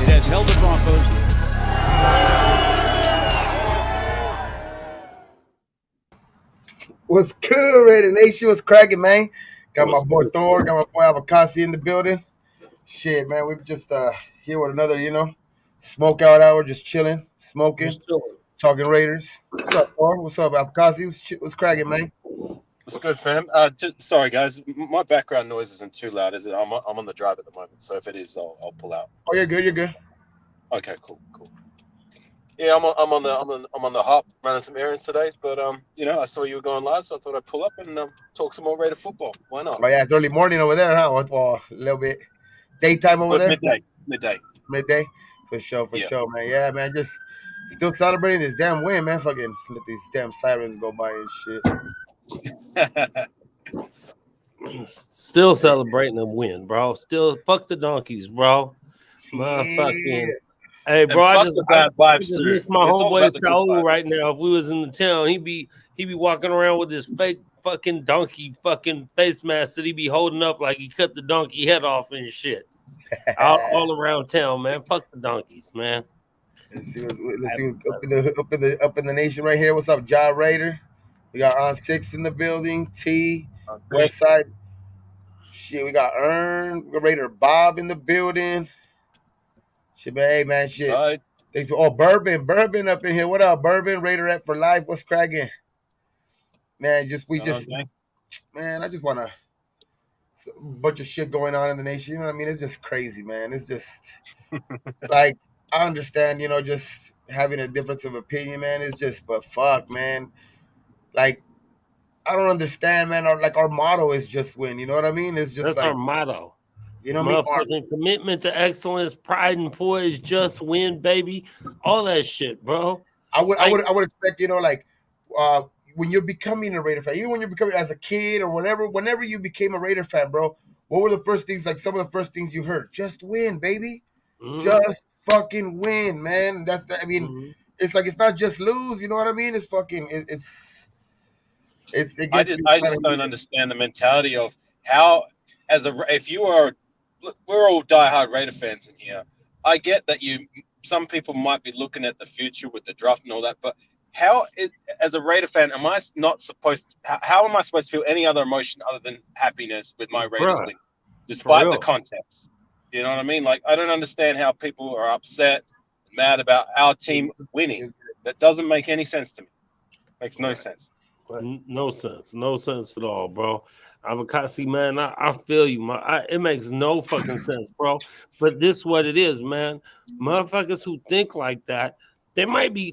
It has held the Broncos. What's good, Raider Nation? What's cracking, man? Got my boy Thor, got my boy Abakasi in the building. Shit, man, we just here with another, Smokeout Hour, just chilling, smoking, talking Raiders. What's up, Thor? What's up, Abakasi? What's cracking, man? What's good, fam? Sorry, guys. My background noise isn't too loud, is it? I'm on the drive at the moment, so if it is, I'll pull out. Oh, you're good. You're good. Okay, cool. Yeah, I'm on the hop running some errands today, but I saw you were going live, so I thought I'd pull up and talk some more Raider football. Why not? Oh yeah, it's early morning over there, huh? Well, a little bit daytime over there. Midday. For sure, man. Yeah, man. Just still celebrating this damn win, man. Fucking let these damn sirens go by and shit. Still celebrating a win, bro. Still fuck the donkeys, bro. Motherfucking. Hey, bro, I just miss my homeboy Saul right now. If we was in the town, he'd be walking around with this fake fucking donkey fucking face mask that he be holding up like he cut the donkey head off and shit. all around town, man. Fuck the donkeys, man. Let's see what's up in the nation right here. What's up, Ja Raider? We got On Six in the building. T West Side. Shit, we got Earn. We got Raider Bob in the building. Shit, man, hey man, shit. Thanks for Bourbon up in here. What up, Bourbon? Raider at for life. What's cracking? Man, man, I just wanna a bunch of shit going on in the nation. You know what I mean? It's just crazy, man. It's just like I understand, just having a difference of opinion, man. It's just, but fuck, man. Like, I don't understand, man. Our motto is just win. You know what I mean? It's just that's our motto. You know what I mean? Commitment to excellence, pride and poise, just win, baby. All that shit, bro. I would expect, when you're becoming a Raider fan, even when you're becoming as a kid or whatever, whenever you became a Raider fan, bro, what were the first things, like some of the first things you heard? Just win, baby. Mm-hmm. Just fucking win, man. It's like, it's not just lose. You know what I mean? It's fucking, I just don't understand the mentality of how, if you are, we're all diehard Raider fans in here. I get that some people might be looking at the future with the draft and all that, but as a Raider fan, am I not supposed? How am I supposed to feel any other emotion other than happiness with my Raiders winning, despite the context? You know what I mean? Like, I don't understand how people are upset, mad about our team winning. That doesn't make any sense to me. Makes no sense. No sense at all, bro. Avocasi, man, I feel you. It makes no fucking sense, bro. But this is what it is, man. Motherfuckers who think like that, they might be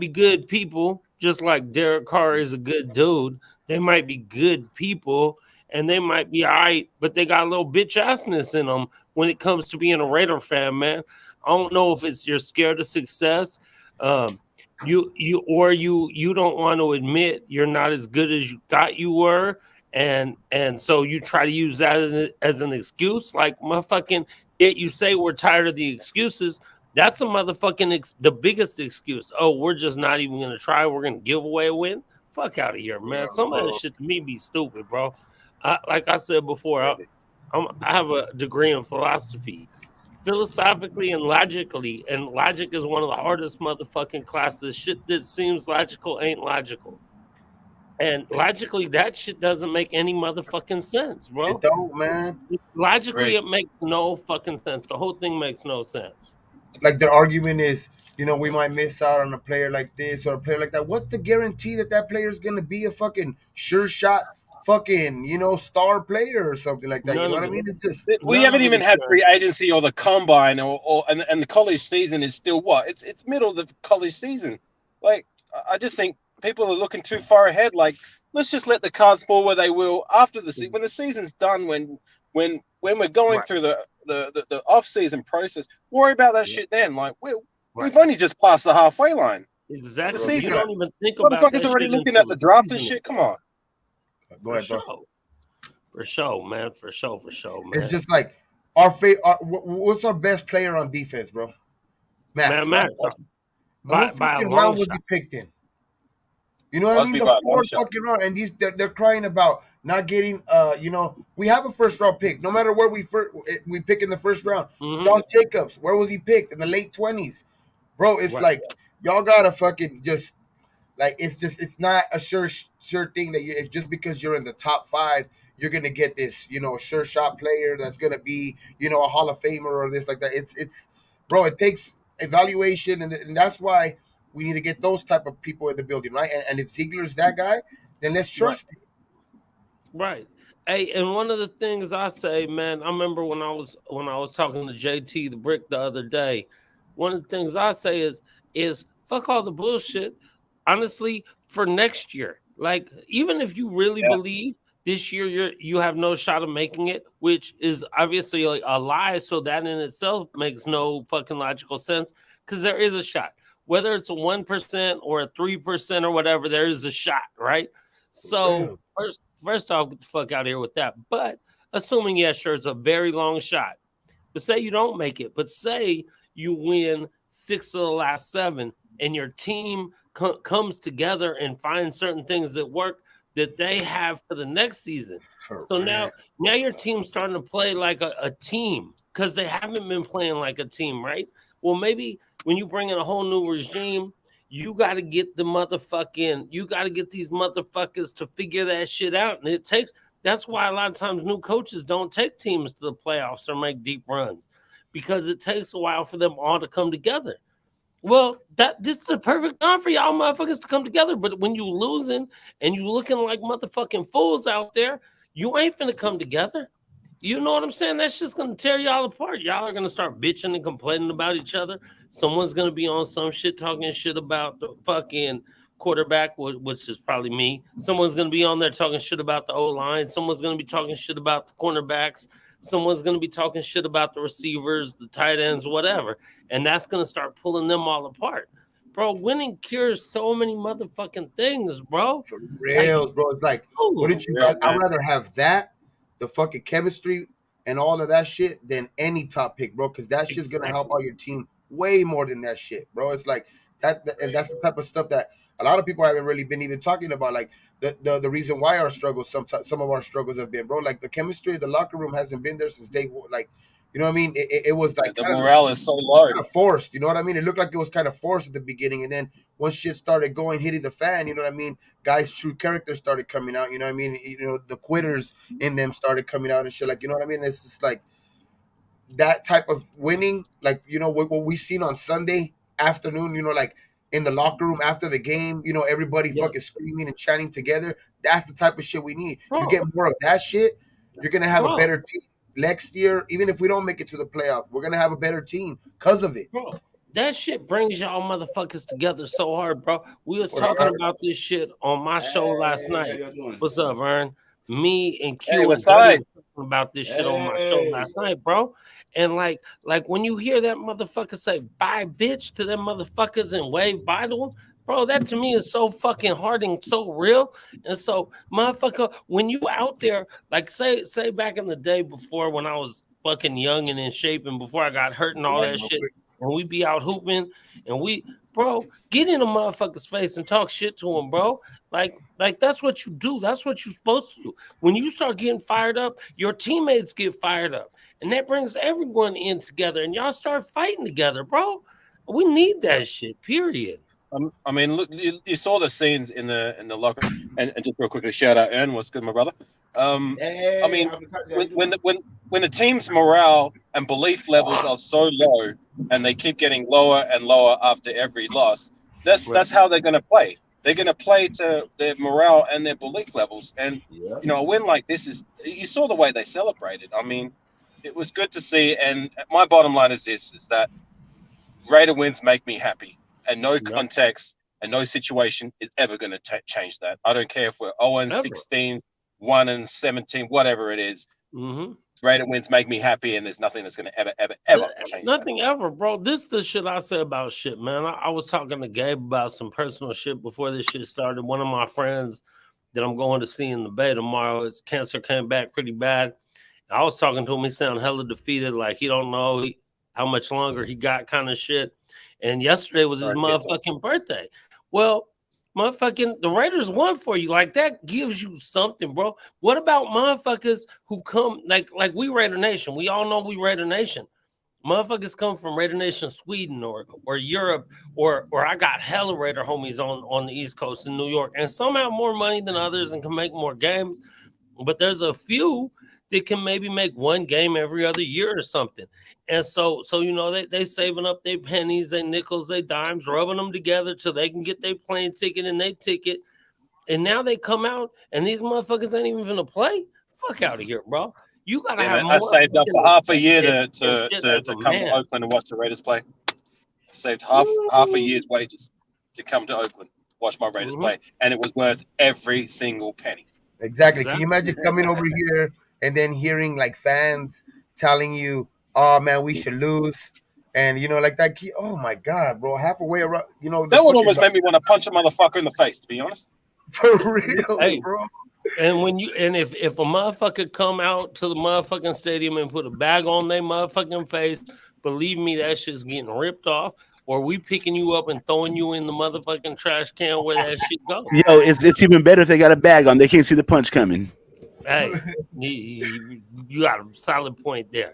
good people, just like Derek Carr is a good dude. They might be good people, and they might be all right, but they got a little bitch assness in them when it comes to being a Raider fan, man. I don't know if it's you're scared of success. You don't want to admit you're not as good as you thought you were, and so you try to use that as an excuse. Like, motherfucking it, you say we're tired of the excuses. That's a motherfucking the biggest excuse. Oh, we're just not even gonna try. We're gonna give away a win. Fuck out of here, man. Some of that shit to me be stupid, bro. Like I said before, I have a degree in philosophy. Philosophically and logically, and logic is one of the hardest motherfucking classes. Shit that seems logical ain't logical. And logically, that shit doesn't make any motherfucking sense, bro. It don't, man. Logically, it makes no fucking sense. The whole thing makes no sense. Like, the argument is, we might miss out on a player like this or a player like that. What's the guarantee that player is going to be a fucking sure shot fucking, star player or something like that? You know what I mean? It's just we haven't even had free agency or the combine and the college season is still what? It's middle of the college season. Like, I just think people are looking too far ahead. Like, let's just let the cards fall where they will after the season. When the season's done, when we're going through the off-season process, worry about that shit then. Like, we've only just passed the halfway line. Exactly. The season, you don't even think about motherfuckers already looking at the draft and shit. Come on. Go ahead, For sure, man. For sure, man. It's just like what's our best player on defense, bro? Max. What fucking round was he picked in? You know what I mean? The fourth fucking round, and they're crying about not getting we have a first round pick. No matter where we pick in the first round. Mm-hmm. Josh Jacobs, where was he picked? In the late 20s. Bro, it's Right. like y'all gotta fucking just like it's not a sure thing that it's just because you're in the top 5 you're gonna get this sure shot player that's gonna be a Hall of Famer or this like that. It's bro, it takes evaluation, and that's why we need to get those type of people in the building, right? And if Ziegler's that guy, then let's Right. trust him. Right. Hey, and one of the things I say, man, I remember when I was talking to JT the Brick the other day. One of the things I say is fuck all the bullshit. Honestly, for next year, like even if you really Yeah. believe this year you have no shot of making it, which is obviously a lie. So that in itself makes no fucking logical sense because there is a shot, whether it's a 1% or a 3% or whatever. There is a shot, right? So Real. first off, get the fuck out of here with that. But assuming, yeah, sure, it's a very long shot. But say you don't make it. But say you win 6 of the last 7, and your team comes together and finds certain things that work that they have for the next season. For So real. now your team's starting to play like a team because they haven't been playing like a team, right? Well, maybe when you bring in a whole new regime, you got to get you got to get these motherfuckers to figure that shit out. And that's why a lot of times new coaches don't take teams to the playoffs or make deep runs because it takes a while for them all to come together. Well, this is the perfect time for y'all motherfuckers to come together. But when you losing and you looking like motherfucking fools out there, you ain't finna come together. You know what I'm saying? That's just gonna tear y'all apart. Y'all are gonna start bitching and complaining about each other. Someone's gonna be on some shit talking shit about the fucking quarterback, which is probably me. Someone's gonna be on there talking shit about the O line. Someone's gonna be talking shit about the cornerbacks. Someone's gonna be talking shit about the receivers, the tight ends, whatever. And that's gonna start pulling them all apart. Bro, winning cures so many motherfucking things, bro. For Like, real, bro. It's like, oh, wouldn't you Real, rather? I'd man. rather have that, the fucking chemistry and all of that shit, than any top pick, bro. Because that shit's gonna help exactly. out your team way more than that shit, bro. It's like and that's the type of stuff that a lot of people haven't really been even talking about. Like the reason why our struggles, some of our struggles have been, bro. Like the chemistry of the locker room hasn't been there since day one. Like, you know what I mean? It was Yeah, like the morale is so low. kind of forced. You know what I mean? It looked like it was kind of forced at the beginning, and then once shit started going, hitting the fan, you know what I mean? Guys' true characters started coming out. You know what I mean? The quitters in them started coming out and shit. Like, you know what I mean? It's just like that type of winning, like what we seen on Sunday afternoon. Like in the locker room after the game. Everybody Yeah, fucking screaming and chanting together. That's the type of shit we need. You get bro, more of that shit, you're gonna have a bro. better team next year. Even if we don't make it to the playoffs, we're gonna have a better team because of it. Bro, that shit brings y'all motherfuckers together so hard, bro. We was For talking sure. about this shit on my show last Hey, how night. y'all doing? What's up, Vern? Me and Hey, Q and what's Dirty up? was talking about this shit on my show Hey. last night, bro. And like when you hear that motherfucker say "bye, bitch" to them motherfuckers and wave bye to them, bro, that to me is so fucking hard and so real. And so, motherfucker, when you out there, like say back in the day before when I was fucking young and in shape and before I got hurt and all that shit, and we be out hooping and bro, get in a motherfucker's face and talk shit to him, bro. Like that's what you do. That's what you're supposed to do. When you start getting fired up, your teammates get fired up, and that brings everyone in together, and y'all start fighting together, bro. We need Yeah. that shit. Period. I mean, look, you saw the scenes in the locker room, and just real quickly, shout out, Ern, what's good, my brother? I Hey, mean, how when you when doing? the, when when the team's morale and belief levels are so low, and they keep getting lower and lower after every loss, Right. that's how they're going to play. They're going to play to their morale and their belief levels, and Yeah. a win like this is. You saw the way they celebrated. I mean, it was good to see. And my bottom line is this: is that Raider wins make me happy, and no Yep. context and no situation is ever going to change that. I don't care if we're 0 and Ever. 16, 1 and 17, whatever it is. Mm-hmm. Raider wins make me happy, and there's nothing that's going to ever change that. Nothing ever, bro. This the shit I say about shit, man. I was talking to Gabe about some personal shit before this shit started. One of my friends that I'm going to see in the Bay tomorrow, his cancer came back pretty bad. I was talking to him. He sounded hella defeated, like he don't know how much longer he got, kind of shit. And yesterday was his Sorry to hear that. motherfucking birthday. Well, Motherfucking the Raiders won for you. Like that gives you something, bro. What about motherfuckers who come like we Raider Nation? We all know we Raider Nation. Motherfuckers come from Raider Nation, Sweden or Europe, or I got hella Raider homies on the East Coast in New York, and some have more money than others and can make more games. But there's a few that can maybe make one game every other year or something. And so you know they saving up their pennies, their nickels, their dimes, rubbing them together so they can get their plane ticket and their ticket. And now they come out and these motherfuckers ain't even gonna play. Fuck out of here, bro. You gotta Yeah, have man, I more saved up for half a year and to shit to, as a to come to man. Oakland and watch the Raiders play. Saved half a year's wages to come to Oakland, watch my Raiders play, and it was worth every single penny. Exactly. Can you imagine coming over here and then hearing like fans telling you, "Oh man, we should lose," and like that. Oh my god, bro, halfway around, the That would fucking almost make me want to punch a motherfucker in the face, to be honest. for real, Hey, bro. and when you if a motherfucker come out to the motherfucking stadium and put a bag on their motherfucking face, believe me, that shit's getting ripped off. Or we picking you up and throwing you in the motherfucking trash can where that shit goes. Yo, it's even better if they got a bag on. They can't see the punch coming. Hey, you got a solid point there.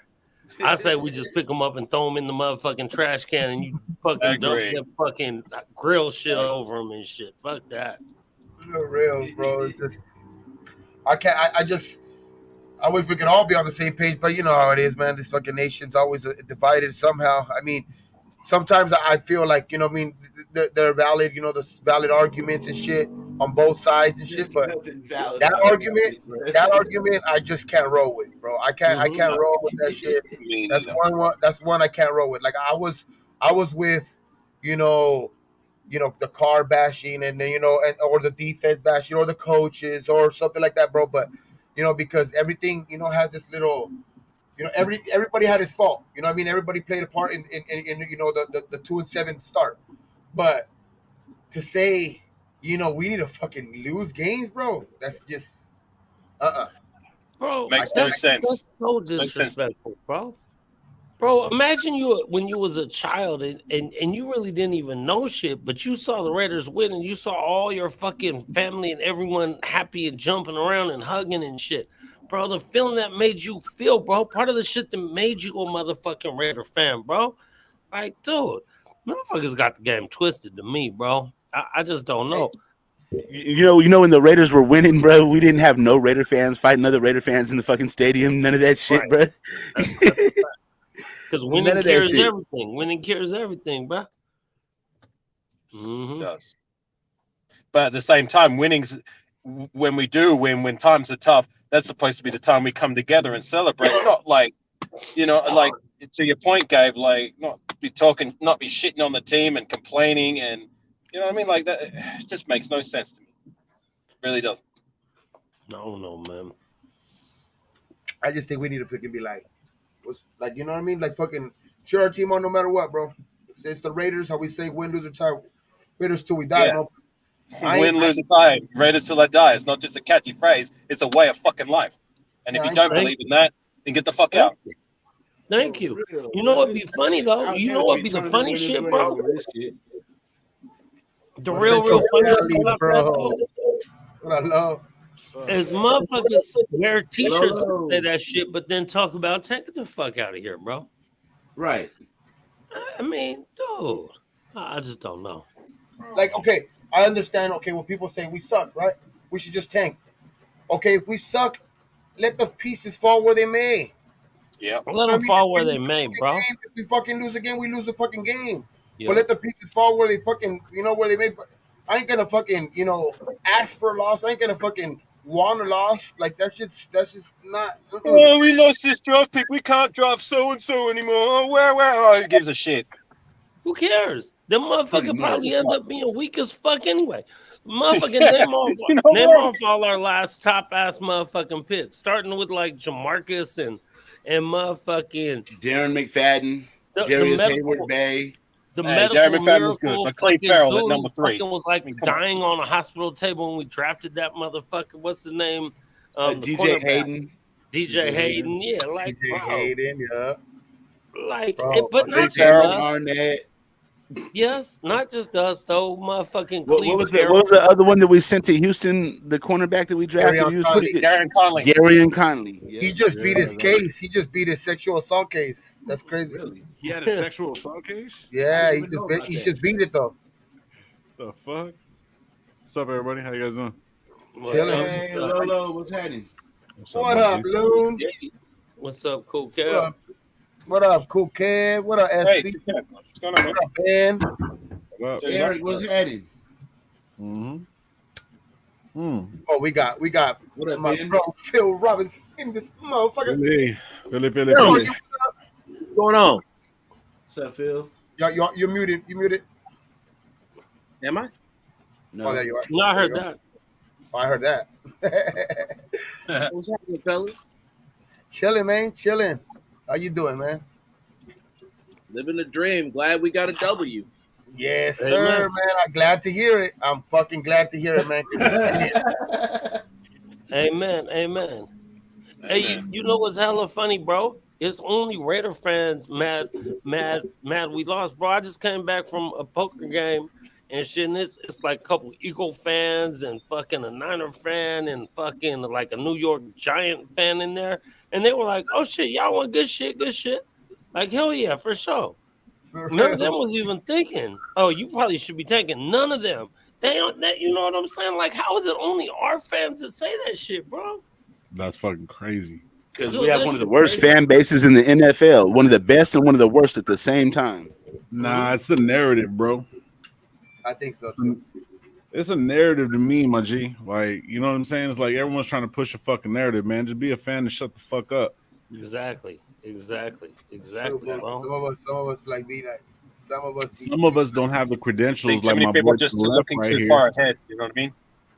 I say we just pick them up and throw them in the motherfucking trash can, and you fucking dump that fucking grill shit over them and shit. Fuck that. For real, bro. It's just I can't. I wish we could all be on the same page, but you know how it is, man. This fucking nation's always divided somehow. I mean, sometimes I feel like what I mean, they're valid, there's valid arguments and shit on both sides and shit, but that argument, I just can't roll with, bro. I can't roll with that shit. That's one I can't roll with. Like I was with, you know, the car bashing and then and or the defense bashing or the coaches or something like that, bro. But because everything has this little. Everybody had his fault. You know what I mean? Everybody played a part in the 2-7 start. But to say, we need to fucking lose games, bro, that's just Bro, makes no sense. That's so disrespectful, bro. Bro, imagine you when you was a child and you really didn't even know shit, but you saw the Raiders win and you saw all your fucking family and everyone happy and jumping around and hugging and shit. Bro, the feeling that made you feel, bro, part of the shit that made you a motherfucking Raider fan, bro. Like, dude, motherfuckers got the game twisted to me, bro. I just don't know. You know when the Raiders were winning, bro, we didn't have no Raider fans fighting other Raider fans in the fucking stadium. None of that shit, bro. Because winning cures everything. Winning cures everything, bro. It does. But at the same time, winnings, when we do win, when times are tough, that's supposed to be the time we come together and celebrate. Not like, like to your point, Gabe, like not be shitting on the team and complaining and, you know what I mean? Like that, it just makes no sense to me. It really doesn't. No, man. I just think we need to pick and be like, you know what I mean? Like fucking cheer our team on no matter what, bro. It's the Raiders, how we say win, lose, or tie. Raiders till we die, bro. Win, lose, or die. Raiders till I die. It's not just a catchy phrase. It's a way of fucking life. And if you don't believe in that, then get the fuck out. Thank you. You know what'd be funny though? You know what'd be the funny shit, bro? The real funny shit, bro. What I love is motherfuckers wear t-shirts and say that shit, but then talk about take the fuck out of here, bro. Right. I mean, dude, I just don't know. Like, okay, I understand. Okay, when people say we suck, right? We should just tank. Okay, if we suck, let the pieces fall where they may. Yeah, let them fall where they may, bro. If we fucking lose a game, we lose the fucking game. Yep. But let the pieces fall where they fucking, where they may. I ain't gonna fucking, ask for a loss. I ain't gonna fucking want a loss. Like that's just not. Oh, we lost this draft pick. We can't draft so and so anymore. Oh, where? Oh, who gives a shit? Who cares? Them motherfucker probably end up being weak as fuck anyway. Motherfucking name off all our last top ass motherfucking picks, starting with like Jamarcus and motherfucking Darren McFadden, Darius Hayward Bay. The medical was good, but Clay Farrell at number 3 was like dying on a hospital table when we drafted that motherfucker. What's his name? DJ Hayden. DJ Hayden, yeah, like DJ Hayden, yeah. Like, bro, but not Darren Arnett. Yes, not just us though. Motherfucking What Cleve was the Carroll. other one that we sent to Houston? The cornerback that we drafted, Arion he was pretty Conley. good. Garen Conley. Gary and Conley. He Yep. just beat Yeah, his case. He just beat his sexual assault case. That's crazy. Really? he had a sexual assault case. I Yeah, didn't he even know just about he that. just beat it though. The fuck? What's up, everybody? How you guys doing? What's up? Hey, Lolo, what's happening? What's What up, G? Loon? What's up, Cool What Cal? up? What up, Cool Kid? What up, Hey, SC? what's going on, man? What up, Ben? What up? Dude, Eric, what's happening? Mm-hmm. Hmm. Oh, we got What up, my Ben? bro Phil Robbins in this motherfucker. Billy. Yo, Billy. What's going on? What's up, Phil? You're muted. You muted. Am I? No. Oh, there you are. No, I There heard you are. that. Oh, I heard that. What's happening, fellas? Chilling, man. Chilling. How you doing, man? Living the dream. Glad we got a W. Yes, Amen. sir, man. I'm glad to hear it. I'm fucking glad to hear it, man. Amen. Amen. Hey, you know what's hella funny, bro? It's only Raider fans mad we lost, bro. I just came back from a poker game and shit, and it's like a couple Eagle fans and fucking a Niner fan and fucking like a New York Giant fan in there. And they were like, oh shit, y'all want good shit. Like, hell yeah, for sure. For None of them real. was even thinking, oh, you probably should be taking none of them. They don't, you know what I'm saying? Like, how is it only our fans that say that shit, bro? That's fucking crazy. Because we have one of the worst fan bases in the NFL. One of the best and one of the worst at the same time. Nah, it's the narrative, bro. I think so too. It's a narrative to me, my G. Like, you know what I'm saying? It's like everyone's trying to push a fucking narrative, man. Just be a fan and shut the fuck up. Exactly, True, bro. bro. Some of us like be like, some of us. Be, Some of us don't have the I credentials think too like many my people boy to just the left looking right too here. far ahead. You know what I mean?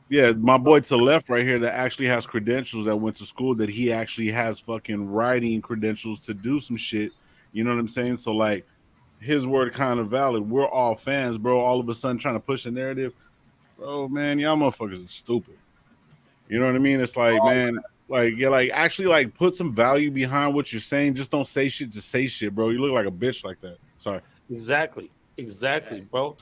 Yeah, my boy to the left right here that actually has credentials that went to school, that he actually has fucking writing credentials to do some shit. You know what I'm saying? So like his word kind of valid. We're all fans, bro. All of a sudden trying to push a narrative. Bro, man, y'all motherfuckers are stupid. You know what I mean? It's like, man, like yeah, like actually like put some value behind what you're saying. Just don't say shit to say shit, bro. You look like a bitch like that. Sorry. Exactly, bro.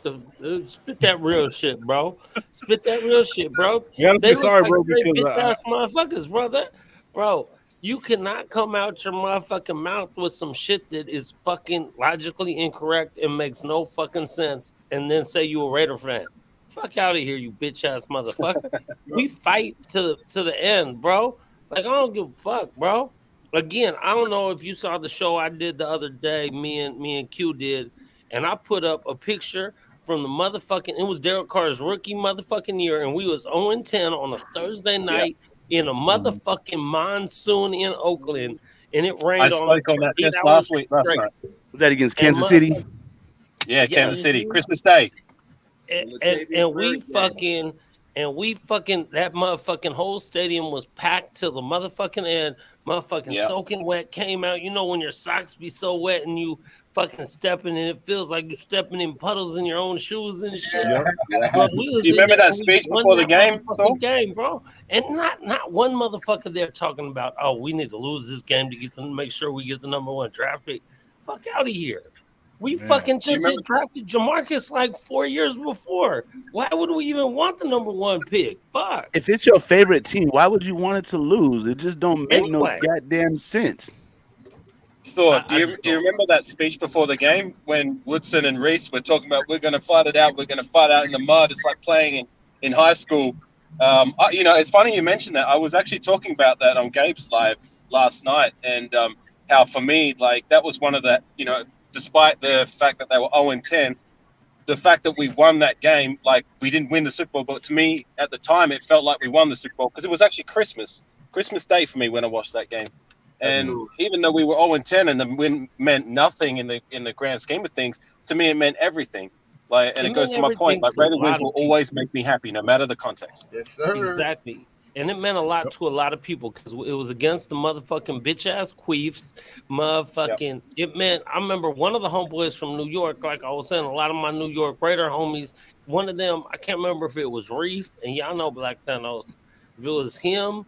Spit that real shit, bro. Spit that real shit, bro. I gotta They say look sorry, like bro, straight because bitch ass motherfuckers, brother. Bro, you cannot come out your motherfucking mouth with some shit that is fucking logically incorrect and makes no fucking sense, and then say you a Raider fan. Fuck out of here, you bitch ass motherfucker. We fight to the end, bro. Like I don't give a fuck, bro. Again, I don't know if you saw the show I did the other day. Me and Q did, and I put up a picture from the motherfucking. It was Derek Carr's rookie motherfucking year, and we was 0-10 on a Thursday night in a motherfucking monsoon in Oakland, and it I rained on us spoke on for that 8 just hours last straight. night. Was that against And Kansas City? Yeah, Yeah. Kansas City, Christmas Day. And we fucking that motherfucking whole stadium was packed till the motherfucking end. Motherfucking Yeah. soaking wet came out. You know when your socks be so wet and you fucking stepping and it feels like you stepping in puddles in your own shoes and shit. Yep. Bro, we was Do you in remember there that and we speech won before the that game, motherfucking Phil? game, bro. And not one motherfucker there talking about, oh, we need to lose this game to make sure we get the #1 draft pick. Fuck out of here. We Man. fucking Do you just had drafted Jamarcus like 4 years before. Why would we even want the #1 pick? Fuck. If it's your favorite team, why would you want it to lose? It just don't make Anyway. no goddamn sense. Thought, do you remember that speech before the game when Woodson and Reese were talking about we're going to fight it out, we're going to fight out in the mud? It's like playing in high school. You know, it's funny you mentioned that. I was actually talking about that on Gabe's live last night, and how for me, like that was one of the, you know, despite the fact that they were 0-10, the fact that we won that game, like we didn't win the Super Bowl, but to me at the time it felt like we won the Super Bowl because it was actually Christmas Day for me when I watched that game. And even though we were 0-10 and the win meant nothing in the grand scheme of things, to me it meant everything. Like, and it goes to my point, like Raider wins will always make me happy, no matter the context. Yes, sir. Exactly. And it meant a lot to a lot of people because it was against the motherfucking bitch ass queefs. Motherfucking, it meant, I remember one of the homeboys from New York, like I was saying, a lot of my New York Raider homies, one of them, I can't remember if it was Reef, and y'all know Black Thanos, if it was him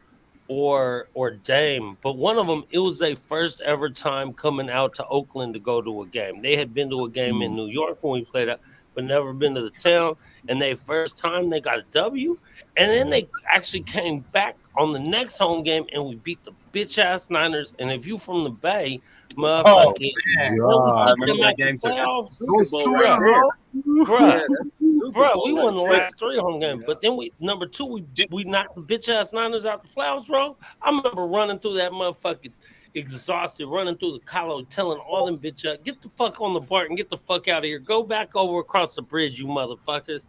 or Dame, but one of them, it was their first ever time coming out to Oakland to go to a game. They had been to a game in New York when we played up, but never been to the town. And they first time they got a W, and then they actually came back on the next home game and we beat the bitch ass Niners. And if you from the Bay, Oh motherfucking, man, when we I took remember them that out the game too. playoffs, Super those Bowl 2 in right a there. row. bruh. Yeah, that's Super Bro, Bowl we right won the there. last 3 home games, but then number 2, we knocked the bitch ass Niners out the playoffs, bro. I remember running through that motherfucking exhausted, running through the collar, telling all them bitch ass, get the fuck on the BART and get the fuck out of here. Go back over across the bridge, you motherfuckers.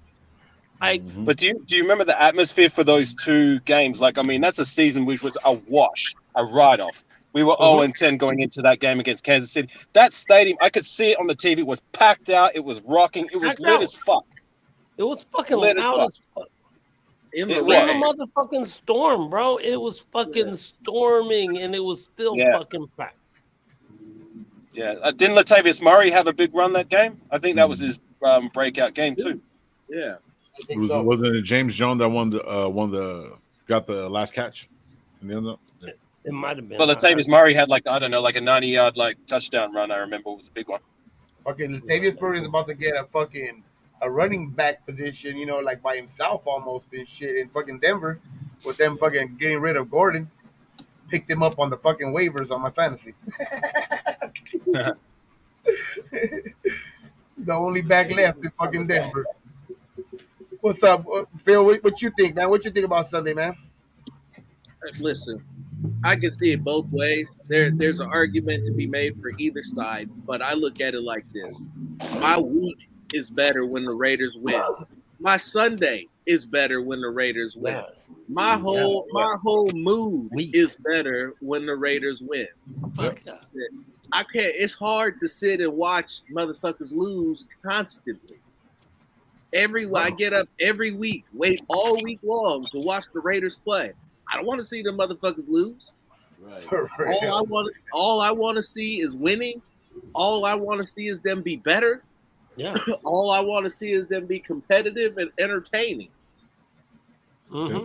Like, But do you remember the atmosphere for those 2 games? Like, I mean, that's a season which was a wash, a write-off. We were 0-10 going into that game against Kansas City. That stadium, I could see it on the TV, was packed out. It was rocking. It was packed lit out. as fuck. It was fucking Lit as loud fuck. as fuck. In It the In rain. the was. motherfucking storm, bro. It was fucking storming and it was still Yeah. fucking packed. Yeah. Didn't Latavius Murray have a big run that game? I think that was his breakout game too. Yeah. I think so. Wasn't it James Jones that got the last catch in the end zone? Yeah. It might have been. But Latavius Murray had like, I don't know, like a 90-yard like touchdown run. I remember it was a big one. Fucking Latavius Murray is about to get a running back position, you know, like by himself almost and shit in fucking Denver, with them fucking getting rid of Gordon. Picked him up on the fucking waivers on my fantasy. The only back left in fucking Denver. What's up, Phil? What you think, man? What you think about Sunday, man? Listen, I can see it both ways. There's an argument to be made for either side, but I look at it like this: my week is better when the Raiders win. My Sunday is better when the Raiders win. Yes. My whole mood is better when the Raiders win. Fuck yeah. I can't. It's hard to sit and watch motherfuckers lose constantly. I get up every week, wait all week long to watch the Raiders play. I don't want to see the motherfuckers lose. Right. All I want to see is winning. All I want to see is them be better. Yeah. All I want to see is them be competitive and entertaining. Mm-hmm.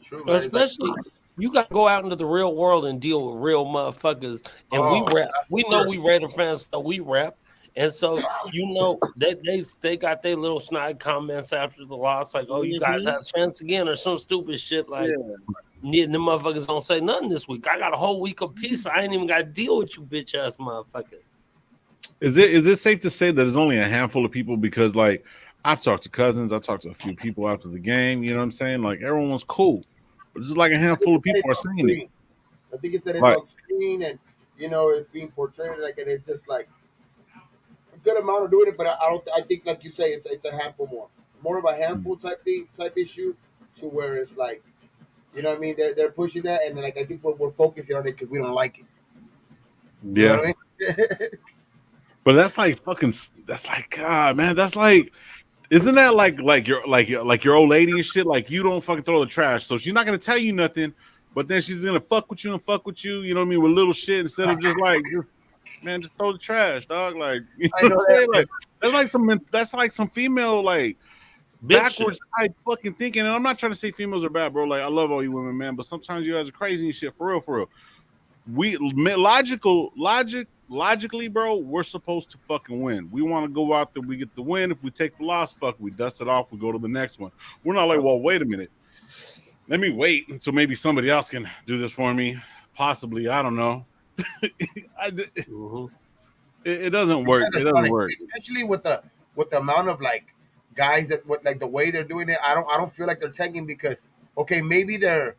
True, man. Especially, you got to go out into the real world and deal with real motherfuckers. And we rap. We know we Raider fans, so we rap. And so, you know, they got their little snide comments after the loss, like, oh, you guys had a chance again, or some stupid shit like, the motherfuckers don't say nothing this week. I got a whole week of peace. I ain't even got to deal with you bitch ass motherfuckers. Is it safe to say that there's only a handful of people? Because like I've talked to cousins, I've talked to a few people after the game. You know what I'm saying? Like everyone was cool, but just like a handful of people are saying it. I think it's that it's on screen and you know it's being portrayed like and it's just like a good amount of doing it. But I don't. I think like you say, it's a handful more of a handful type issue to where it's like, you know what I mean? They're pushing that and like I think we're focusing on it because we don't like it. You know what I mean? But that's like fucking. That's like God, man. That's like, isn't that like your old lady and shit? Like you don't fucking throw the trash, so she's not gonna tell you nothing, but then she's gonna fuck with you. You know what I mean? With little shit instead of just like, just throw the trash, dog. Like you know what I'm saying? Like that's like some female like backwards type fucking thinking. And I'm not trying to say females are bad, bro. Like I love all you women, man, but sometimes you guys are crazy and shit. For real. We logically, bro, we're supposed to fucking win. We want to go out there, we get the win. If we take the loss, fuck, we dust it off, we go to the next one. We're not like, well, wait a minute. Let me wait until maybe somebody else can do this for me. Possibly, I don't know. It doesn't work. It doesn't work. Especially with the amount of like guys that with like the way they're doing it. I don't feel like they're tanking because okay, maybe their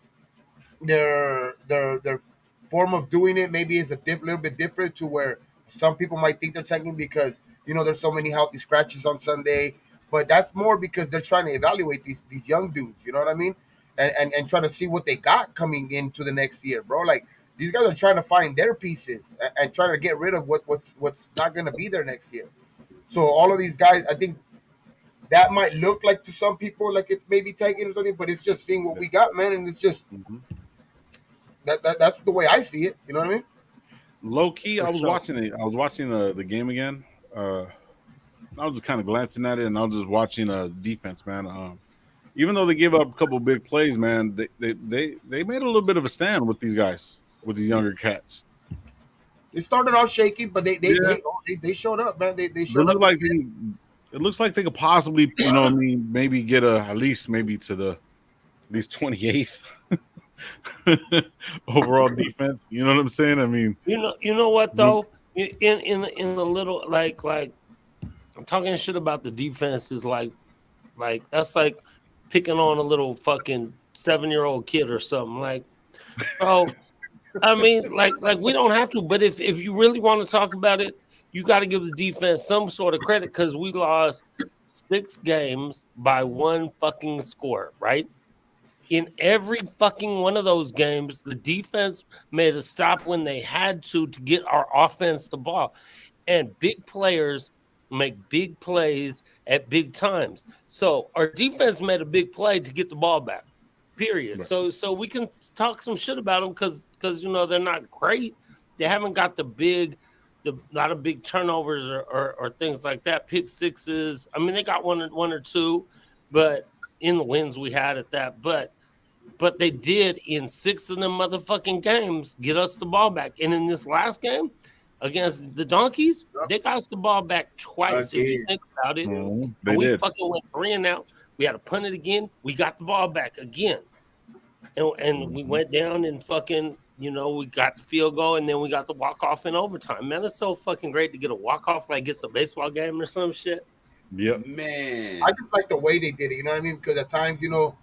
form of doing it maybe is little bit different to where some people might think they're tanking because you know there's so many healthy scratches on Sunday, but that's more because they're trying to evaluate these young dudes. You know what I mean? And trying to see what they got coming into the next year, bro. Like these guys are trying to find their pieces and trying to get rid of what's not going to be there next year. So all of these guys, I think that might look like to some people like it's maybe tanking or something, but it's just seeing what we got, man, and it's just. That's the way I see it. You know what I mean? Low key, I was watching it. I was watching the game again. I was just kind of glancing at it, and I was just watching defense, man. even though they gave up a couple big plays, man, they made a little bit of a stand with these guys, with these younger cats. It started off shaky, but Yeah, they showed up, man. They they showed look up. like it looks like they could possibly, you know what I mean, maybe get at least maybe to the at least 28th overall defense. You know what I'm saying? I mean, You know what though? In a little like I'm talking shit about the defense is like that's like picking on a little fucking 7-year-old kid or something. Like, bro, I mean, like we don't have to, but if you really want to talk about it, you got to give the defense some sort of credit because we lost 6 games by one fucking score, right? In every fucking one of those games, the defense made a stop when they had to get our offense the ball. And big players make big plays at big times. So our defense made a big play to get the ball back. Period. Right. So we can talk some shit about them because you know they're not great. They haven't got the lot of big turnovers or things like that. Pick sixes. I mean, they got one or two, but in the wins we had at that. But they did in 6 of them motherfucking games get us the ball back. And in this last game against the Donkeys, they got us the ball back twice. If you think about it, they and we did. fucking went 3 and out. We had to punt it again. We got the ball back again, and we went down and fucking. You know, we got the field goal, and then we got the walk off in overtime. Man, it's so fucking great to get a walk off like it's a baseball game or some shit. Yep. Man, I just like the way they did it. You know what I mean? Because at times, you know,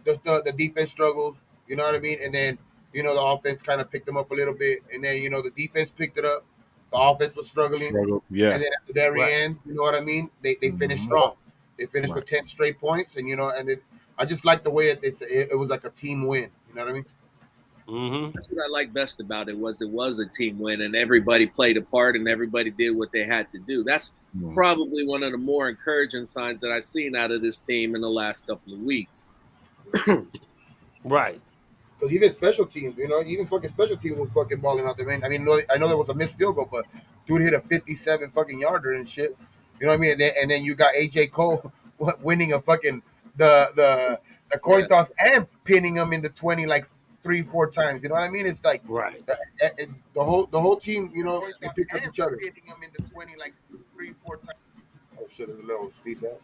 the defense struggled. You know what I mean? And then you know the offense kind of picked them up a little bit, and then you know the defense picked it up. The offense was struggling, Yeah. and then at the very Right. end, you know what I mean? They finished Mhm. strong. They finished Right. with 10 straight points, and you know, I just like the way it was like a team win. You know what I mean? Mm-hmm. That's what I like best about it was a team win and everybody played a part and everybody did what they had to do. That's Mhm. probably one of the more encouraging signs that I've seen out of this team in the last couple of weeks. Right. Because even special teams, you know, even fucking special teams was fucking balling out there, man. I mean, I know there was a missed field goal, but dude hit a 57 fucking yarder and shit. You know what I mean? And then you got AJ Cole winning a fucking the coin toss and pinning him in the 20 like 3-4 times. You know what I mean? It's like Right. the whole team, you know, they picked up each other. Pinning him in the 20 like 3-4 times. Oh shit! There's a little feedback.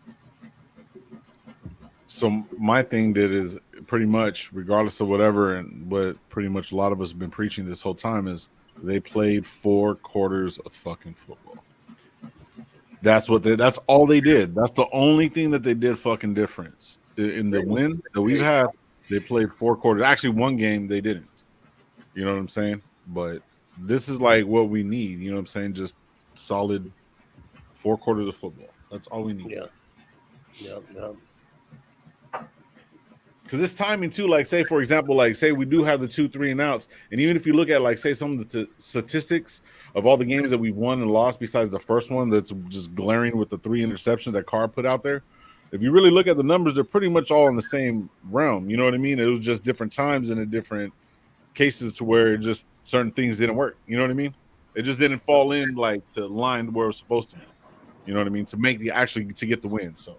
So my thing did is pretty much, regardless of whatever, and what pretty much a lot of us have been preaching this whole time is they played 4 quarters of fucking football. That's all they did. That's the only thing that they did fucking difference. In the wins that we've had, they played 4 quarters. Actually, one game they didn't. You know what I'm saying? But this is like what we need. You know what I'm saying? Just solid 4 quarters of football. That's all we need. Yeah. Yep. Because this timing too, like say for example, like say we do have the 2 3 and outs, and even if you look at like say some of the statistics of all the games that we won and lost, besides the first one that's just glaring with the 3 interceptions that Carr put out there, if you really look at the numbers, they're pretty much all in the same realm. You know what I mean? It was just different times and in different cases to where just certain things didn't work. You know what I mean? It just didn't fall in like to line where it was supposed to be. You know what I mean? To make to get the win. So.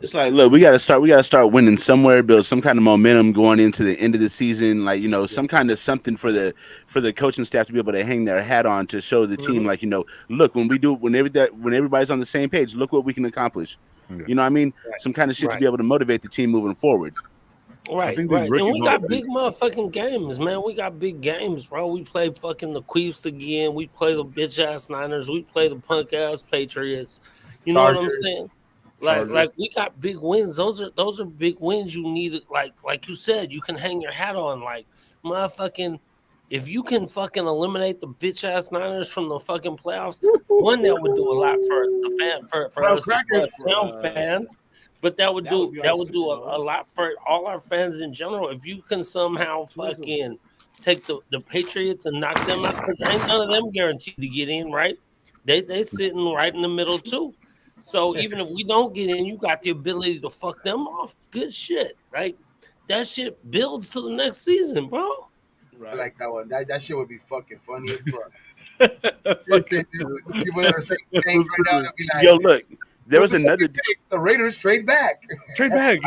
it's like, look, we gotta start winning somewhere, build some kind of momentum going into the end of the season, like, you know, some kind of something for the coaching staff to be able to hang their hat on to show the team, like, you know, look, when everybody's on the same page, look what we can accomplish. Yeah. You know what I mean? Some kind of shit to be able to motivate the team moving forward. Right. And we got big motherfucking games, man. We got big games, bro. We play fucking the Queefs again. We play the bitch ass Niners. We play the punk ass Patriots. You know what I'm saying? Like we got big wins. Those are big wins you need. Like you said, you can hang your hat on. Like motherfucking, if you can fucking eliminate the bitch ass Niners from the fucking playoffs, one that would do a lot for the fan for us town fans. But that would do a lot for all our fans in general. If you can somehow fucking take the Patriots and knock them out, because ain't none of them guaranteed to get in, right? They sitting right in the middle too. So even if we don't get in, you got the ability to fuck them off. Good shit. Like that shit builds to the next season, bro. Right. I like that one. That shit would be fucking funny as fuck. People that are saying right now, they'll be like, yo, look, There was another the Raiders trade back. Trade back.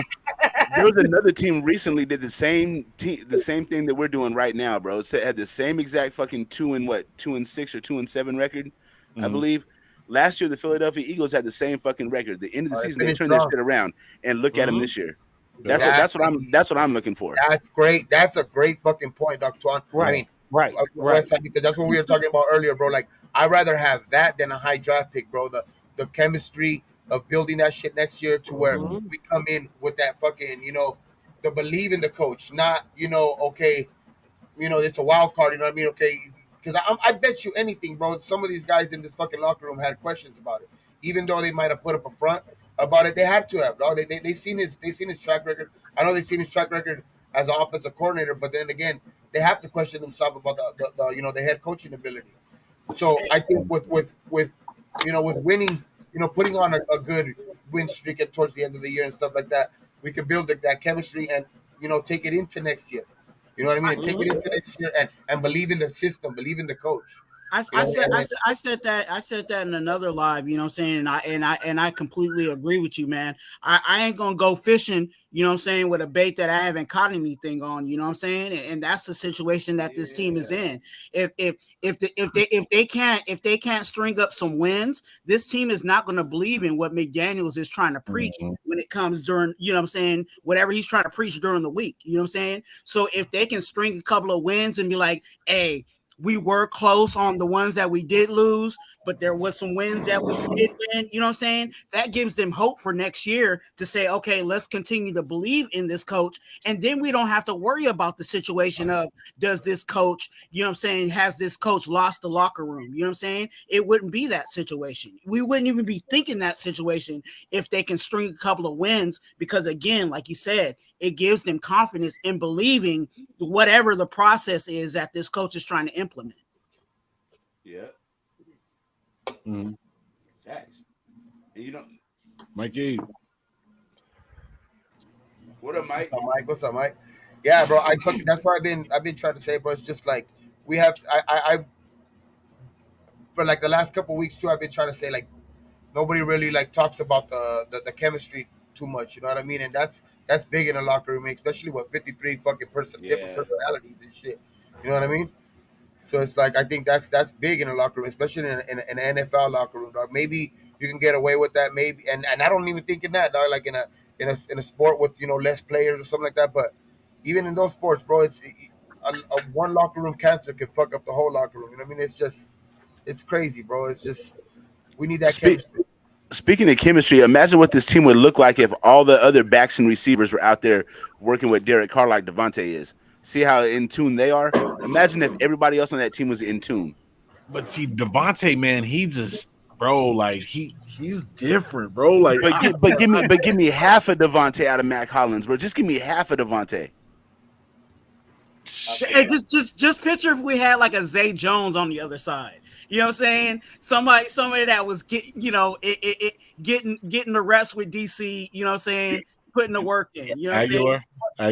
there was another team recently did the same thing that we're doing right now, bro. It had the same exact fucking 2-6 or 2-7 record, I believe. Last year, the Philadelphia Eagles had the same fucking record. The end of the season, they Finished turned their strong. shit around, and look at them this year. That's Exactly. what I'm looking for. That's great. That's a great fucking point, Dr. Tuan. I mean, Right. West Side, because that's what we were talking about earlier, bro. Like, I'd rather have that than a high draft pick, bro. The chemistry of building that shit next year to where we come in with that fucking, the believe in the coach, not, okay, it's a wild card, you know what I mean? Okay, because I bet you anything, bro. Some of these guys in this fucking locker room had questions about it, even though they might have put up a front about it. They had to have, dog. They seen his track record. I know they seen his track record as an offensive coordinator, but then again, they have to question themselves about the head coaching ability. So I think with winning, putting on a good win streak towards the end of the year and stuff like that, we can build that chemistry and take it into next year. You know what I mean? And take it into next year and believe in the system, believe in the coach. I said that in another live, you know what I'm saying? And I completely agree with you, man. I ain't gonna go fishing, you know what I'm saying, with a bait that I haven't caught anything on, you know what I'm saying? And that's the situation that this team is in. If they can't string up some wins, this team is not gonna believe in what McDaniels is trying to preach when it comes during, you know what I'm saying, whatever he's trying to preach during the week, you know what I'm saying? So if they can string a couple of wins and be like, hey, we were close on the ones that we did lose, but there was some wins that we did win. You know what I'm saying? That gives them hope for next year to say, okay, let's continue to believe in this coach. And then we don't have to worry about the situation of, does this coach, you know what I'm saying, has this coach lost the locker room? You know what I'm saying? It wouldn't be that situation. We wouldn't even be thinking that situation if they can string a couple of wins, because again, like you said, it gives them confidence in believing whatever the process is that this coach is trying to implement. Yeah. Facts. And Mikey. What up, Mike? What's up, Mike? Yeah, bro. That's what I've been trying to say, bro. It's just like we have. I for like the last couple of weeks too. I've been trying to say like nobody really like talks about the chemistry too much. You know what I mean? And that's big in the locker room, especially with 53 fucking different personalities and shit. You know what I mean? So it's like I think that's big in the locker room, especially in an NFL locker room, dog. Maybe you can get away with that, maybe, and I don't even think in that, dog. Like in a sport with less players or something like that. But even in those sports, bro, it's a one locker room cancer can fuck up the whole locker room. You know what I mean? It's crazy, bro. It's just we need that chemistry. Speaking of chemistry, imagine what this team would look like if all the other backs and receivers were out there working with Derek Carr like Devontae is. See how in tune they are? Imagine if everybody else on that team was in tune. But see, Devontae, man, he just, bro, like he's different, bro. Like, but give me half of Devontae out of Mac Hollins, bro. Just give me half of Devontae. Hey, just picture if we had like a Zay Jones on the other side. You know what I'm saying? Somebody that was getting the reps with DC, you know what I'm saying? Putting the work in. You know what I'm saying?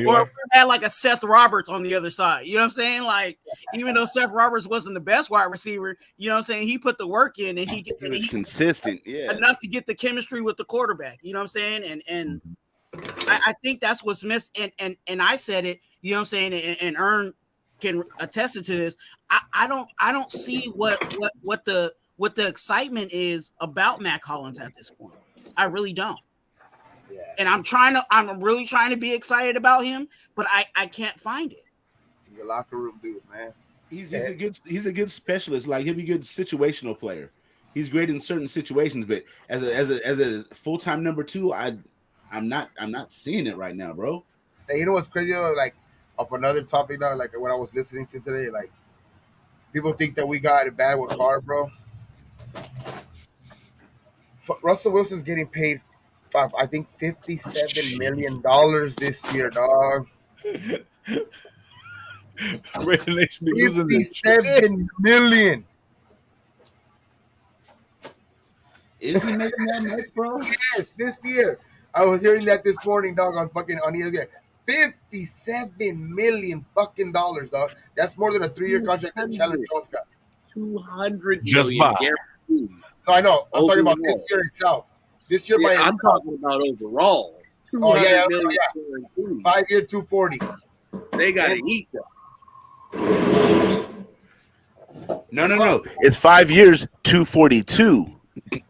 Or if we had like a Seth Roberts on the other side. You know what I'm saying? Like, even though Seth Roberts wasn't the best wide receiver, you know what I'm saying? He put the work in and he was consistent, enough to get the chemistry with the quarterback. You know what I'm saying? And I think that's what's missing. And I said it, you know what I'm saying? And Ern can attest to this. I don't see what the excitement is about Mac Hollins at this point. I really don't. Yeah. And I'm really trying to be excited about him, but I can't find it. He's a locker room dude, man. He's a good specialist. Like, he'll be a good situational player. He's great in certain situations, but as a full-time number two, I'm not seeing it right now, bro. Hey, you know what's crazy? Like, off another topic now, like what I was listening to today, like people think that we got it bad with Carr, bro. Russell Wilson's getting paid I think $57 million this year, dog. $57 million. Is he making that much, bro? Yes, this year. I was hearing that this morning, dog, on ESPN. $57 million fucking dollars, dog. That's more than a 3-year contract that Chandler Jones got. $200 just million by. guaranteed. No, I know. I'm talking about this year itself. This year by I'm itself. talking about overall. Oh yeah, 200 million guaranteed. 5-year, 240. They got to eat that. No. It's 5 years, 242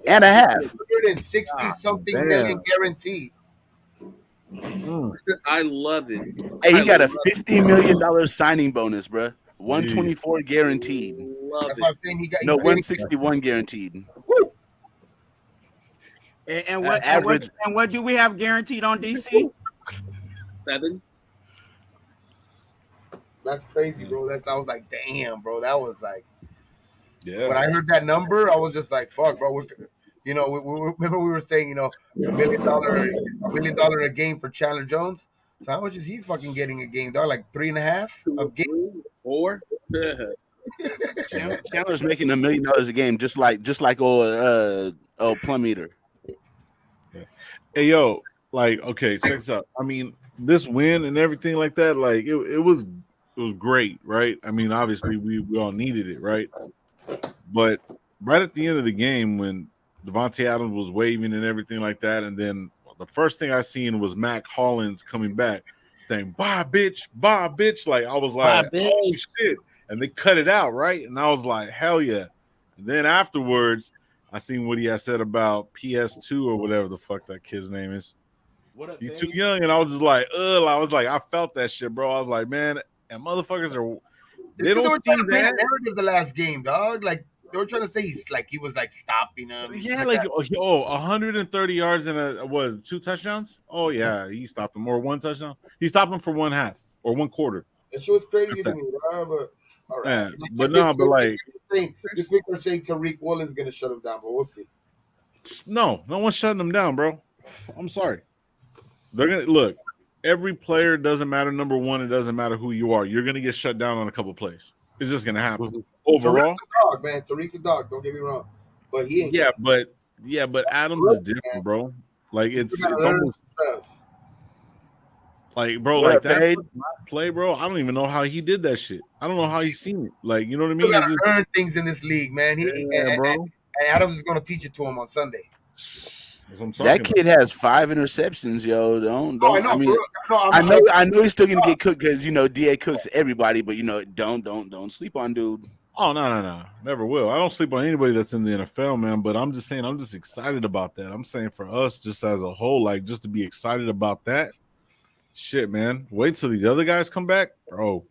and a half. 160 something million guaranteed. I love it. Hey, he I got a love $50 million signing bonus, bro. 124 guaranteed. Love That's it. what I'm saying. He got No, he's getting 161 guaranteed. And what average. and what do we have guaranteed on DC? 7. That's crazy, bro. I was like, damn, bro. That was like, Yeah. when I heard that number, I was just like, fuck, bro. We remember we were saying, $1 million a game for Chandler Jones. So how much is he fucking getting a game, dog? Like 3.5 a game. 4. Chandler's making $1 million a game, just like old Plum Eater. Hey yo, like, okay, check this out. I mean, this win and everything like that, like it was great, right? I mean, obviously we all needed it, right? But right at the end of the game, when Devontae Adams was waving and everything like that, and then the first thing I seen was Mac Hollins coming back saying "Bye, bitch, bye, bitch." Like I was like, Bye, bitch. "Oh shit!" And they cut it out, right? And I was like, "Hell yeah!" And then afterwards, I seen what he had said about PS2 or whatever the fuck that kid's name is. What up, He's too young, and I was just like, ugh. I was like, I felt that shit, bro. I was like, man, and motherfuckers are. They They were don't trying see to paint a that. narrative the last game, dog. Like they were trying to say he was like stopping him. Yeah, like 130 yards and 2 touchdowns. Oh yeah, he stopped him, or 1 touchdown. He stopped him for 1/2 or 1/4. That shit was crazy to me, dog. But all right, Yeah, but no, but like this week they're saying Tariq Woolen's gonna shut him down, but we'll see. no one's shutting him down, bro. I'm sorry. They're gonna look. Every player doesn't matter. Number one, it doesn't matter who you are. You're gonna get shut down on a couple plays. It's just gonna happen. Overall, Tariq's a dog, man. Tariq's a dog. Don't get me wrong, but he ain't. but Adams is different, bro. Like it's almost like, bro, What like up, that Fade? play, bro. I don't even know how he did that shit. I don't know how he's seen it. Like, you know what I You mean? gotta It's learn things in this league, man. bro. And Adams is gonna teach it to him on Sunday. That's what I'm That talking kid has 5 interceptions, yo. Don't. No, I know. I mean, I know he's still gonna get cooked because DA cooks everybody, but don't sleep on dude. Oh no, never will. I don't sleep on anybody that's in the NFL, man. But I'm just saying, I'm just excited about that. I'm saying for us, just as a whole, like just to be excited about that. Shit, man. Wait till these other guys come back, bro.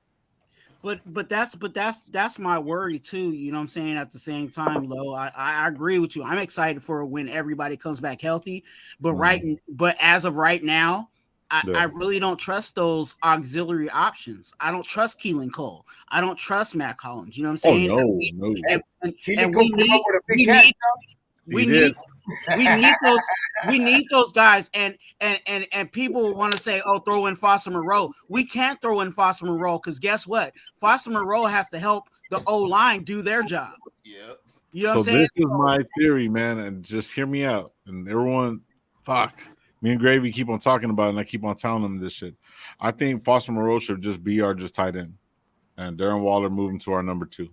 But that's my worry too. You know what I'm saying? At the same time, Lo, I agree with you. I'm excited for when everybody comes back healthy. But but as of right now, I really don't trust those auxiliary options. I don't trust Keelan Cole. I don't trust Matt Collins. You know what I'm saying? No. We need those guys, and people want to say, oh, throw in Foster Moreau. We can't throw in Foster Moreau because guess what? Foster Moreau has to help the O-line do their job. Yep. You know what I'm So saying? this is my theory, man, and just hear me out. And everyone, me and Gravy keep on talking about it, and I keep on telling them this shit. I think Foster Moreau should just be our just tight end, and Darren Waller moving to our number 2.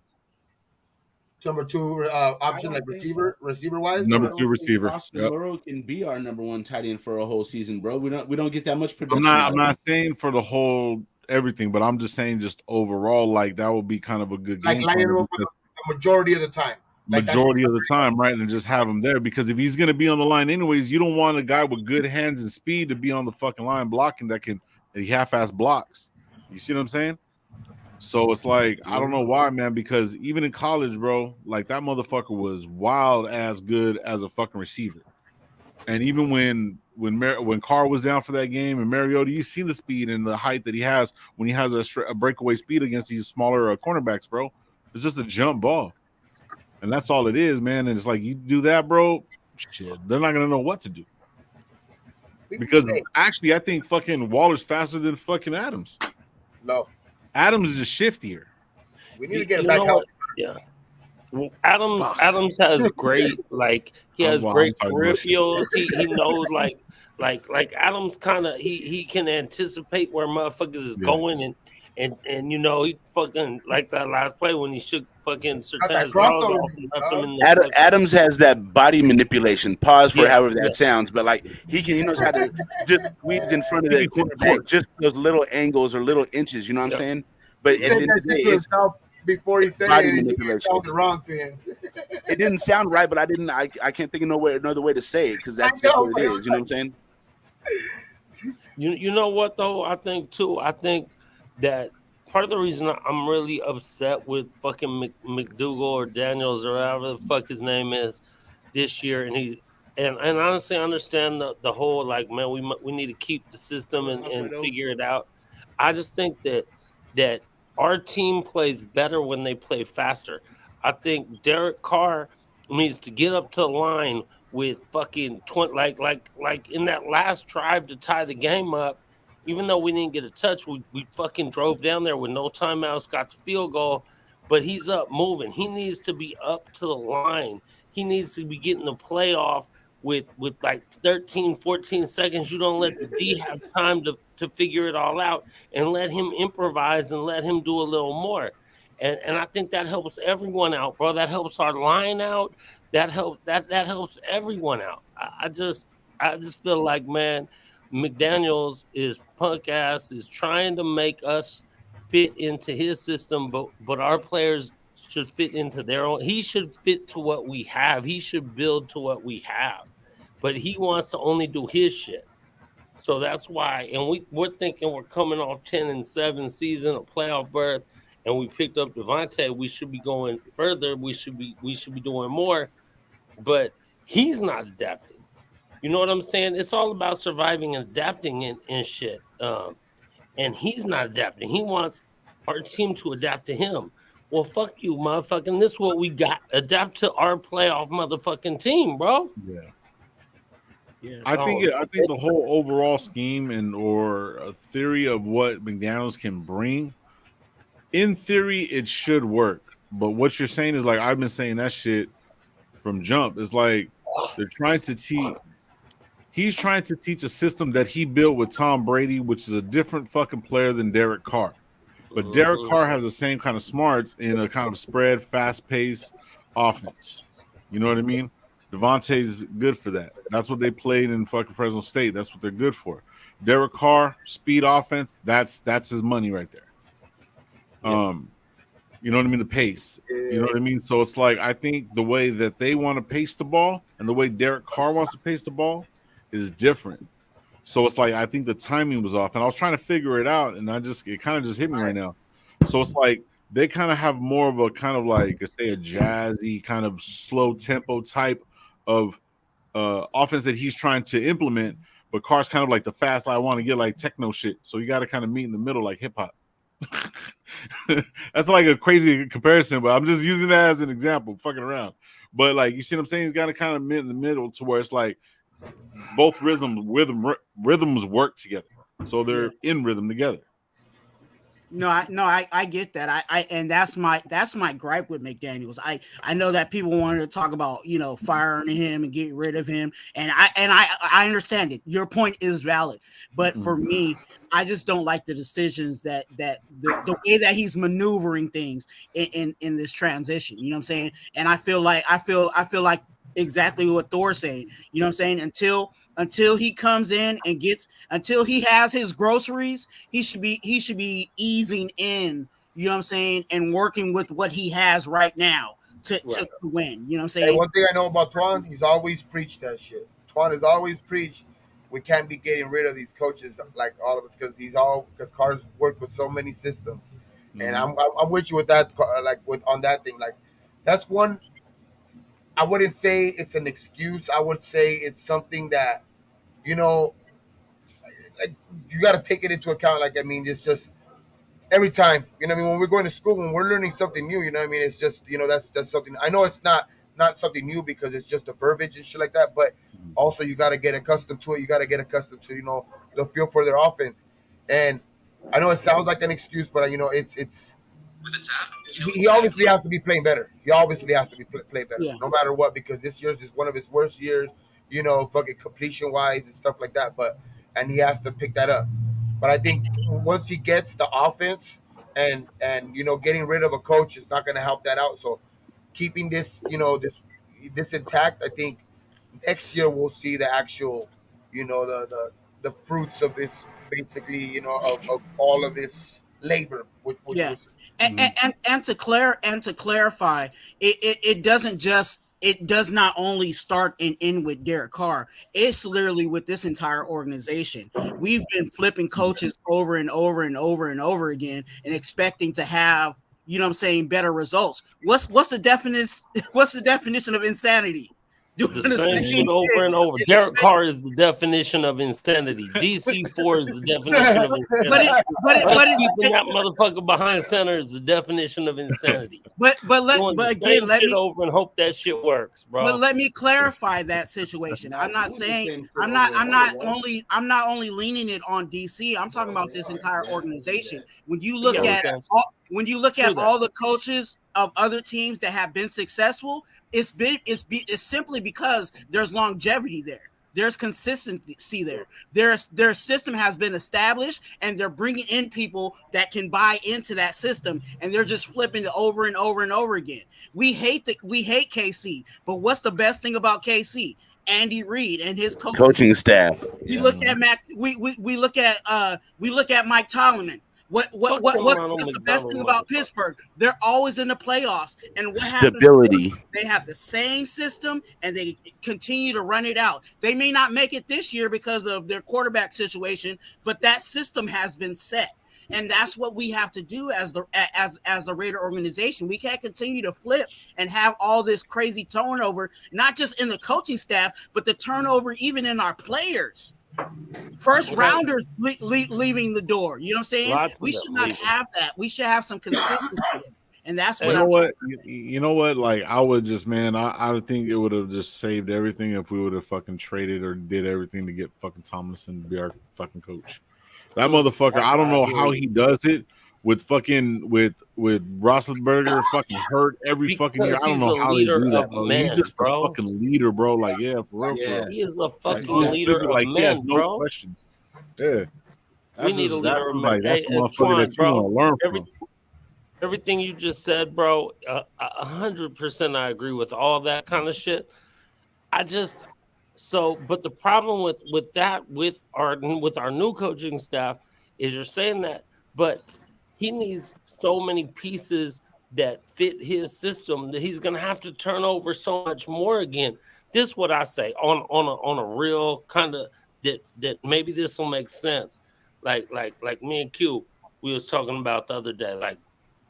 Number 2 option, like receiver wise. Number 2 receiver. Foster Moreau can be our number 1 tight end for a whole season, bro. We don't get that much production. I'm not saying for the whole everything, but I'm just saying just overall, like that would be kind of a good game. Like the majority of the time. Majority of the time, right? And just have him there because if he's gonna be on the line anyways, you don't want a guy with good hands and speed to be on the fucking line blocking that he half-ass blocks. You see what I'm saying? So it's like, I don't know why, man, because even in college, bro, like that motherfucker was wild as good as a fucking receiver. And even when Carr was down for that game and Mariota, you see the speed and the height that he has when he has a breakaway speed against these smaller cornerbacks, bro. It's just a jump ball. And that's all it is, man. And it's like, you do that, bro, shit, they're not going to know what to do. Because actually, I think fucking Waller's faster than fucking Adams. No. Adams is just shiftier. We need to get him back out. Yeah. Well, Adams has great, like he has great peripherals. He knows like Adams kind of he can anticipate where motherfuckers is going and you know he fucking like that last play when he shook fucking Got that Sertan's drawers crossover, off and left him dog. in the fucking Adams has that body manipulation. Pause for yeah however yeah that sounds, but like he knows how to just squeeze in front of He the can take cornerback, court. just those little angles or little inches. You know what I'm yeah. saying? He But at said the end that of the shit day, to himself before he it's said body it, and it manipulation. sounded wrong to him. It didn't sound right, but I can't think of another way to say it because I that's just know, what it but it was is. You know what I'm saying? You know what though? I think too. I think that part of the reason I'm really upset with fucking McDougal or Daniels or whatever the fuck his name is this year, and honestly, I understand the whole like man, we need to keep the system and figure it out. I just think that our team plays better when they play faster. I think Derek Carr needs to get up to the line with fucking 20 like in that last drive to tie the game up. Even though we didn't get a touch, we fucking drove down there with no timeouts, got the field goal, but he's up moving. He needs to be up to the line. He needs to be getting the playoff with like 13, 14 seconds. You don't let the D have time to figure it all out and let him improvise and let him do a little more. And I think that helps everyone out, bro. That helps our line out. That helps everyone out. I just feel like man, McDaniels is punk ass is trying to make us fit into his system, but our players should fit into their own. He should fit to what we have. He should build to what we have. But he wants to only do his shit. So that's why, and we're thinking we're coming off 10-7 season, a playoff berth, and we picked up Devontae. We should be going further. We should be doing more, but he's not adapting. You know what I'm saying? It's all about surviving and adapting and shit. And he's not adapting. He wants our team to adapt to him. Well, fuck you, motherfucking. This is what we got. Adapt to our playoff motherfucking team, bro. Yeah. Yeah. I think the whole overall scheme and or a theory of what McDaniels can bring, in theory, it should work. But what you're saying is like I've been saying that shit from jump. It's like they're trying to teach. He's trying to teach a system that he built with Tom Brady, which is a different fucking player than Derek Carr. But Derek Carr has the same kind of smarts in a kind of spread, fast-paced offense. You know what I mean? Devontae's good for that. That's what they played in fucking Fresno State. That's what they're good for. Derek Carr, speed offense, that's his money right there. You know what I mean? The pace. You know what I mean? So it's like I think the way that they want to pace the ball and the way Derek Carr wants to pace the ball is different. So it's like I think the timing was off, and I was trying to figure it out, and it kind of just hit me right now. So it's like they kind of have more of a kind of like say a jazzy kind of slow tempo type of offense that he's trying to implement, but Carr's kind of like the fast I want to get like techno shit. So you got to kind of meet in the middle like hip hop. That's like a crazy comparison, but I'm just using that as an example, fucking around. But like you see what I'm saying? He's got to kind of meet in the middle to where it's like both rhythms work together, so they're in rhythm together. I get that. I and that's my gripe with McDaniels. I know that people wanted to talk about firing him and getting rid of him, and I understand it. Your point is valid, but for me, I just don't like the decisions that the way that he's maneuvering things in this transition. You know what I'm saying? And I feel like exactly what Thor's saying. You know what I'm saying? Until he comes in and until he has his groceries, he should be easing in, you know what I'm saying, and working with what he has right now to win. You know what I'm saying? Hey, one thing I know about Twan, he's always preached that shit. Twan has always preached we can't be getting rid of these coaches like all of us because Carr's worked with so many systems, and I'm with you with that. Like on that thing, like that's one. I wouldn't say it's an excuse. I would say it's something that you know, like you got to take it into account. Like I mean, it's just every time. You know what I mean? When we're going to school, when we're learning something new, you know what I mean? It's just that's something. I know it's not something new because it's just the verbiage and shit like that. But also you got to get accustomed to it. You got to get accustomed to the feel for their offense. And I know it sounds like an excuse, but it's he obviously has to be playing better. He obviously has to be play better, no matter what, because this year's is one of his worst years. Fucking completion wise and stuff like that. And he has to pick that up. But I think once he gets the offense, and getting rid of a coach is not going to help that out. So keeping this intact, I think next year we'll see the actual, the fruits of this, basically, of all of this labor, which Yeah, was. and to clarify, it does not only start and end with Derek Carr. It's literally with this entire organization. We've been flipping coaches over and over and over and over again, and expecting to have, better results. What's the definition? What's the definition of insanity? Doing The the same same shit over and over. Derek Carr is the definition of insanity. DC4 is the definition of insanity. Us keeping that motherfucker behind center is the definition of insanity. But Doing the same shit over and hope that shit works, bro. But let me clarify that situation. I'm not saying I'm not only leaning it on DC. I'm talking about this entire organization. When you look at all the coaches of other teams that have been successful, it's simply because there's longevity there. There's consistency there. Their system has been established, and they're bringing in people that can buy into that system, and they're just flipping it over and over and over again. We hate KC, but what's the best thing about KC? Andy Reid and his coaching staff. We look at Mac. We look at Mike Tomlin. What's the best thing about Pittsburgh? They're always in the playoffs, and what stability. They have the same system, and they continue to run it out. They may not make it this year because of their quarterback situation, but that system has been set, and that's what we have to do as the Raider organization. We can't continue to flip and have all this crazy turnover, not just in the coaching staff, but the turnover even in our players. First rounders leaving the door. You know what I'm saying? We should not have that. We should have some consistency. And that's what you know what? Like, I would just, man, I think it would have just saved everything if we would have fucking traded or did everything to get fucking Tomlinson to be our fucking coach. That motherfucker, I don't know how he does it with Roethlisberger fucking hurt every fucking year. I don't know how they do that, bro. He's just a fucking leader, bro. Like, yeah, for real. Yeah. He is a fucking leader of men, he has no bro. questions. Yeah. We need a leader of men. That's the motherfucker that you want to learn from. Everything you just said, bro, 100% I agree with all that kind of shit. But the problem with our new coaching staff is you're saying that, but he needs so many pieces that fit his system that he's gonna have to turn over so much more again. This is what I say on a real kind of that maybe this will make sense. Like me and Q, we was talking about the other day. Like,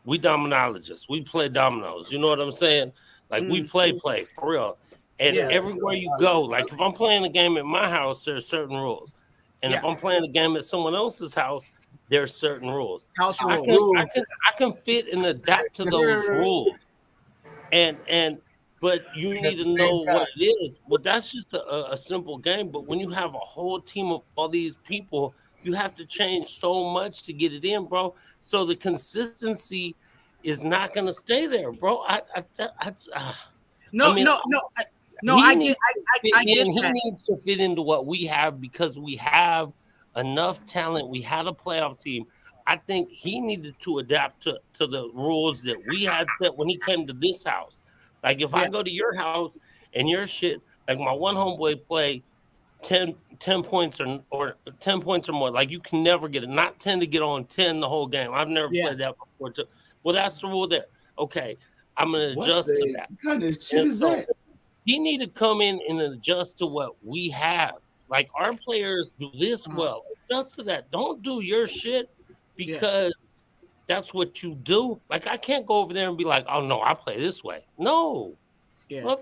we dominologists, we play dominoes. You know what I'm saying? Like, we play for real. And everywhere you go, like if I'm playing a game at my house, there's certain rules. And if I'm playing a game at someone else's house, there's certain rules. House rules. I can fit and adapt to those rules. But you need to know what it is. Well, that's just a simple game. But when you have a whole team of all these people, you have to change so much to get it in, bro. So the consistency is not going to stay there, bro. I get He needs to fit into what we have because we have enough talent. We had a playoff team. I think he needed to adapt to the rules that we had set when he came to this house. Like, if I go to your house and your shit, like my one homeboy play 10 points or 10 points or more. Like, you can never get it. Not 10 to get on 10 the whole game. I've never played that before. Well, that's the rule there. Okay, I'm going to adjust to that. What kind of shit is that? He need to come in and adjust to what we have. Like, our players do this well. Adjust to that. Don't do your shit because that's what you do. Like, I can't go over there and be like, oh, no, I play this way. No. Bro.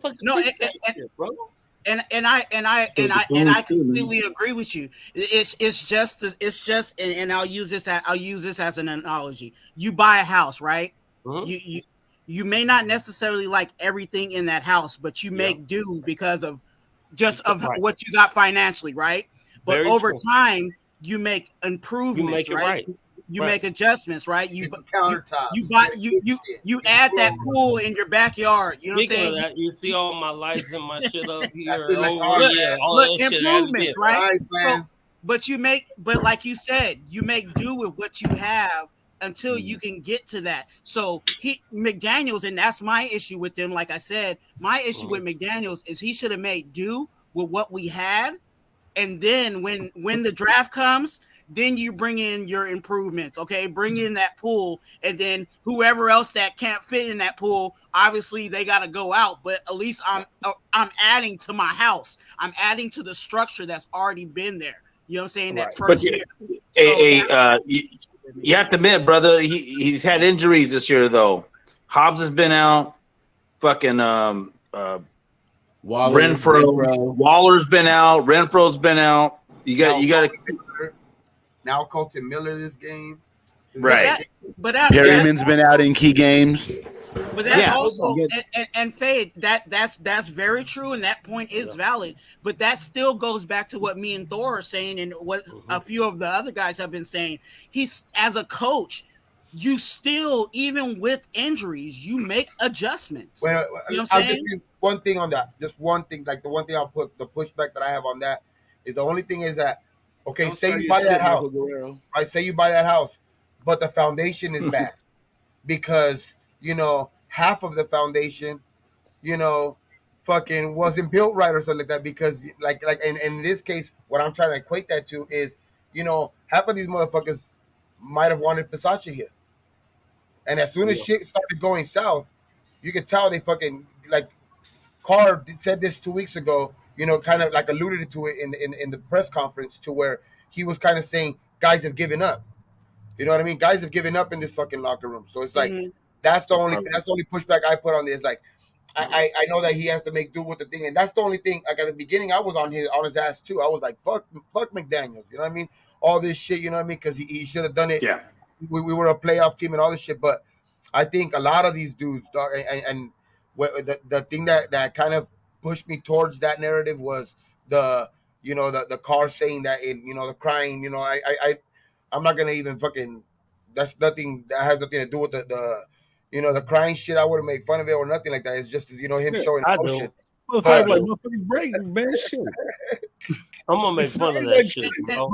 And I completely agree with you. It's just and I'll use this as an analogy. You buy a house, right? Mm-hmm. You may not necessarily like everything in that house, but you make do because of what you got financially, right? But Very over true. time, you make improvements, You make it right. You make adjustments, right? You countertop. You add that pool in your backyard. You know what I'm saying? That, you see all my lights and my shit up here. Look, improvements, right? Nice, man. But like you said, you make do with what you have until you can get to that. So McDaniels, and that's my issue with him. Like I said, my issue with McDaniels is he should have made do with what we had, and then when the draft comes, then you bring in your improvements. Okay, bring in that pool, and then whoever else that can't fit in that pool, obviously they got to go out. But at least I'm adding to my house. I'm adding to the structure that's already been there. You know what I'm saying? That first year. You have to admit, brother, he's had injuries this year though. Hobbs has been out. Fucking Renfro. Waller's been out. Renfro's been out. You got to. Now Colton Miller this game. Right. But Perryman's been out in key games. But that also and Fade, that's very true, and that point is valid. But that still goes back to what me and Thor are saying, and what a few of the other guys have been saying. He's, as a coach, you still, even with injuries, you make adjustments. Well, you know what I'll I'm saying? just one thing on that. Just one thing. Like the one thing I'll put the pushback that I have on that is the only thing is that say you buy that house, right? Say you buy that house, but the foundation is bad because half of the foundation, fucking wasn't built right or something like that. Because like in this case, what I'm trying to equate that to is, half of these motherfuckers might have wanted Versace here, and as soon as shit started going south, you could tell they fucking like. Carr said this 2 weeks ago, kind of like alluded to it in the press conference, to where he was kind of saying guys have given up. You know what I mean? Guys have given up in this fucking locker room. So it's like that's the only pushback I put on this. Like I know that he has to make do with the thing, and that's the only thing. Like at the beginning, I was on his ass too. I was like, fuck McDaniels. You know what I mean? All this shit. You know what I mean? Because he should have done it. Yeah. We were a playoff team and all this shit, but I think a lot of these dudes, dog, and the thing that kind of pushed me towards that narrative was the Carr saying that the crying. I'm not gonna even fucking. That has nothing to do with the crying shit. I wouldn't make fun of it or nothing like that. It's just him showing emotion. I'm gonna make fun of that shit, bro.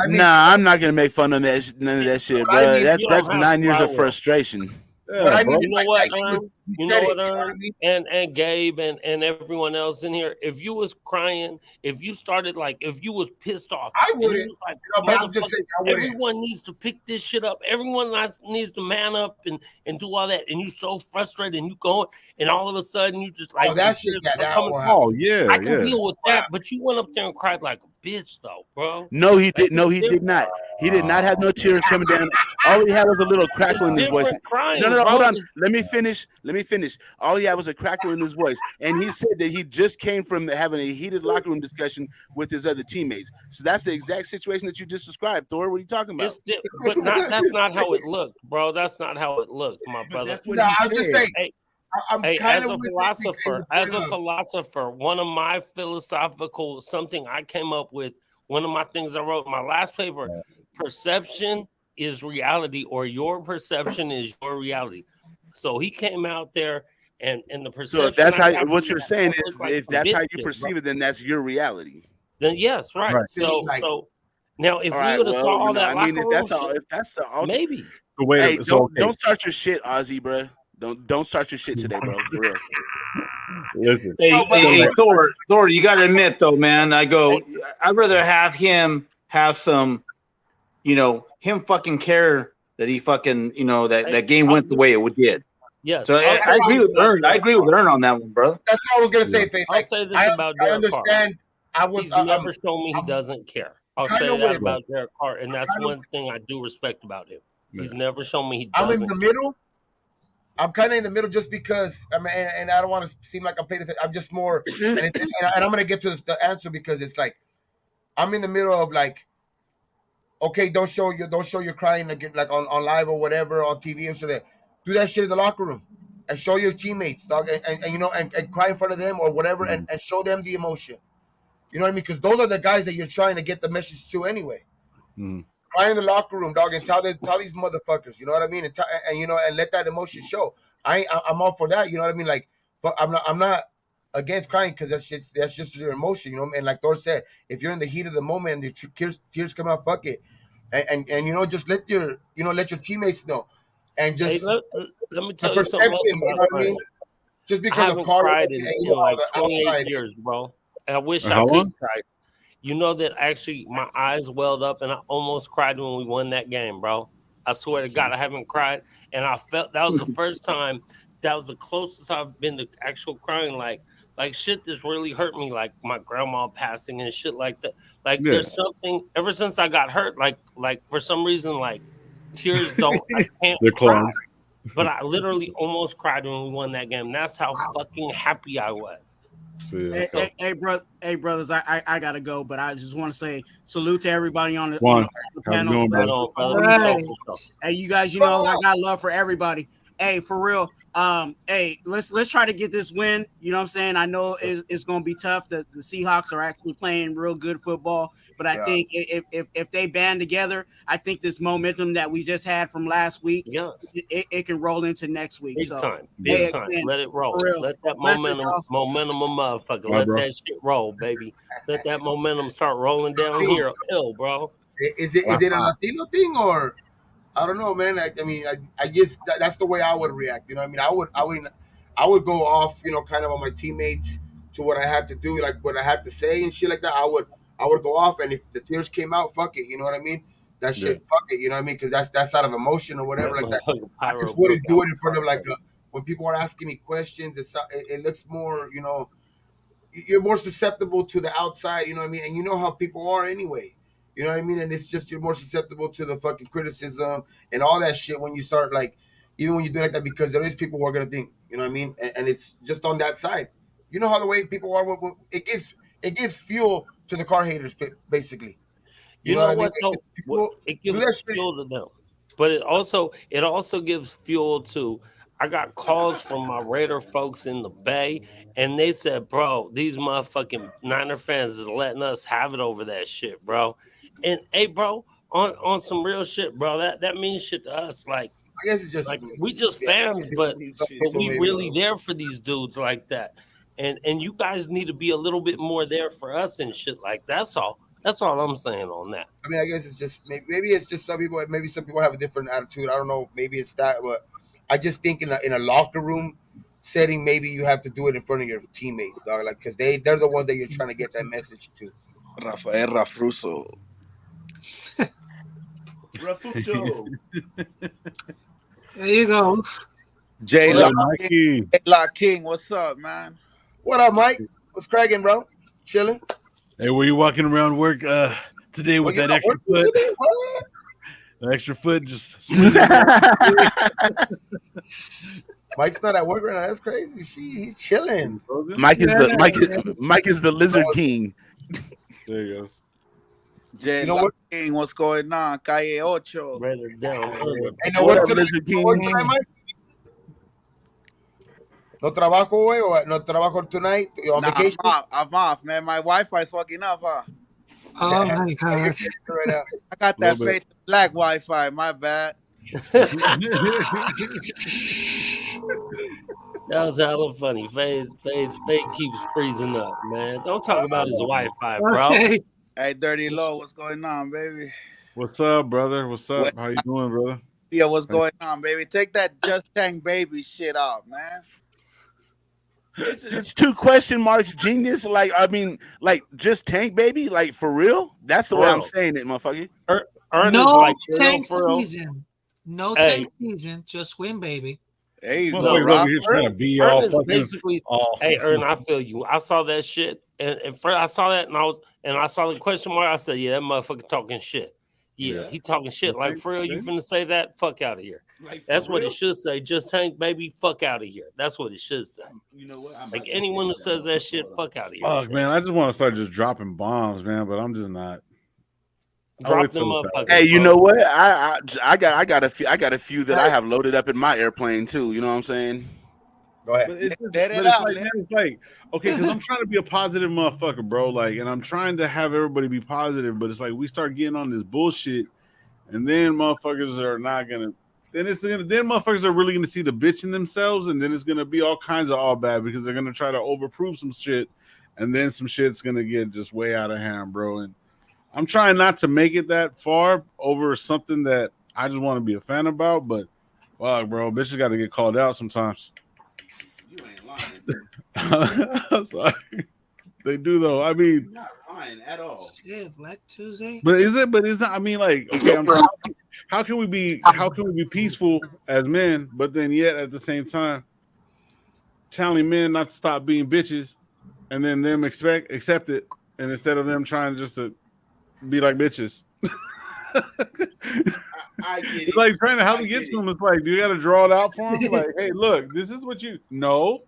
Nah, I'm not gonna make fun of none of that shit, bro. That's 9 years of frustration. Yeah, you know what, and Gabe and everyone else in here, if you was crying, if you was pissed off, I wouldn't. Everyone needs to pick this shit up. Everyone needs to man up and do all that. And you so frustrated, and you going, and all of a sudden you just like, that shit. I can deal with that, but you went up there and cried like a bitch, though, bro. No, he did. No, he did not. He did not have no tears coming down. All he had was a little crackle in his voice. No, hold on. Let me finish. All he had was a crackle in his voice, and he said that he just came from having a heated locker room discussion with his other teammates. So that's the exact situation that you just described, Thor. What are you talking about? That's not how it looked, bro. That's not how it looked, my brother. That's what he said. As a philosopher, one of my philosophical, something I came up with, one of my things I wrote in my last paper, perception is reality, or your perception is your reality. So he came out there and the perception. So if that's what you're saying is, if that's how you perceive it, then that's your reality. Then yes, right. So now if we would have saw all that, if that's the maybe. Don't start your shit, Ozzy, bro. Don't start your shit today, bro. For real. Listen. Hey, Thor, you got to admit though, man. I'd rather have him have some, him fucking care that he fucking, that game went the way it did. Yes. So I agree with Ern. I agree with Ern on that one, brother. That's what I was gonna say, Faith. I'll say this about Derek Carr. I understand. He's never shown me he doesn't care. I'll say that about Derek Carr, and that's one thing I do respect about him. He's never shown me he doesn't. I'm in the middle. I'm kind of in the middle just because, and I don't want to seem like I'm playing this. I'm just more, and I'm gonna get to the answer because it's like I'm in the middle of like, okay, don't show your crying like on live or whatever on TV and so that. Do that shit in the locker room and show your teammates, dog, and cry in front of them or whatever, and show them the emotion. You know what I mean? Because those are the guys that you're trying to get the message to anyway. Cry in the locker room, dog, and tell these motherfuckers. You know what I mean? And let that emotion show. I'm all for that. You know what I mean? Like, I'm not against crying because that's just your emotion. You know, and like Thor said, if you're in the heat of the moment and the tears come out, fuck it. and just let your teammates know, and Hey, just let me the tell you something else perception. You know about what I mean? crying. Just I because of haven't car cried and in all like the 28 outside. years, bro. And I wish And I how could long? cry. You know that actually my eyes welled up and I almost cried when we won that game, bro. I swear to God, I haven't cried. And I felt that was the first time, that was the closest I've been to actual crying. Like shit this really hurt me, like my grandma passing and shit like that. Like Yeah, there's something ever since I got hurt, like for some reason, like tears don't, I can't they're cry. clogged. But I literally almost cried when we won that game. That's how fucking happy I was. Yeah. Hey, brothers, I gotta go, but I just want to say salute to everybody on the Juan, on the how's it panel. going, Right brother? on, brother. You For know, sure, for sure. hey, you guys, I got love for everybody. Hey, for real. Hey, let's try to get this win. You know what I'm saying? I know it's gonna be tough. The Seahawks are actually playing real good football, but I Yeah. think if they band together, I think this momentum that we just had from last week, Yes. it can roll into next week. Big So, time. Yeah. Big hey, time. again, Let it for roll. real. Let that Blessings, momentum a motherfucker. All right, Let bro. that shit roll, baby. Let that momentum start rolling down Hey, here. Hill, bro. is it a Latino thing, or I don't know, man. I mean, I guess that's the way I would react. You know what I mean? I would go off, kind of on my teammates to what I had to do, like what I had to say and shit like that. I would go off, and if the tears came out, fuck it. You know what I mean? That Yeah. shit, fuck it. You know what I mean? Because that's out of emotion or whatever That like that. motherfucker I pyro just broke wouldn't out do it in front of like crying. when people are asking me questions. It looks more, you're more susceptible to the outside, you know what I mean? And you know how people are anyway. You know what I mean? And it's just you're more susceptible to the fucking criticism and all that shit when you start like even when you do like that because there is people who are gonna think, you know what I mean? And it's just on that side. You know how the way people are it gives fuel to the car haters basically. You You know what know I mean? what It though? gives What fuel. it Do gives that shit. fuel to them, but it also gives fuel to. I got calls from my Raider folks in the Bay, and they said, "Bro, these motherfucking Niner fans is letting us have it over that shit, bro." And hey, bro, on some real shit, bro, that means shit to us. I guess it's just Like we just yeah, fans, but so we maybe. really there for these dudes like that. And you guys need to be a little bit more there for us and shit like that's all. That's all I'm saying on that. I mean, I guess it's just maybe it's just some people. Maybe some people have a different attitude. I don't know. Maybe it's that, but I just think in a locker room setting, maybe you have to do it in front of your teammates, dog. Like because they're the ones that you're trying to get that message to. Rafael Rafruso. Rafucho. There you go. J What up, Lock Brother King. Mikey. J Lock King, what's up, man? What up, Mike? What's cracking, bro? Chilling. Hey, were you walking around work today Oh, with you're that not extra working foot? today? What? The extra foot just swinging around. Mike's not at work right now. That's crazy. He's chilling. Mike is Yeah, the Mike is, yeah. Mike is the lizard king. There he goes. J You know Lock what? King, what's going on? Calle Ocho. Rather down under. Ain't no What work up, tonight. lizard No work king? tonight, Mike. No trabajo, güey, or no trabajo tonight. You're on Nah, I'm vacation. off. I'm off, man. My Wi-Fi's fucking up, huh? Oh my You're God. chilling right now. I got A little that bit. fake black Wi-Fi. My bad. That was hella funny. Fade keeps freezing up, man. Don't talk about his Wi-Fi, bro. Okay. Hey, Dirty Low, what's going on, baby? What's up, brother? What's What? up? How you doing, brother? Yeah, what's Hey, going on, baby? Take that Just Tank Baby shit off, man. It's two question marks, genius. Like I mean, like just tank baby, like for real. That's the way For I'm real. saying it, motherfucker. Ernest, No like tank for real. season. No Hey, tank season. Just win, baby. There you go, no, motherfuckers over here Rafa. trying to be all Ernest fucking basically. all. Hey, Ern, I feel you. I saw that shit, and first I saw that, and I saw the question mark. I said, "Yeah, that motherfucker talking shit. Yeah, Yeah. he talking shit. You Like think? for real, you See? finna say that? Fuck out of here. Like for That's what real. it should say. Just tank, baby. Fuck out of here. That's what it should say. You know what? I'm Like about to anyone who save says that shit, motherfucker. fuck out of here. Fuck, man. I just want to start just dropping bombs, man, but I'm just not. I'll Drop wait them till it's out. Hey, motherfuckers, you bro. know what? I got a few that I have loaded up in my airplane too. You know what I'm saying? Go ahead. But it's Let it it's out. like, man, it's like, okay, because I'm trying to be a positive motherfucker, bro. Like, and I'm trying to have everybody be positive, but it's like we start getting on this bullshit, and then motherfuckers are not gonna. Then motherfuckers are really gonna see the bitch in themselves, and then it's gonna be all kinds of all bad because they're gonna try to overprove some shit, and then some shit's gonna get just way out of hand, bro. And I'm trying not to make it that far over something that I just want to be a fan about, but fuck, bro, bitches got to get called out sometimes. You ain't lying. I'm sorry. They do though. I mean, You're not lying at all. Yeah, Black Tuesday. but is it? But is that? I mean, like, okay, how can we be peaceful as men, but then yet at the same time telling men not to stop being bitches, and then them accept it, and instead of them trying just to be like bitches. I get it. It's like trying to help get to them. It's like, do you got to draw it out for them? Like, hey, look, this is what you. No,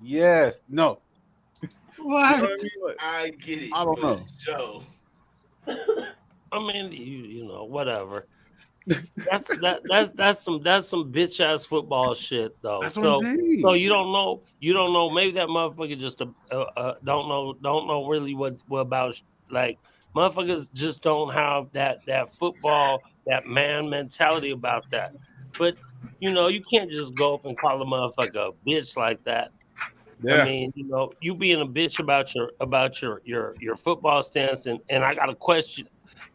yes, no. What? You know what I mean? Like, I get it. I don't know. Joe. I mean, you know, whatever. That's some bitch ass football shit though. That's what I'm saying. So you don't know. Maybe that motherfucker just don't know really what about, like, motherfuckers just don't have that football, that man mentality about that. But you know, you can't just go up and call a motherfucker a bitch like that. Yeah. I mean, you know, you being a bitch about your football stance, and I got a question.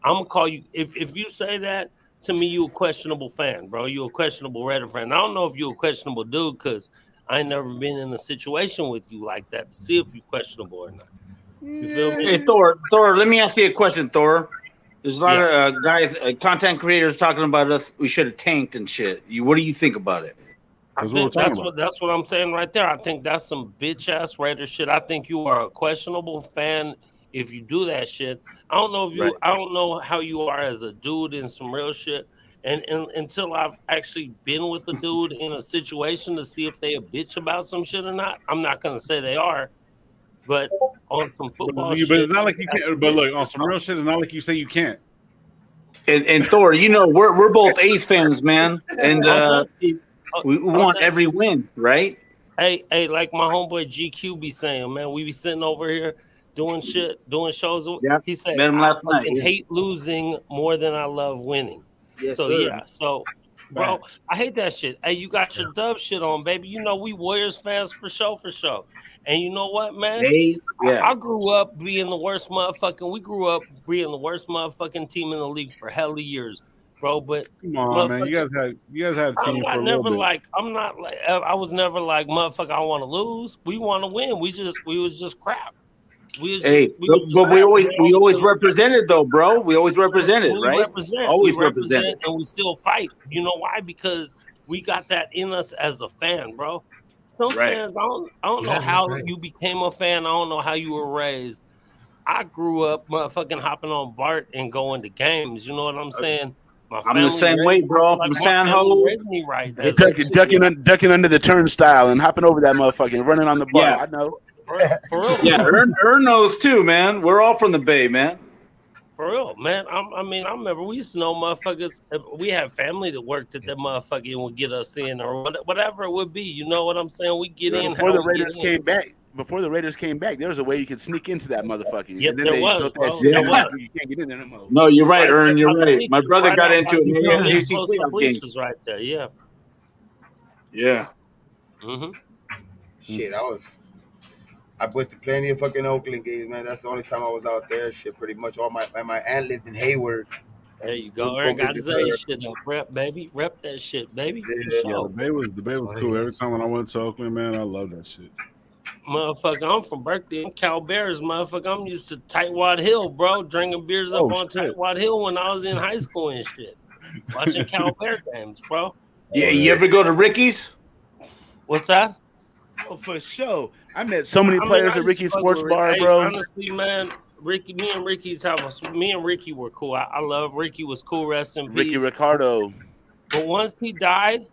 I'm gonna call you if you say that to me, you a questionable fan, bro. You a questionable Raider fan. I don't know if you a questionable dude because I ain't never been in a situation with you like that to see if you questionable or not. You feel me? Hey, Thor, let me ask you a question, Thor. There's a lot of guys, content creators talking about us. We should have tanked and shit. What do you think about it? I think that's what I'm saying right there. I think that's some bitch ass Raider shit. I think you are a questionable fan if you do that shit. I don't know if you. Right. I don't know how you are as a dude in some real shit. And until I've actually been with a dude in a situation to see if they a bitch about some shit or not, I'm not gonna say they are. But on some football shit, but it's not like you can't. But look, on some real shit, it's not like you say you can't. And Thor, you know, we're both A's fans, man, and we want every win, right? Hey, like my homeboy GQ be saying, man, we be sitting over here doing shit, doing shows. Yeah, he said, met him I last night. fucking hate losing more than I love winning. Yes, So sir. yeah, so bro, I hate that shit. Hey, you got your Dove shit on, baby. You know we Warriors fans for sure. And you know what, man? I grew up being the worst motherfucking. We grew up being the worst motherfucking team in the league for hell of years, bro. But come on, man, you guys had a team for a little bit. I'm not like I was never like motherfucker. I want to lose. We want to win. We was just crap. We always represented though, bro. We always represented, right? Always represented, and we still fight. You know why? Because we got that in us as a fan, bro. Some fans, I don't know how you became a fan. I don't know how you were raised. I grew up motherfucking hopping on BART and going to games. You know what I'm saying? I'm the same way, bro. From Stanhope, right? Ducking under the turnstile and hopping over that motherfucker and running on the bar. Yeah. I know. For real. Yeah, Ern knows too, man. We're all from the Bay, man. For real, man. I mean, I remember we used to know motherfuckers. We had family that worked at that motherfucker and would get us in or whatever it would be. You know what I'm saying? We get in. Before the Raiders came back, there was a way you could sneak into that motherfucker. Yep, and then they built that shit. You can't get in there no more. No, you're right, Ern. You're right. My brother got into it. Games right there. Yeah. Yeah. Mm-hmm. Shit, I went to plenty of fucking Oakland games, man. That's the only time I was out there. Shit, pretty much all my aunt lived in Hayward. There you go. Aaron got to say shit up, rep, baby. Rep that shit, baby. Yeah, the Bay was cool. Every time when I went to Oakland, man, I love that shit. Motherfucker, I'm from Berkeley. I'm Cal Bears, motherfucker. I'm used to Tightwad Hill, bro. Drinking beers up on Tightwad Hill when I was in high school and shit. Watching Cal Bear games, bro. Yeah, you ever go to Ricky's? What's that? Oh, for sure. I met so many players at Ricky's Sports Bar, bro. Honestly, man, me and Ricky were cool. I love Ricky. Was cool. Rest in peace. Ricky Ricardo. But once he died,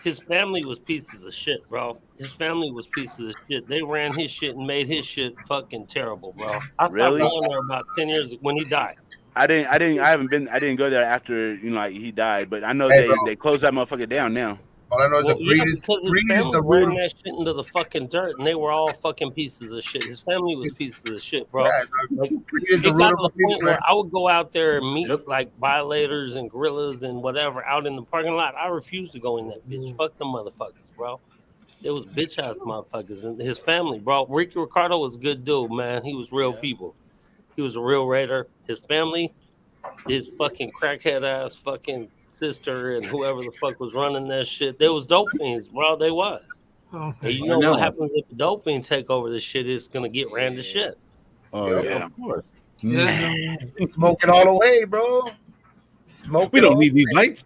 his family was pieces of shit, bro. His family was pieces of shit. They ran his shit and made his shit fucking terrible, bro. I stopped going there about 10 years when he died. I didn't go there after, like he died, but I know they closed that motherfucker down now. All I know is because his family ran that shit into the fucking dirt, and they were all fucking pieces of shit. His family was pieces of shit, bro. Like, it got to the point where I would go out there and meet like violators and gorillas and whatever out in the parking lot. I refused to go in that bitch. Fuck them motherfuckers, bro. It was bitch ass motherfuckers and his family, bro. Ricky Ricardo was a good dude, man. He was real people. He was a real Raider. His family, his fucking crackhead ass fucking sister and whoever the fuck was running that shit, they was dope fiends, bro. They was. Oh And you I know what know. happens if the dope fiend take over the shit? It's gonna get ran to shit. Oh Yep. yeah, Yeah. of course. Yeah. Smoke it all the way, bro. Smoke We it don't all. need these lights.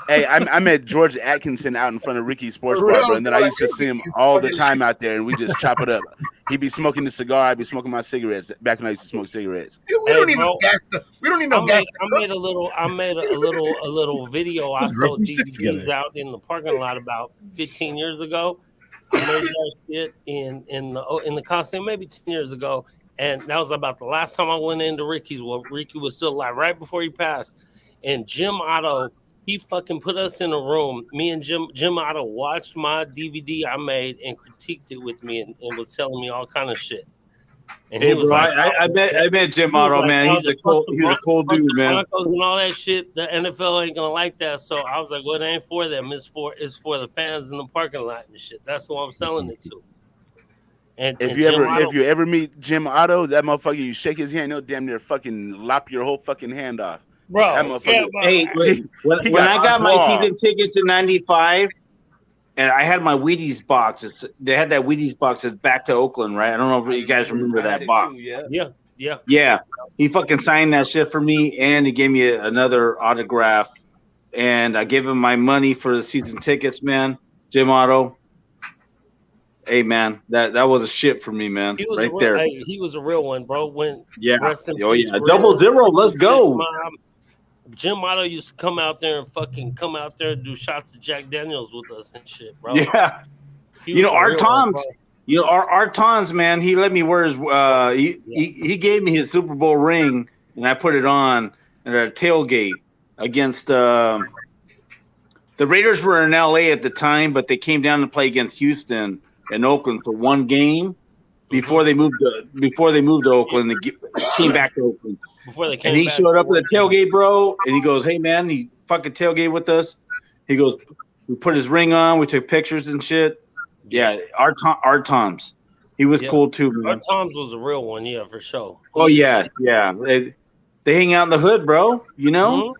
Hey, I met George Atkinson out in front of Ricky's Sports For Bar, real, bro, and then I like, used to see him you all the fucking- time out there, and we just chop it up. He'd be smoking the cigar, I'd be smoking my cigarettes. Back when I used to smoke cigarettes. We Hey, don't need no bro. gas. We don't need I no gas. made a little video. I Let's grow sold some sticks DVDs together. out in the parking lot about 15 years ago. I made that shit in the Coliseum maybe 10 years ago, and that was about the last time I went into Ricky's. Well, Ricky was still alive right before he passed, and Jim Otto, he fucking put us in a room. Me and Jim Otto watched my DVD I made and critiqued it with me and was telling me all kind of shit. And Hey, he was bro, like, I met Jim he was Otto, like, man. "Oh, He's a fuck cool the dude, man. Broncos and all that shit. The NFL ain't gonna like that." So I was like, "Well, it ain't for them. It's for the fans in the parking lot and shit. That's who I'm selling it to." And If and you Jim Otto, ever meet Jim Otto, that motherfucker, you shake his hand, he'll damn near fucking lop your whole fucking hand off. That bro, yeah, motherfucker, bro. Hey, he when got I got my claw. season tickets in '95, and I had my Wheaties box. They had that Wheaties box that's back to Oakland, right? I don't know if you guys remember I had that it box. too, yeah. Yeah. Yeah, he fucking signed that shit for me, and he gave me another autograph, and I gave him my money for the season tickets, man. Jim Otto. Hey, man, that was a shit for me, man. He was Right there. he was a real one, bro. When Yeah. rest in Oh peace, yeah. Double Grizz, zero. Let's go. Mom. Jim Otto used to come out there and do shots of Jack Daniels with us and shit, bro. Yeah. He was a Art real one, Tom's. bro. Art Tom's, man. He let me wear his. He gave me his Super Bowl ring, and I put it on at a tailgate against. The Raiders were in LA at the time, but they came down to play against Houston and Oakland for one game before they moved to Oakland. They came back to Oakland. Before they came And he back showed to up at the work. tailgate, bro, and he goes, "Hey, man," he fucking tailgate with us. He goes, we put his ring on, we took pictures and shit. Yeah, Art Tom's. He was cool too, man. Art Tom's was a real one, yeah, for sure. Oh yeah. They hang out in the hood, bro. You know. Mhm.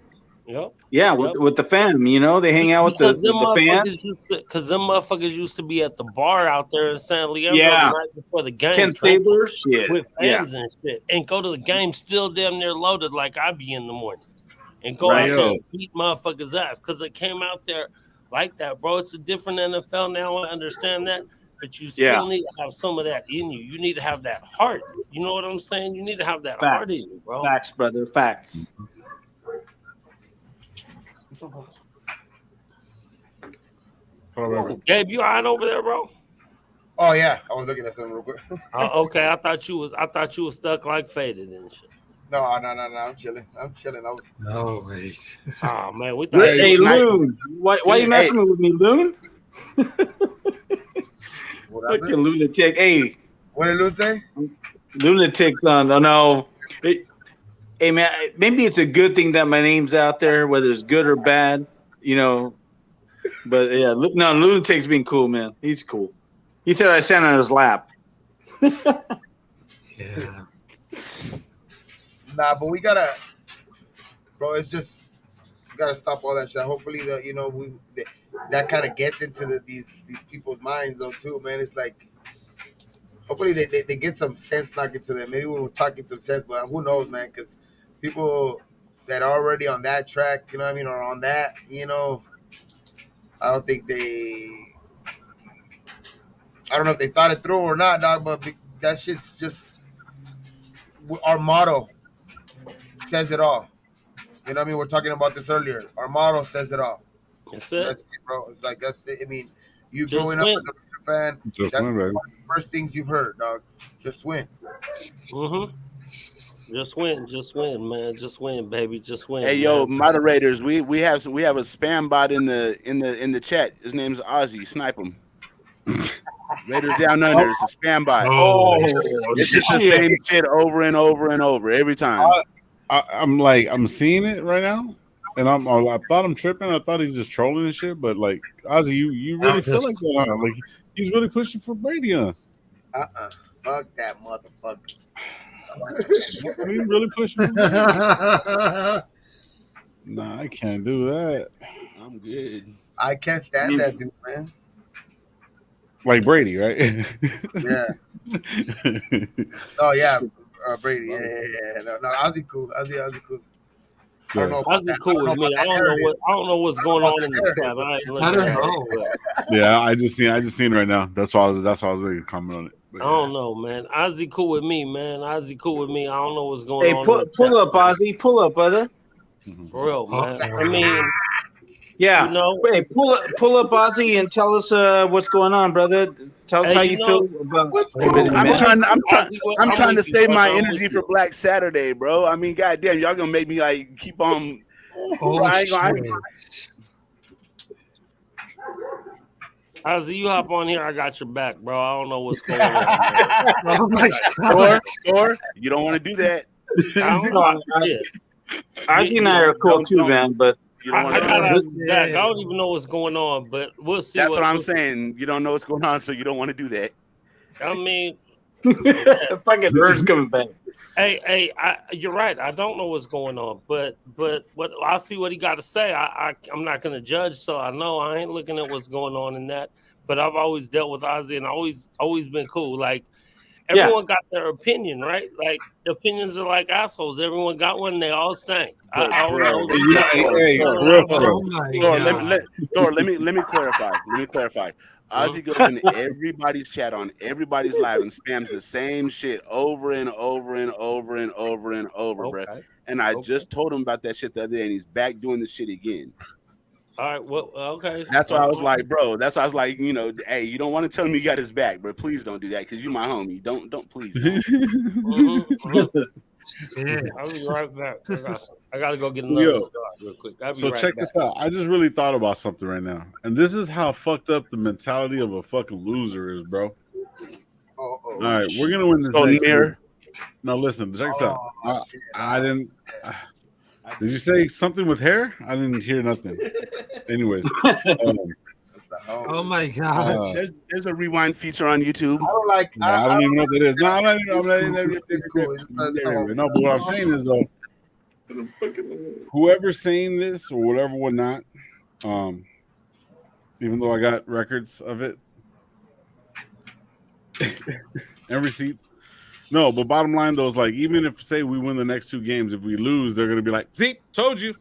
Yep. Yeah, with the fam. You know, they hang out with the fam. Because them motherfuckers used to be at the bar out there in San Leandro Yeah. the night before the game. Ken Stabler, shit. With Yeah. fans and shit. And go to the game still damn near loaded like I be in the morning. And go Right. out there and beat motherfuckers' ass. Because they came out there like that, bro. It's a different NFL now. I understand that. But you still need to have some of that in you. You need to have that heart. You know what I'm saying? You need to have that heart in you, bro. Facts, brother. Facts. Gabe, you all right over there, bro? Oh yeah, I was looking at something real quick. Okay, I thought you was stuck like faded and shit. No, I'm chilling. I was. No, wait. Oh man, we thought Hey, Loon, why you messing with me, Loon? Fucking lunatic. Hey, what did Loon say? Lunatic son. Oh no. Hey man, maybe it's a good thing that my name's out there, whether it's good or bad, you know. But yeah, no, Lunatic's being cool, man. He's cool. He said I sat on his lap. Yeah. Nah, but we gotta, bro. It's just we gotta stop all that shit. Hopefully, that kind of gets into these people's minds though too, man. It's like hopefully they get some sense knocked into them. Maybe we're talking some sense, but who knows, man? Because people that are already on that track, you know what I mean, or on that, you know, I don't know if they thought it through or not, dog. But that shit's just our motto says it all. You know what I mean? We're talking about this earlier. Our motto says it all. That's it. That's it, bro. It's like that's it. I mean, you Just growing win. up as a fan, Just that's win, baby. one of the first things you've heard, dog. Just win. Mm-hmm. Just win, man. Just win, baby. Just win. Hey, yo, man. moderators, we have a spam bot in the chat. His name's Ozzy. Snipe him. Raiders Down Under. It's a spam bot. Oh, It's just the same shit over and over and over every time. I'm seeing it right now, and I thought I'm tripping. I thought he's just trolling and shit. But like Ozzy, you really I'm feel just- like that? Huh? Like he's really pushing for Brady on us. Fuck that motherfucker. Are you really pushing me? Nah, I can't do that. I'm good. I can't stand that dude, man. Like Brady, right? Yeah. Oh yeah, Brady. Yeah. No, Ozzy cool. Ozzy cool. I don't know about Ozzy that. I cool don't know with me. about that I narrative. don't know what's going About on that in the narrative, chat. but I ain't I looking don't at it. know. But Yeah, I just seen it right now. That's why I was ready to comment on it. But I don't know, man. Ozzy cool with me, man. Ozzy cool with me. I don't know what's going Hey, on in the pull chat, up, man. Ozzy. Pull up, brother. For real, man. I Uh-oh. mean, Yeah. you know, Hey, pull up, Ozzy, and tell us what's going on, brother. Tell us hey, how you you feel know, about what's going everything, on? I'm man. trying. Ozzy, I'm I'm trying with to you, save brother. my I'm with energy for you. Black Saturday, bro. I mean, goddamn, y'all gonna make me like keep on. Oh, I ain't gonna. shit. Ozzy, you hop on here. I got your back, bro. I don't know what's going on, man. Oh, my Or, God. you don't want to do that. I don't No, know shit. Ozzy and You I are don't, cool too, don't. man. But You don't want I to. got Oh, Ozzy's back. I shit. don't even know what's going on, but we'll see That's what I'm what saying. You don't know what's going on, so you don't want to do that. I mean. Okay. fucking Ern's coming back. Hey, you're right. I don't know what's going on, but what I'll see what he got to say. I'm not going to judge, so I know I ain't looking at what's going on in that. But I've always dealt with Ozzy and always been cool. Like Yeah. everyone got their opinion, right? Like opinions are like assholes. Everyone got one. They all stank. I But always bro, know yeah, hey, still for an real, for asshole. Oh, real. my Thor, God. let me clarify. Let me clarify. Ozzy goes in everybody's chat on everybody's live and spams the same shit over and over and over and over and over, bro. Okay. And I Okay. just told him about that shit the other day, and he's back doing the shit again. All right. Well. Okay. That's why I was like, bro. That's why I was like, hey, you don't want to tell me you got his back, bro. Please don't do that because you my homie. Please don't. Yeah. I'll be right back. I gotta go get another Yo, cigar real quick. I'll be so right check back. this out. I just really thought about something right now, and this is how fucked up the mentality of a fucking loser is, bro. All right, we're gonna win this So next game. near. No, listen, check this out. Shit. I didn't. Did you say something with hair? I didn't hear nothing. Anyways, Oh, my God. There's a rewind feature on YouTube. I don't like. I don't even know what that is. No, I'm not. It's cool. It's No, but what I'm saying is though, whoever's saying this or whatever, whatnot, even though I got records of it and receipts. No, but bottom line though is like, even if say we win the next two games, if we lose, they're gonna be like, "See, told you."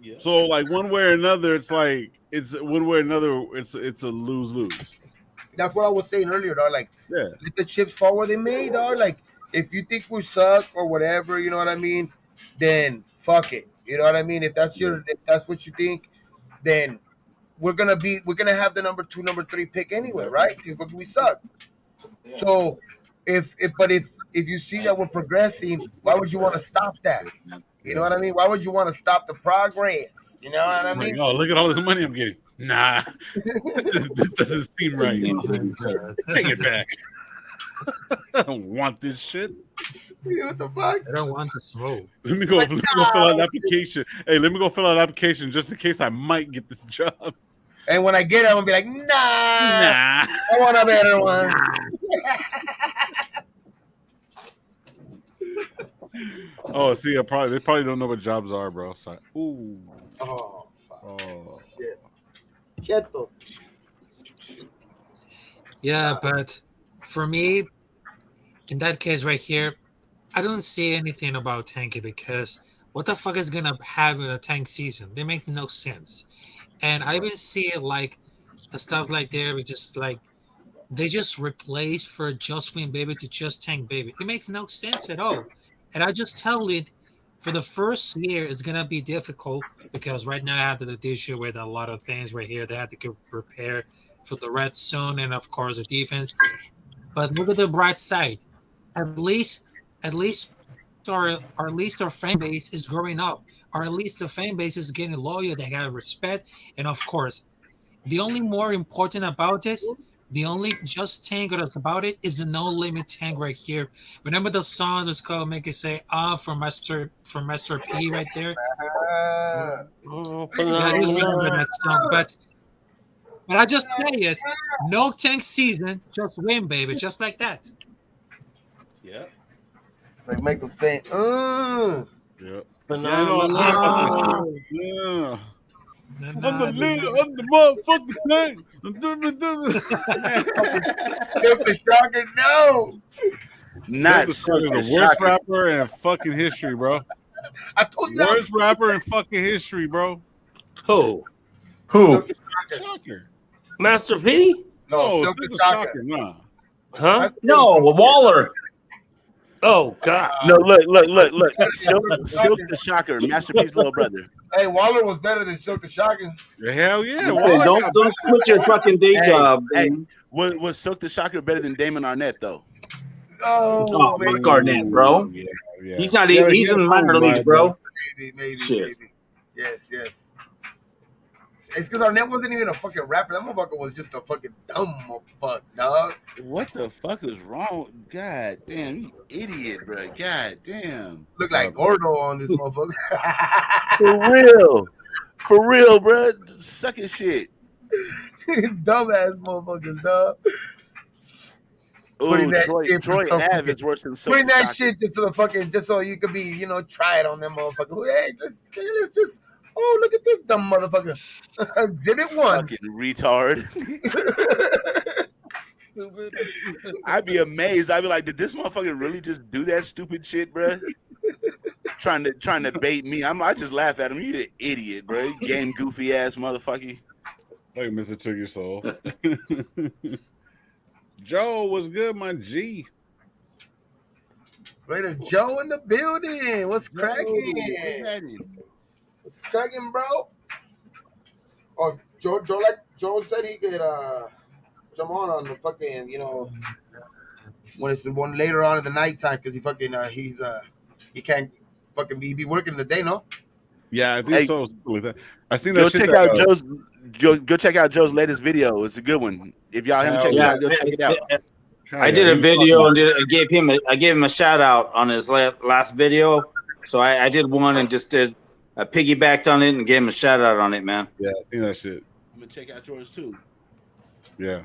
Yeah. So like one way or another, it's like it's one way or another, it's a lose. That's what I was saying earlier, dog. Like, Yeah. let the chips fall where they may, dog. Like, if you think we suck or whatever, you know what I mean, then fuck it. You know what I mean? If that's what you think, then we're gonna have the number 2, number 3 pick anyway, right? Because we suck. So if you see that we're progressing, why would you want to stop that? You know what I mean? Why would you want to stop the progress? You know what I Like, mean? oh, look at all this money I'm getting. Nah, this doesn't seem right. Oh, my God. Take it back. I don't want this shit. What the fuck? I don't want to smoke. Let me go fill out an application. Hey, let me go fill out an application just in case I might get this job. And when I get it, I'm gonna be like, nah, Nah. I want a better one. Oh, see, they probably don't know what jobs are, bro. So, ooh. Oh, fuck. Oh. Shit. Chetos. Yeah, but for me, in that case right here, I don't see anything about tanky because what the fuck is gonna happen in a tank season? It makes no sense. And I even see it like stuff like there, we just like they just replace for just win baby to just tank baby. It makes no sense at all. And I just tell it for the first year it's gonna be difficult because right now I have the issue with a lot of things right here. They have to get prepared for the red zone and of course the defense. But look at the bright side. At least at least or at least our fan base is growing up. Or at least the fan base is getting loyal, they have respect, and of course the only more important about this, the only just thing that's about it is the no limit tank right here. Remember the song that's called "Make It Say Ah" from Master P right there. Yeah, I just remember that song. But I just say it, no tank season, just win, baby, just like that. Yeah. Like Michael saying, Yeah. Yeah, no, I got that shit. Phenomenal. Yeah. On the lid, on the motherfucking thing. Silk the Shocker, no. Not Silk Silk the the worst Shocker. rapper in fucking history, bro. I told you Worst rapper in fucking history, bro. Who? Who? Silk the Shocker. Shocker. Master P? No, Oh, Silk Silk the the Shocker. Shocker, nah. Huh? No, Waller. Oh God. No, look. Silk the Shocker, Master P's little brother. Hey, Waller was better than Silk the Shocker. Hell yeah. Hey, Waller don't got quit your fucking day job. Hey, man. was Silk the Shocker better than Damon Arnett though? Oh, Fuck Garnett, bro. Yeah. He's not. Yeah, He's he in the has minor some leagues, vibe, bro. maybe. Shit. Yes. It's because Arnett wasn't even a fucking rapper. That motherfucker was just a fucking dumb motherfucker, dog. What the fuck is wrong? God damn, you idiot, bro. God damn. Look like Gordo on this motherfucker. For real, bro. Suck his shit. Dumbass motherfuckers, dog. Ooh, Troy Ave is worse than Silk Putting the that Shocker. shit just so you could be, try it on them motherfucker. Hey, let's just. Oh, look at this dumb motherfucker. Exhibit 1. Fucking retard. I'd be amazed. I'd be like, did this motherfucker really just do that stupid shit, bro? trying to bait me. I just laugh at him. You an idiot, bro. You game goofy ass motherfucker. Hey, Mr. Took Your Soul. Joe, what's good, my G? Raider Joe in the building. What's cracking? What's cracking, bro? Oh, Joe said he could jump on the fucking, when it's the one later on in the nighttime because he fucking he can't fucking be working in the day, no? Yeah, I think Hey, so. With that. I seen that Go shit. check out Joe's latest video. It's a good one. If y'all haven't checked it out, go check it out. I did a video and I gave him a shout out on his last video. So I did one and just did piggybacked on it and gave him a shout out on it, man. Yeah, I seen that shit. I'm gonna check out yours too. Yeah,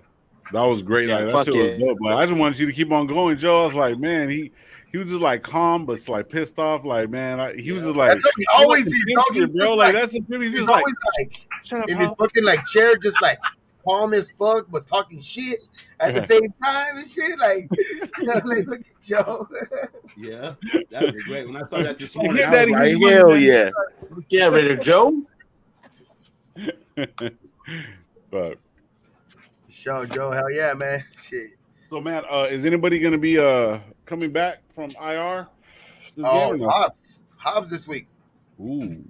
that was great. Yeah, like, that fuck shit yeah. was dope. Like, I just wanted you to keep on going, Joe. I was like, man, he was just like calm, but like pissed off. Like, man, he was just like, That's what he always is, dog. He's bro. just Like, that's the thing. He's He's just like, always like shut up, in his Pop. fucking like chair, just like calm as fuck, but talking shit at the same time and shit. Like, like look at Joe. Yeah, that would be great. When I saw that this Like, morning, yeah, I was Daddy, like, here's money, hell Daddy. yeah. Yeah, Raider Joe. But Show Joe, hell yeah, man. Shit. so, man, is anybody gonna be coming back from IR? This Oh, game or no? Hobbs this week. Ooh,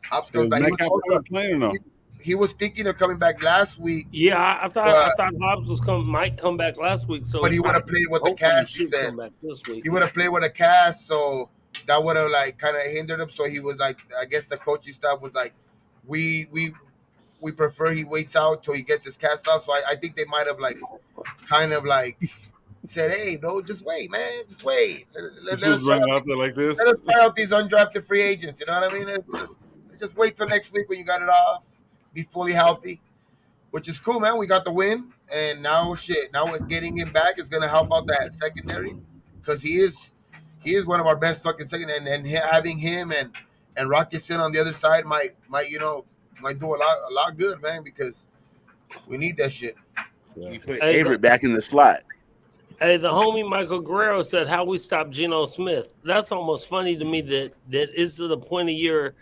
Hobbs is comes back. Metcalf playing or no? He was thinking of coming back last week, Yeah, I thought Hobbs might come back last week, so but he would have played with the hopefully cast. He should said come back this week. he would have played with a cast, so that would have like kind of hindered him. So he was like, I guess the coaching staff was like, we prefer he waits out till he gets his cast off. So I think they might have like kind of like said, hey, no, just wait, man, just wait. Let us Just running out there like this. Let us try out these undrafted free agents. You know what I mean? Just wait till next week when you got it off. Be fully healthy, which is cool, man. We got the win, and now we're getting him back is gonna help out that secondary because he is one of our best fucking secondary, and having him and Rocketson on the other side might do a lot good, man, because we need that shit. You put Averett back in the slot. Hey, the homie Michael Guerrero said, "How we stop Geno Smith?" That's almost funny to me. That is to the point of year,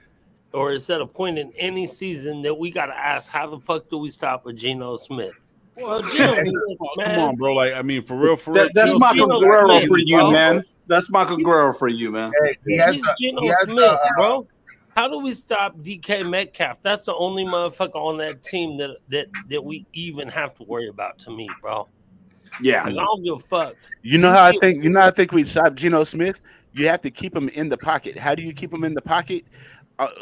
or is at a point in any season that we got to ask, "How the fuck do we stop a Geno Smith?" Well, Geno Smith, man. Come on, bro. Like, I mean, for real. That's Michael Guerrero for you, bro. man. That's Michael Guerrero for you, man. Hey, he has Smith, bro. How do we stop DK Metcalf? That's the only motherfucker on that team that we even have to worry about. To me, bro. Yeah, like, I don't give a fuck. You know how I think. You know how I think we stop Geno Smith. You have to keep him in the pocket. How do you keep him in the pocket?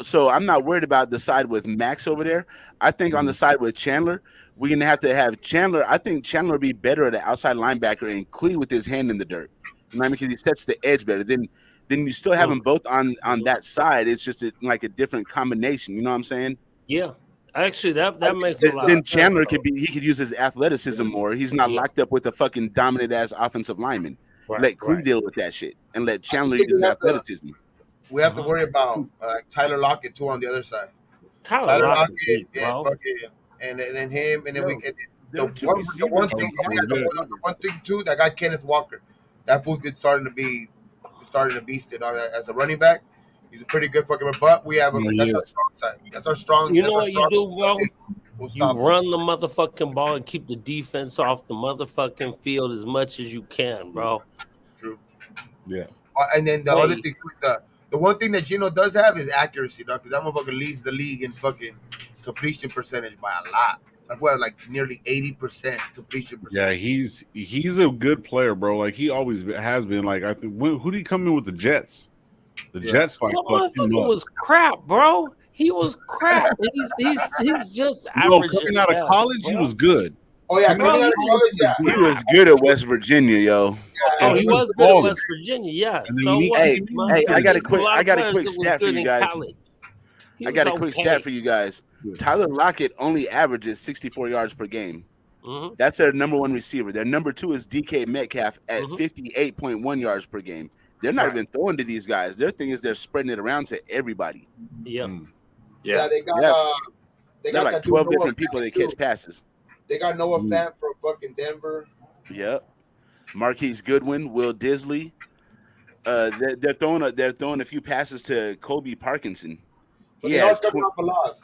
So I'm not worried about the side with Max over there. I think on the side with Chandler, we're gonna have to have Chandler. I think Chandler would be better at an outside linebacker and clean with his hand in the dirt. You know what I mean? Because he sets the edge better. Then you still have them both on that side. It's just like a different combination. You know what I'm saying? Yeah. Actually, that makes a lot. Then Chandler could use his athleticism more. He's not locked up with a fucking dominant ass offensive lineman. Right, Let Clee deal with that shit. and let I Chandler think use his we have to athleticism. worry about Tyler Lockett too on the other side. Tyler Tyler Lockett Lockett deep, and bro. fucking and then him and then we Yo, and there are two receivers. Oh, the we're good. one thing too, that guy Kenneth Walker, that fool's been starting to beast it as a running back. He's a pretty good fucking, but we have No, he that's our is. strong side. That's our strong. You That's know our what you strong. do, bro? We'll You stop him. run the motherfucking ball and keep the defense off the motherfucking field as much as you can, bro. True. Yeah. And then the other Wait. thing is the one thing that Gino does have is accuracy, dog. Because that motherfucker leads the league in fucking completion percentage by a lot. Like nearly 80% completion Yeah, percentage. he's a good player, bro. Like he always has been. Like I think who did he come in with the Jets? The Yeah. Jets like That fucked him motherfucker up. was crap, bro. He was crap. He's just No, average. coming at out of best, college, he bro. was good. Oh yeah, Coming coming Bro, out out of of college, college, yeah. He was good at West Virginia, yo. Oh, and he he was was good at balling. West Virginia, yes. And then So when he what, Hey, came in, hey, motherfucker? I got a There's quick lot of players that was stat for good you in guys. college. He I was got a quick okay. stat for you guys. Tyler Lockett only averages 64 yards per game. Mhm. That's their number one receiver. Their number two is DK Metcalf at Mhm. 58.1 yards per game. They're not even throwing to these guys. Their thing is they're spreading it around to everybody. Yep. Yeah, they got Yeah. they They're got like that dude 12 Noah different people Fant, that too. catch passes. They got Noah Fant from fucking Denver. Yep. Marquise Goodwin, Will Disley. They're throwing a few passes to Kobe Parkinson. But He they are has coming off a loss.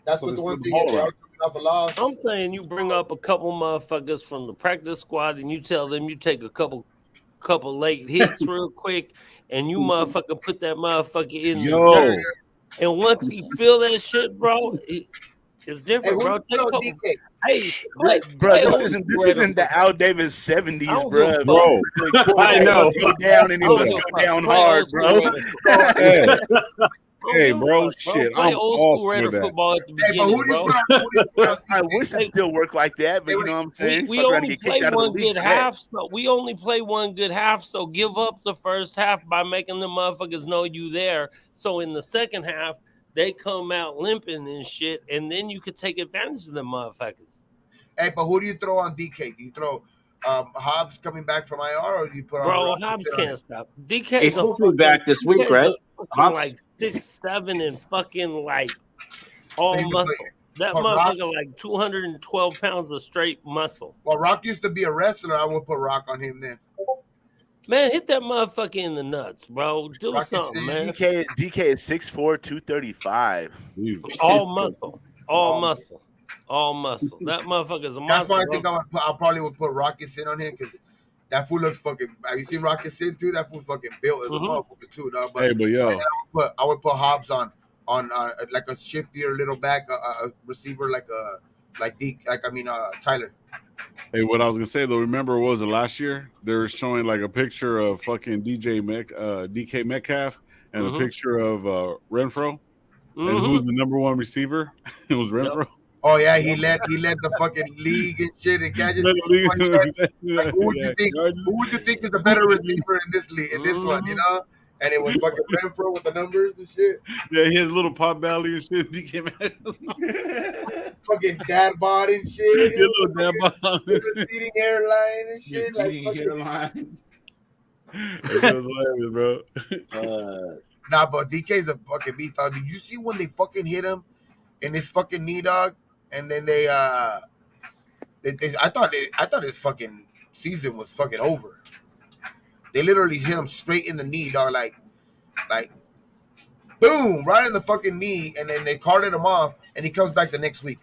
That's So what the let's one put the thing is. ball They are around. coming off a loss. I'm saying you bring up a couple motherfuckers from the practice squad and you tell them you take a couple late hits real quick and you motherfucker put that motherfucker in the Yo, dirt. And once he feel that shit, bro, it's Hey, different, who bro. you Take a put on couple. DK? Hey, Bro, play this old isn't school Raider the football. Al Davis I 70s, don't give bro. a fuck. bro. The I quarterback know. must go down and he I don't must give go a fuck. down Play hard, old school bro. Raider football. Hey, I don't hey, give a bro. fuck, bro. Shit, Play I'm old all school for Raider that. football at the Hey, but beginning, who do you bro. put on? Who do you put on I DK? wish it still worked like that, but you know what I'm saying? We Fuck around and only get play kicked out of the one league good for that. half, so we only play one good half. So give up the first half by making the motherfuckers know you there. So in the second half, they come out limping and shit, and then you could take advantage of the motherfuckers. Hey, but who do you throw on DK? Do you throw Hobbs coming back from IR, or do you put on Bro, Rocky Hobbs on can't it? stop. He's DK's a supposed to be fucking back this week, DK's right? a fucking Hobbs? like 6'7" and fucking like So all you could muscle. That put Rock. motherfucker like 212 pounds of straight muscle. Well, Rock used to be a wrestler. I would put Rock on him then. Man, hit that motherfucker in the nuts, bro. Do Rocky something, man. DK is 6'4", 235. All muscle. All muscle. All muscle. That motherfucker's a That's muscle. why I think I probably would put Rocky Sin on him because that fool looks fucking. Have you seen Rocky Sin too? That fool fucking built as a motherfucker too, dog. But Hey, but yo, I would put Hobbs on like a shiftier little back, a receiver like Tyler. hey, what I was gonna say though, remember what was it last year? They were showing like a picture of fucking DK Metcalf and a picture of Renfro, and who was the number one receiver? It was Renfro. Oh yeah, he led the fucking league and shit and gadgets. Like, who would you think is the better receiver in this league, in this one, you know? And it was fucking Renfro with the numbers and shit. Yeah, he has a little pot belly and shit. DK Metcalf. Fucking dad bod and shit. Your little dad bod. Receding hairline and shit. Like hairline. That shit was hilarious, bro. Nah, but DK's a fucking beast, dog. Did you see when they fucking hit him in his fucking knee, dog? And then I thought his fucking season was fucking over. They literally hit him straight in the knee, dog, like boom, right in the fucking knee, and then they carted him off, and he comes back the next week.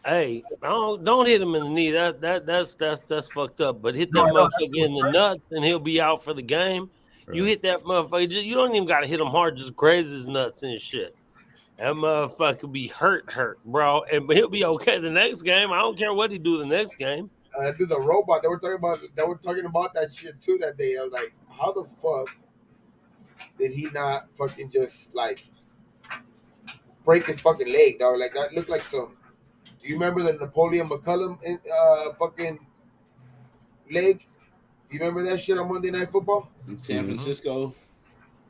Hey, don't hit him in the knee. That's fucked up. But hit that motherfucker in the nuts, and he'll be out for the game. Right. You hit that motherfucker. You don't even got to hit him hard. Just graze his nuts and shit. That motherfucker be hurt, bro. And but he'll be okay the next game. I don't care what he do the next game. That dude's a robot. They were talking about that shit too that day. I was like, how the fuck did he not fucking just like break his fucking leg, dog? Like that looked like some. Do you remember the Napoleon McCullum fucking leg? You remember that shit on Monday Night Football in San Francisco?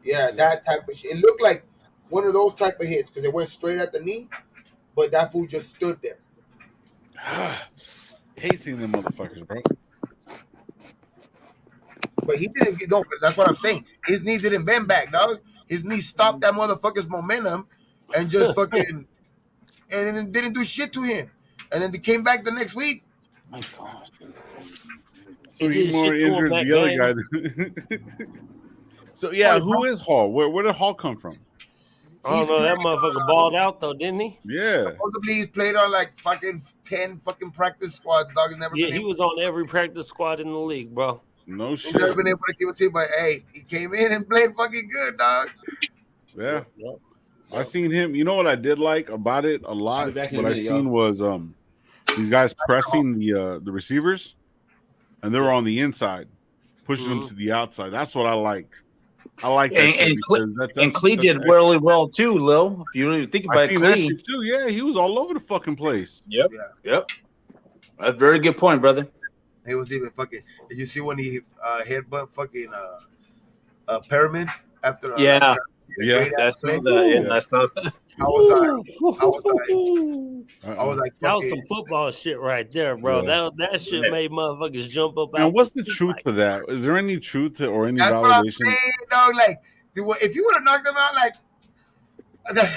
Yeah, that type of shit. It looked like one of those type of hits because it went straight at the knee, but that fool just stood there. Hate seeing them motherfuckers, bro. but he didn't get no. But that's what I'm saying. His knee didn't bend back, dog. His knee stopped that motherfucker's momentum, and just fucking, and then didn't do shit to him. And then they came back the next week. My God. So He he's did more shit to him injured than that the other game. guy. So yeah, who is Hall? Where did Hall come from? I don't know. That motherfucker balled out though, didn't he? Yeah. Supposedly he's played on like fucking 10 fucking practice squads, dog. He's never Yeah, been he able. was on every practice squad in the league, bro. No He's shit. never been able to keep a team, but hey, he came in and played fucking good, dog. Yeah. Yep. I seen him. You know what I did like about it a lot? What I seen was these guys pressing the receivers, and they were on the inside, pushing them to the outside. That's what I liked. I like that shit and Clee did really well too, Lil. If you really think about I it, seen that shit too. Yeah, he was all over the fucking place. Yep. Yep. That's a very good point, brother. He was even fucking. Did you see when he headbutt fucking Perriman after Yeah. Yeah, I saw that. Yeah, I saw that. I was like, that was fucking. some football shit right there, bro. Yeah. That shit made motherfuckers jump up. And out what's the the seat truth like, to that? Is there any truth to or any That's what I'm validation? saying, dog. Like, if you would have knocked him out, like,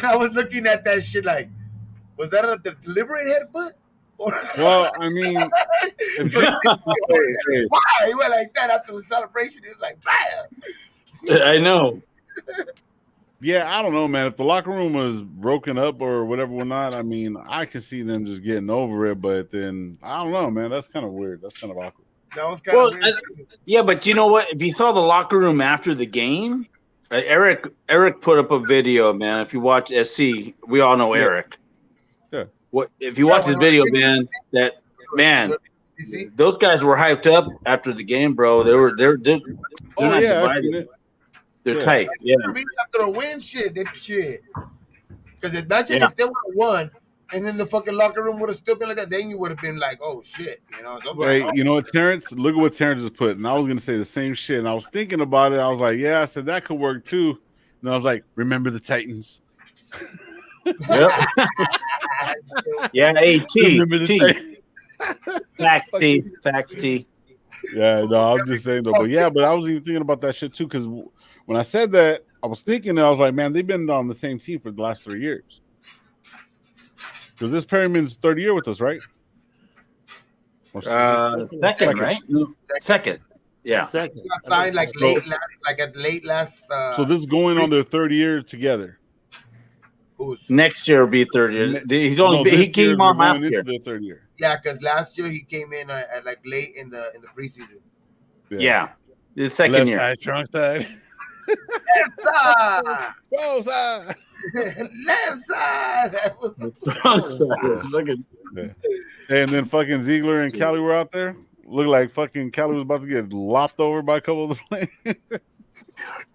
I was looking at that shit like, was that a deliberate headbutt? Well, I mean, why? He went like that after the celebration. He was like, bam. I know. Yeah, I don't know, man. If the locker room was broken up or whatever, not, I mean, I could see them just getting over it. But then I don't know, man. That's kind of weird. That's kind of awkward. That was kind of weird. Yeah, but you know what? If you saw the locker room after the game, Eric put up a video, man. If you watch SC, we all know Eric. Yeah. What if you watch his video, man? That man, those guys were hyped up after the game, bro. They're not divided. They're tight. Yeah. After a win, shit. Because imagine if they would have won, and then the fucking locker room would have still been like that, then you would have been like, oh shit, you know. Hey, you know what, Terrence? Look at what Terrence just put. And I was gonna say the same shit. And I was thinking about it. I was like, yeah, I said that could work too. And I was like, remember the Titans. Yep. Yeah, T. Facts T. Yeah, no, I'm just saying though. But yeah, but I was even thinking about that shit too, because when I said that, I was thinking, I was like, man, they've been on the same team for the last 3 years. Because this Perryman's third year with us, right? Second, right? Second. Yeah. Second. Got signed like late last. So this is going on their third year together. Next year will be third year. He came on last year. The third year. Yeah, because last year he came in at like late in the preseason. Yeah. The second year. Left side, trunk side. Left side. Both side. Left side. That was And then fucking Ziegler and Cali were out there. Looked like fucking Cali was about to get lopped over by a couple of the players.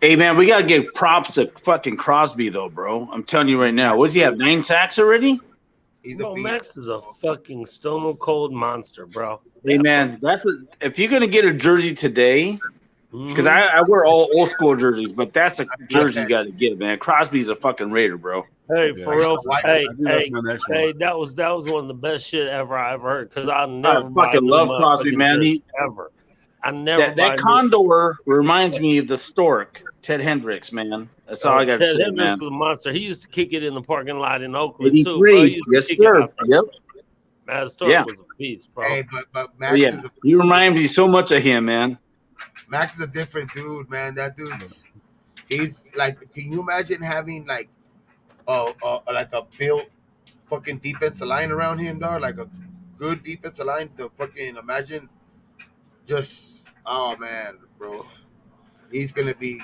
Hey man, we gotta give props to fucking Crosby though, bro. I'm telling you right now. What does he have? 9 sacks already? Bro, Max is a fucking stone cold monster, bro. Hey man, if you're gonna get a jersey today, because I wear all old school jerseys, but that's a jersey you gotta get, man. Crosby's a fucking Raider, bro. Hey, for real. Hey, that was one of the best shit I ever heard. Because I fucking love Crosby, man. Ever. I never. That condor reminds me of the stork, Ted Hendricks, man. That's all I got to say, Ted man. Hendricks was a monster. He used to kick it in the parking lot in Oakland 83. too. Yes, sir. Yep. Man, Stork was a beast, bro. Hey, but Max is you remind me so much of him, man. Max is a different dude, man. That he's like, can you imagine having like a built fucking defensive line around him, dog? Like a good defensive line to fucking imagine. Just man, bro, he's gonna be.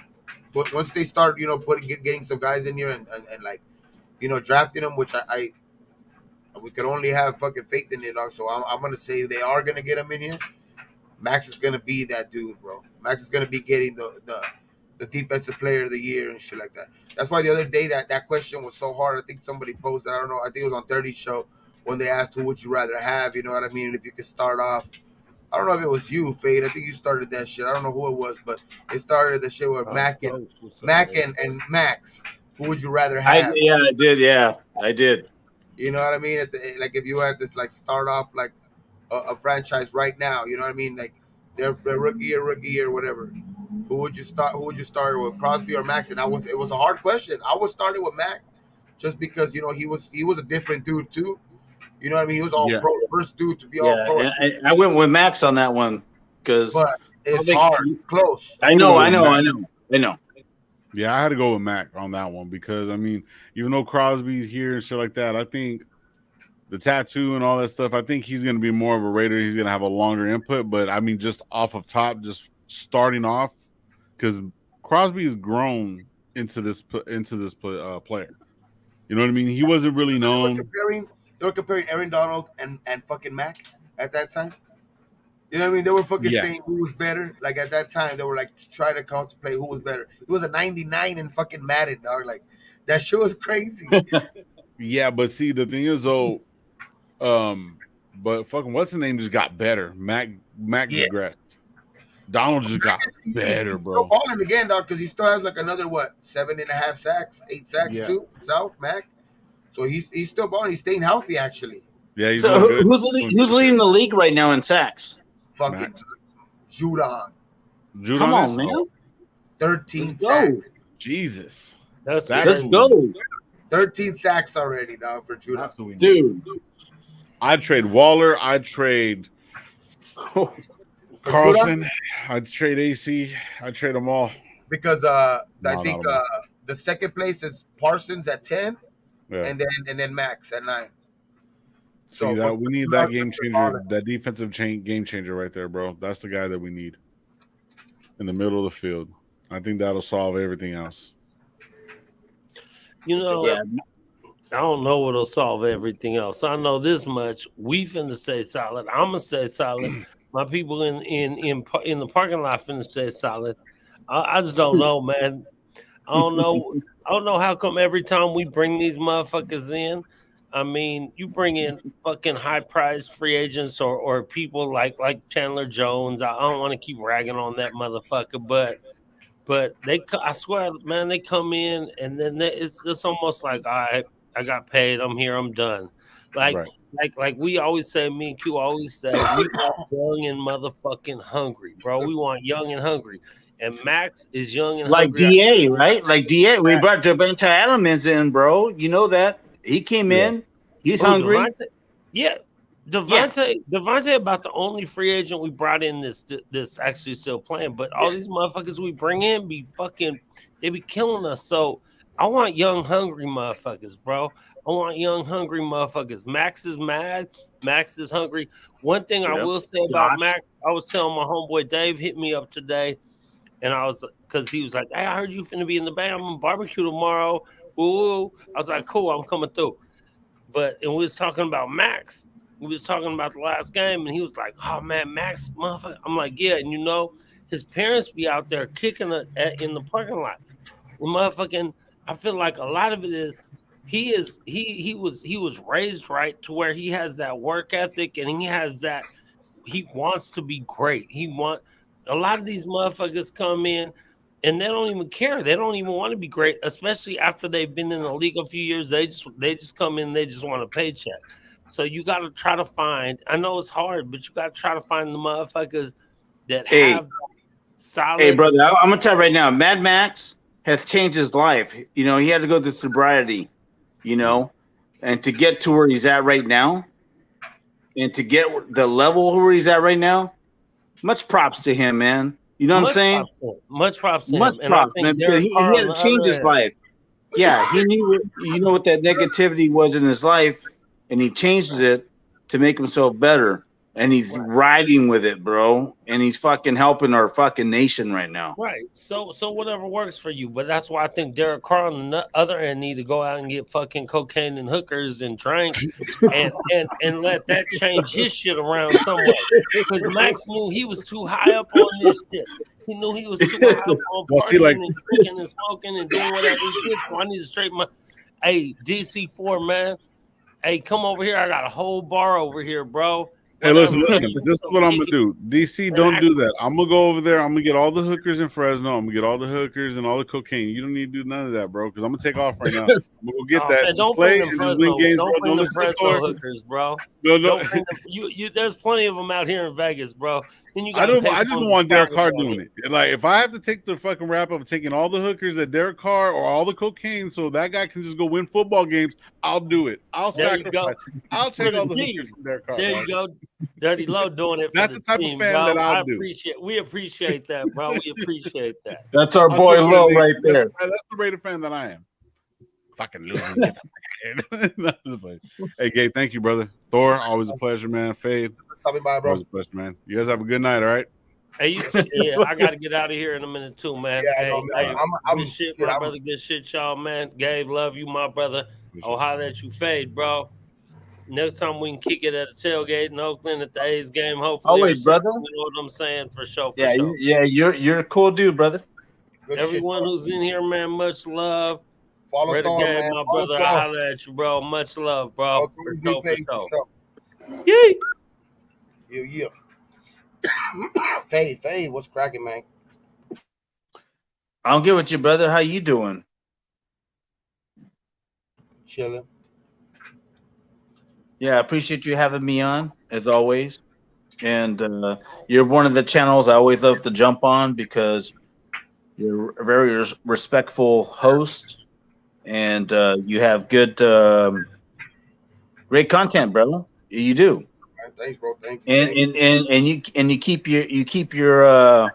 But once they start, getting some guys in here and like, drafting them, which I we could only have fucking faith in it, dog. So I'm gonna say they are gonna get him in here. Max is gonna be that dude, bro. Max is gonna be getting the defensive player of the year and shit like that. That's why the other day that question was so hard. I think somebody posted. I don't know. I think it was on 30's show when they asked who would you rather have. You know what I mean? And if you could start off. I don't know if it was you, Fade. I think you started that shit. I don't know who it was, but it started the shit with Mac and Max. Who would you rather have? I did. Yeah, I did. You know what I mean? Like if you had to like start off like a franchise right now, you know what I mean? Like their rookie year, whatever. Who would you start? Who would you start with, Crosby or Max? And it was a hard question. I would start it with Mac, just because he was a different dude too. You know what I mean? He was all Yeah. pro, first dude to be all Yeah, pro. and I went with Max on that one because But it's hard, close. I'm gonna go with Mac. I know. Yeah, I had to go with Mac on that one because I mean, even though Crosby's here and shit like that, I think the tattoo and all that stuff, I think he's gonna be more of a Raider. He's gonna have a longer input, but I mean, just off of top, just starting off, because Crosby's grown into this player. You know what I mean? He wasn't really known. They were comparing Aaron Donald and fucking Mac at that time. You know what I mean? They were fucking Yeah. saying who was better. Like at that time, they were like trying to contemplate who was better. He was a 99 in fucking Madden, dog. Like that shit was crazy. Yeah, but see, the thing is though, but fucking what's the name just got better. Mac regressed. Donald just got better, bro. Still balling again, dog, because he still has like another 7.5 sacks, 8 sacks too. South Mac. So he's still balling. He's staying healthy actually. Yeah, he's So doing good. who's leading the league right now in sacks? Fucking Max. Judon. Come on, man. 13 Let's go. sacks. Jesus. Let's go. 13 sacks already, dog, for Judon. Dude. I'd trade Waller. I'd trade Carlson. I'd trade AC. I'd trade them all. Because I think the second place is Parsons at 10, Yeah. and then Max at 9. So we need that game changer, that defensive game changer right there, bro. That's the guy that we need in the middle of the field. I think that'll solve everything else. You know, I don't know what'll solve everything else. I know this much: we finna stay solid. I'm gonna stay solid. My people in the parking lot finna stay solid. I just don't know, man. I don't know. I don't know how come every time we bring these motherfuckers in. I mean, you bring in fucking high-priced free agents or people like Chandler Jones. I don't want to keep ragging on that motherfucker, but I swear, man, they come in and then it's almost like I got paid. I'm here. I'm done. Like we always say, me and Q always say, we want young and motherfucking hungry, bro. We want young and hungry. And Max is young and like hungry. DA, right? Like DA. We brought Devontae Adams in, bro. You know that. He came in. He's hungry. Devontae about the only free agent we brought in this actually still playing. But all these motherfuckers we bring in they be killing us. So I want young, hungry motherfuckers, bro. I want young, hungry motherfuckers. Max is mad. Max is hungry. One thing I will say about Max, I was telling my homeboy Dave hit me up today. And I was, because he was like, hey, I heard you finna be in the band. I'm on barbecue tomorrow. Ooh. I was like, cool, I'm coming through. And we was talking about Max. We was talking about the last game, and he was like, oh, man, Max, motherfucker. I'm like, yeah, and you know, his parents be out there kicking it in the parking lot. And motherfucking, I feel like a lot of it is, he was raised right to where he has that work ethic, and he has that, he wants to be great. A lot of these motherfuckers come in and they don't even care. They don't even want to be great, especially after they've been in the league a few years. They just come in, they just want a paycheck. So you got to try to find, I know it's hard, but you got to try to find the motherfuckers that have solid. Hey, brother, I'm going to tell you right now, Mad Max has changed his life. You know, he had to go through sobriety, you know, and to get to where he's at right now and to get the level where he's at right now, much props to him, man. You know what I'm saying? Much props to him. Much props, man. Because he had to change his life. Yeah, he knew what that negativity was in his life, and he changed it to make himself better. And he's riding with it, bro. And he's fucking helping our fucking nation right now. Right. So whatever works for you. But that's why I think Derek Carr on the other end need to go out and get fucking cocaine and hookers and drink and let that change his shit around somewhat. Because Max knew he was too high up on this shit. He knew he was too high up on partying and drinking and smoking and doing whatever he did. So I need to straighten my DC4, man. Hey, come over here. I got a whole bar over here, bro. Hey, listen. whatever. This is what I'm gonna do. DC, don't do that. I'm gonna go over there. I'm gonna get all the hookers in Fresno. I'm gonna get all the hookers and all the cocaine. You don't need to do none of that, bro. Because I'm gonna take off right now. I'm gonna go get Oh, that. man, Just don't play bring and them just win Fresno. games, Don't bro. bring Don't them listen to Fresno Thor. hookers, bro. No. Don't bring them. You. There's plenty of them out here in Vegas, bro. Then you I got to don't. pay I just for don't them to want Derek travel Carr down doing here. it. Like if I have to take the fucking rap of taking all the hookers at Derek Carr or all the cocaine, so that guy can just go win football games, I'll do it. I'll There you go. sacrifice. I'll For take the all the hookers team. from Derek Carr. There Dog. you go. Dirty Low doing it for That's the the type of team, fan that bro. I'll do. We appreciate that, bro. We appreciate that. That's our I'll boy do it, Low Nate. right there. That's the Raider fan that I am. Fucking losing. Get the fuck out of here. Hey, Gabe, thank you, brother. Thor, always a pleasure, man. Fade, Coming by, bro. always a pleasure, man. You guys have a good night, all right? Hey, yeah, I got to get out of here in a minute too, man. Yeah, Hey, no, man. good shit, my brother. Good shit, y'all, man. Gabe, love you, my brother. I'll holler at you, Fade, bro. Next time we can kick it at a tailgate in Oakland at the A's game, hopefully. Always, brother. You know what I'm saying? For sure, for Yeah, sure. you're a cool dude, brother. Good Everyone shit, who's in here, man, much love. follow Raider Thor, Gabe, man. my Follow brother, I Thor. holler at you, bro. Much love, bro. Follow For Thor's new sure, for page, sure. sure. Yee. Yeah. Fade, what's cracking, man? I'll get with you, brother. How you doing? Chilling. Yeah, I appreciate you having me on as always. And you're one of the channels I always love to jump on because you're a very respectful host, and you have good, great content, bro. You do, Right, thanks, bro. Thank you. and you keep your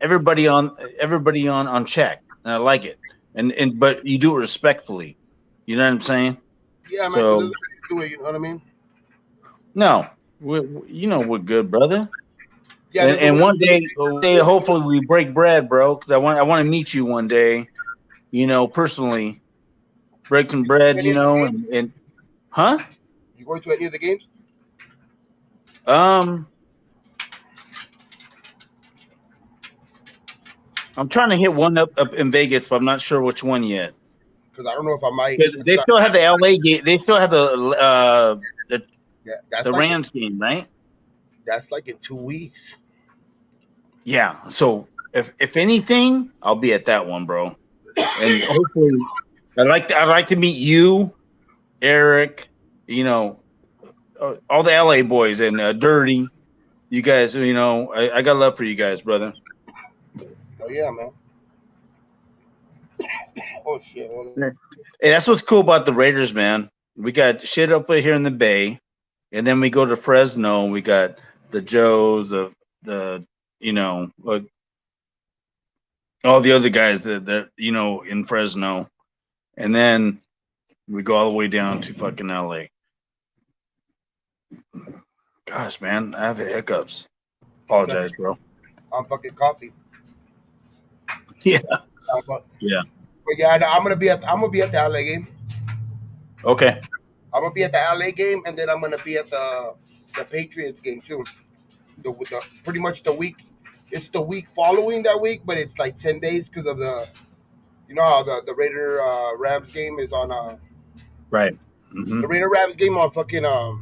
everybody on check, and I like it. And but you do it respectfully. You know what I'm saying? Yeah, man. So Because do it. You know what I mean? no, we're good, brother. Yeah. And one day, hopefully, we break bread, bro. Because I want to meet you one day, personally, break some bread, and huh? You going to any of the games? I'm trying to hit one up in Vegas, but I'm not sure which one yet. Because I don't know if I might. They still have the LA game. They still have the that's like Rams game, right? That's like in 2 weeks. Yeah. So if anything, I'll be at that one, bro. And hopefully, I'd like to meet you, Eric. All the LA boys and Dirty. You guys, I got love for you guys, brother. Oh yeah, man. Oh shit. Hey, that's what's cool about the Raiders, man. We got shit up here in the Bay, and then we go to Fresno. We got the Joes of the, all the other guys that in Fresno, and then we go all the way down to fucking LA. Gosh, man, I have hiccups. Apologize, bro. I'm fucking coffee. Yeah. Yeah. But yeah, I'm gonna be at the LA game. Okay. I'm gonna be at the LA game, and then I'm gonna be at the Patriots game too. The pretty much the week. It's the week following that week, but it's like 10 days because of the, how the Raider Rams game is on right. Mm-hmm. The Raider Rams game on fucking on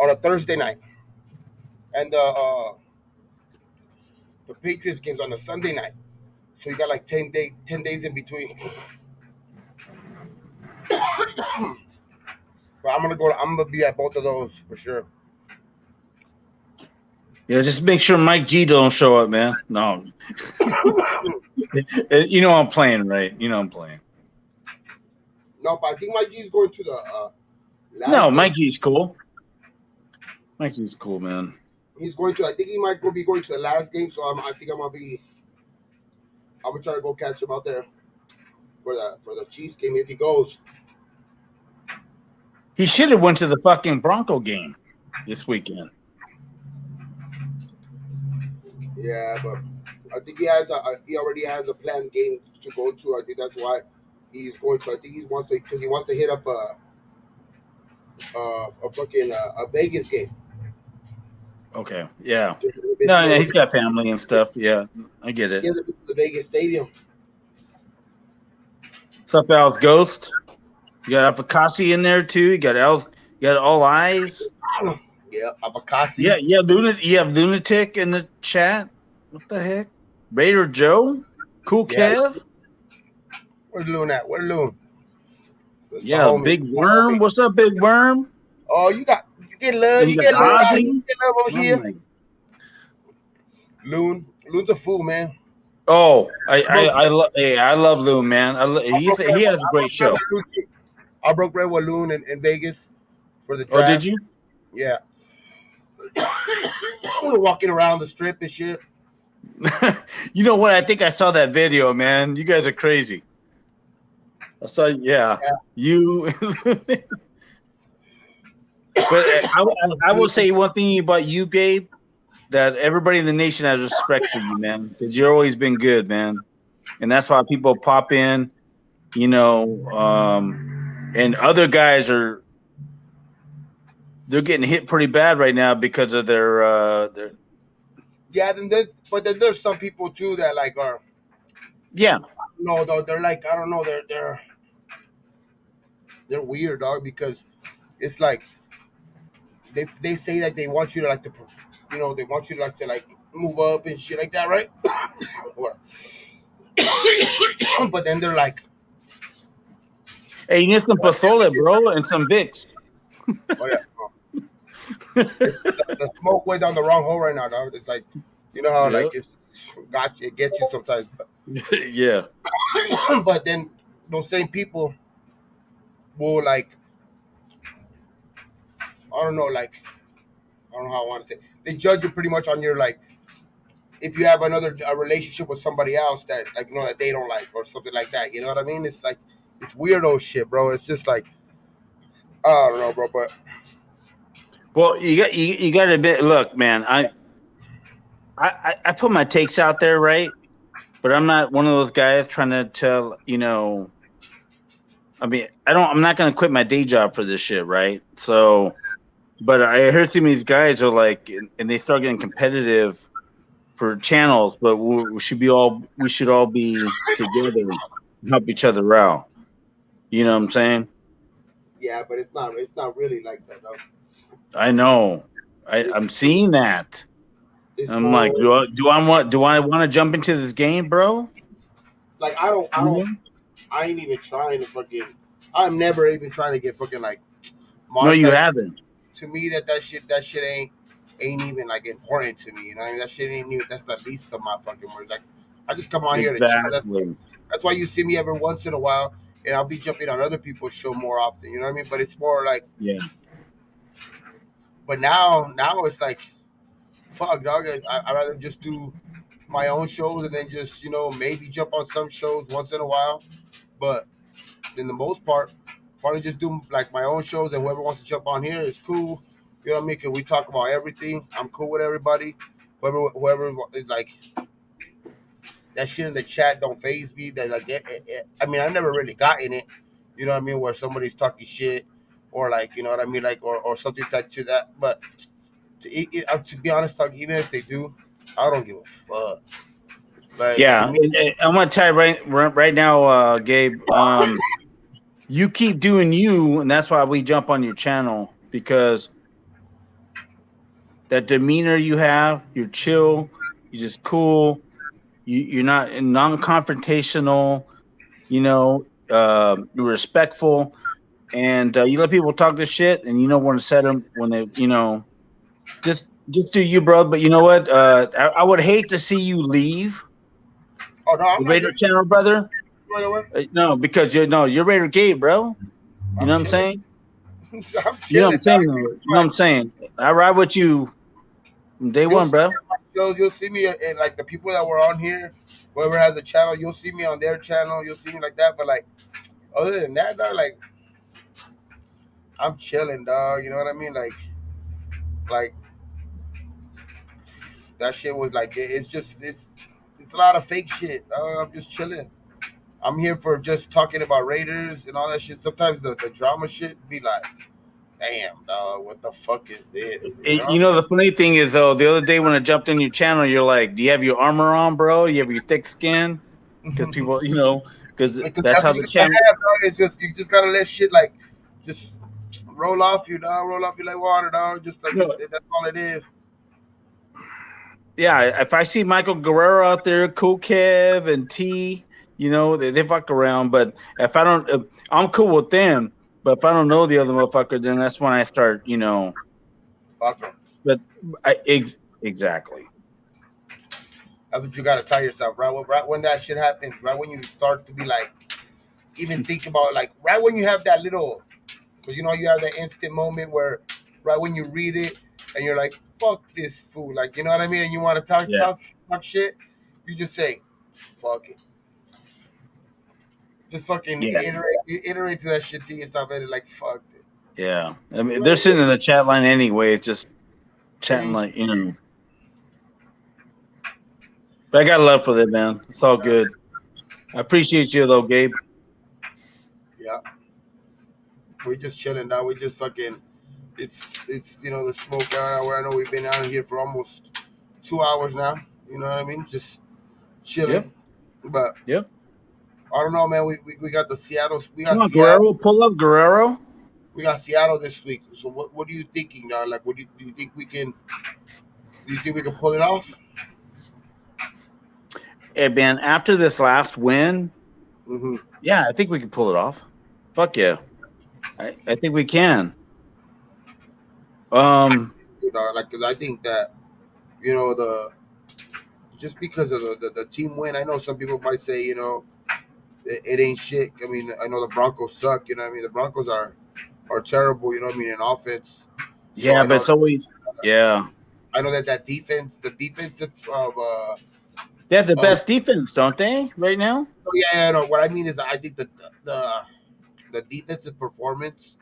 a Thursday night, and the Patriots game's on a Sunday night. So you got like 10 days in between. But I'm gonna be at both of those for sure. Yeah, just make sure Mike G don't show up, man. No. I'm playing, right? I'm playing. No, but I think Mike G's going to the No, Mike G's cool. Mike G's cool, man. He's going to, I think he might be going to the last game, so I think I'm gonna try to go catch him out there for the Chiefs game if he goes. He should have went to the fucking Bronco game this weekend. Yeah, but I think he already has a planned game to go to. I think that's why he's going to. I think he wants to hit up a fucking a Vegas game. Okay, yeah. No, he's got family and stuff. Yeah, I get it. The Vegas Stadium. What's up, Al's Ghost? You got Apicasti in there too. You got All Eyes. Yeah, Abakasi. Yeah, you have lunatic in the chat. What the heck? Raider Joe, Cool Yeah, Kev. where's Loon at? Where's Loon? That's the Yeah, homie. Big My homie. Worm. What's up, Big Worm? Oh, you get love. And You you got get love out here. Ozzy. You get love over I'm here. like, Loon's a fool, man. oh, I broke, I love Loon, man. I broke bread He with, has a great show. Loon too. I broke bread with Loon in Vegas for the Oh, did draft. you? Yeah. We were walking around the strip and shit. You know what? I think I saw that video, man. You guys are crazy. I saw, yeah, Yeah. you. But I will say one thing about you, Gabe, that everybody in the nation has respect for you, man, because you've always been good, man, and that's why people pop in, you know, and other guys they're getting hit pretty bad right now because of their Yeah, but then there's some people too that like are yeah. no, though they're like I don't know, they're weird, dog, because it's like they say that they want you to like they want you to like move up and shit like that, right? But then they're like, Hey, you need some pozole, bro, and some Vicks. oh yeah, the smoke went down the wrong hole right now, dog. It's like, you know how like Yep. it gets you sometimes, Yeah. but then those same people will like, I don't know, like I don't know how I want to say. They judge you pretty much on your like if you have a relationship with somebody else that like that they don't like or something like that. You know what I mean? It's like it's weirdo shit, bro. It's just like I don't know, bro. But Well, you got to admit. Look, man, I put my takes out there, right? But I'm not one of those guys trying to tell, I mean, I'm not going to quit my day job for this shit, right? So, but I heard some of these guys are like, and they start getting competitive for channels, but we should all be together and help each other out. You know what I'm saying? yeah, but it's not really like that, though. I know. It's I'm seeing that. it's I'm more like, do I want to jump into this game, bro? like You know? I ain't even trying to fucking. I'm never even trying to get fucking like No, you monetized. haven't. To me, that shit ain't even like important to me. You know, what I mean that shit ain't even. That's the least of my fucking worries. Like I just come on here to chill. Exactly. That's why you see me every once in a while, and I'll be jumping on other people's show more often. You know what I mean? But it's more like, Yeah. but now it's like, fuck, dog. I rather just do my own shows and then just maybe jump on some shows once in a while. But in the most part, probably just do like my own shows, and whoever wants to jump on here is cool. You know what I mean? Cause we talk about everything. I'm cool with everybody. Whoever is like that shit in the chat don't phase me. That like, I mean, I never really gotten it. You know what I mean? Where somebody's talking shit, or like, you know what I mean, like, or something like to that. But to be honest, like, even if they do, I don't give a fuck. Like to Yeah. me, And I'm gonna tell you right now, Gabe. You keep doing you, and that's why we jump on your channel because that demeanor you have, you're chill, you're just cool. You're not non-confrontational. You're respectful, and you let people talk this shit, and you know when to set them when they, just do you, bro. But you know what? I would hate to see you leave oh no, I'm the not Raider channel, brother. here. No, because you're Raider Gay, bro. You I'm know what I'm chilling. saying? I'm You know what chilling, I'm saying? dog. Though? You know what I'm saying? I ride with you from day You'll one, see bro. shows. You'll see me and like the people that were on here. Whoever has a channel, you'll see me on their channel. You'll see me like that. But like other than that, dog, like I'm chilling, dog. You know what I mean? Like that shit was like it's a lot of fake shit. Dog. I'm just chilling. I'm here for just talking about Raiders and all that shit. Sometimes the drama shit be like, damn, dog, what the fuck is this? You know? The funny thing is though, the other day when I jumped in your channel, you're like, "Do you have your armor on, bro? Do you have your thick skin?" Because people, because Because that's that's how what you the gotta channel. have, dog. It's just you just gotta let shit like just roll off you, dog. Roll off you like water, dog. Just like No, that's all it is. yeah, if I see Michael Guerrero out there, Cool Kev and T, they fuck around. But if I don't, I'm cool with them. But if I don't know the other motherfucker, then that's when I start. Fuck 'em. But exactly. That's what you gotta tell yourself, right when that shit happens, right when you start to be like, even think about like, right when you have that little, because you have that instant moment where, right when you read it and you're like, fuck this fool, like you know what I mean, and you want to Yeah, talk shit, you just say, fuck it, just fucking yeah, iterate to that shit to yourself, and like, fuck it. yeah. I mean, they're sitting in the chat line anyway. It's just It chatting ain't like. But I got love for them, man. It's all good. I appreciate you though, Gabe. yeah. We just chilling now. We just fucking. It's the smokeout hour. I know we've been out here for almost 2 hours now. You know what I mean? Just Yep, chilling. But yep. I don't know, man. We got the Seattle. We Come got on, Seattle. Guerrero. Pull up, Guerrero. We got Seattle this week. So what are you thinking now? Like, do you think we can? Do you think we can pull it off? Hey, man, after this last win, Mm-hmm. yeah, I think we can pull it off. Fuck yeah. I think we can. Like, cause I think that the just because of the team win. I know some people might say it ain't shit. I mean, I know the Broncos suck. You know what I mean? The Broncos are terrible. You know what I mean in offense. So Yeah, but it's always yeah. I know that defense, the defensive They have the of best defense, don't they? Right now. oh, yeah, no. What I mean is, that I think that the defensive performance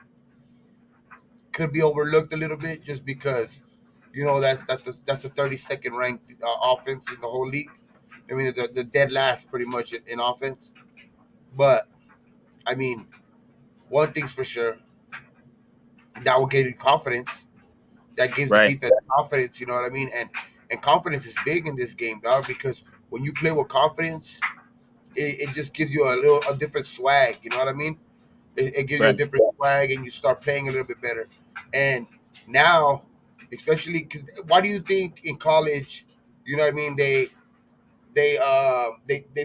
could be overlooked a little bit just because that's the 32nd ranked offense in the whole league. I mean, the dead last pretty much in offense. But I mean, one thing's for sure, that will give you confidence. That gives the Right. defense confidence. You know what I mean? And confidence is big in this game, dog. Because when you play with confidence, it just gives you a different swag. You know what I mean? It gives you a Right. different swag, and you start playing a little bit better. And now, especially, cause why do you think in college, you know what I mean? They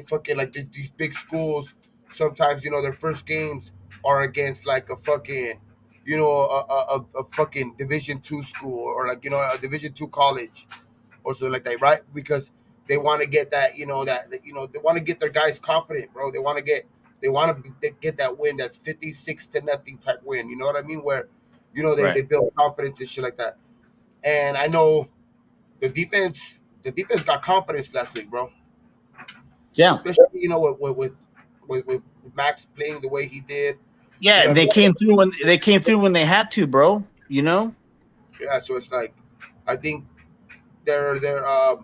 fucking like these big schools. Sometimes their first games are against like a fucking a fucking Division 2 school, or like a Division 2 college or something like that, right? Because they want to get that they want to get their guys confident, bro. They want to get that win, that's 56-0 type win. You know what I mean? Where Right. they build confidence and shit like that. And I know the defense got confidence last week, bro. Yeah. Especially with Max playing the way he did. You Yeah. know, They came through when they had to, bro. yeah. So it's like, I think they're the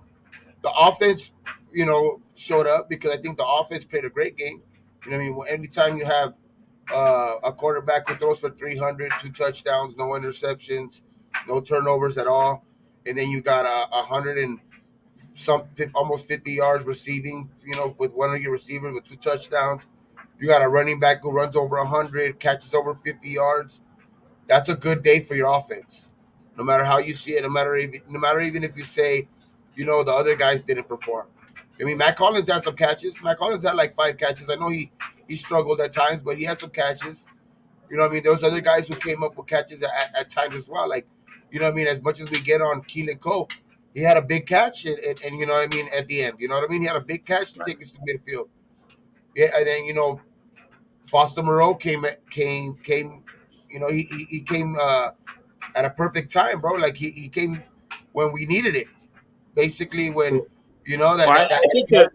offense, showed up because I think the offense played a great game. You know what I mean? Anytime you have a quarterback who throws for 300, 2 touchdowns, no interceptions, no turnovers at all, and then you got 100 and almost 50 yards receiving, with one of your receivers with 2 touchdowns. You got a running back who runs over 100, catches over 50 yards. That's a good day for your offense. No matter how you see it, no matter even if you say, the other guys didn't perform. I mean, Matt Collins had some catches. Matt Collins had like 5 catches. I know he struggled at times, but he had some catches. You know what I mean? There was other guys who came up with catches at times as well. Like, you know what I mean? As much as we get on Keelan Cole, he had a big catch, and you know what I mean, at the end. You know what I mean? He had a big catch to take us to midfield. Yeah, and then Foster Moreau came. He came at a perfect time, bro. Like he came when we needed it. Basically, when Well, I think that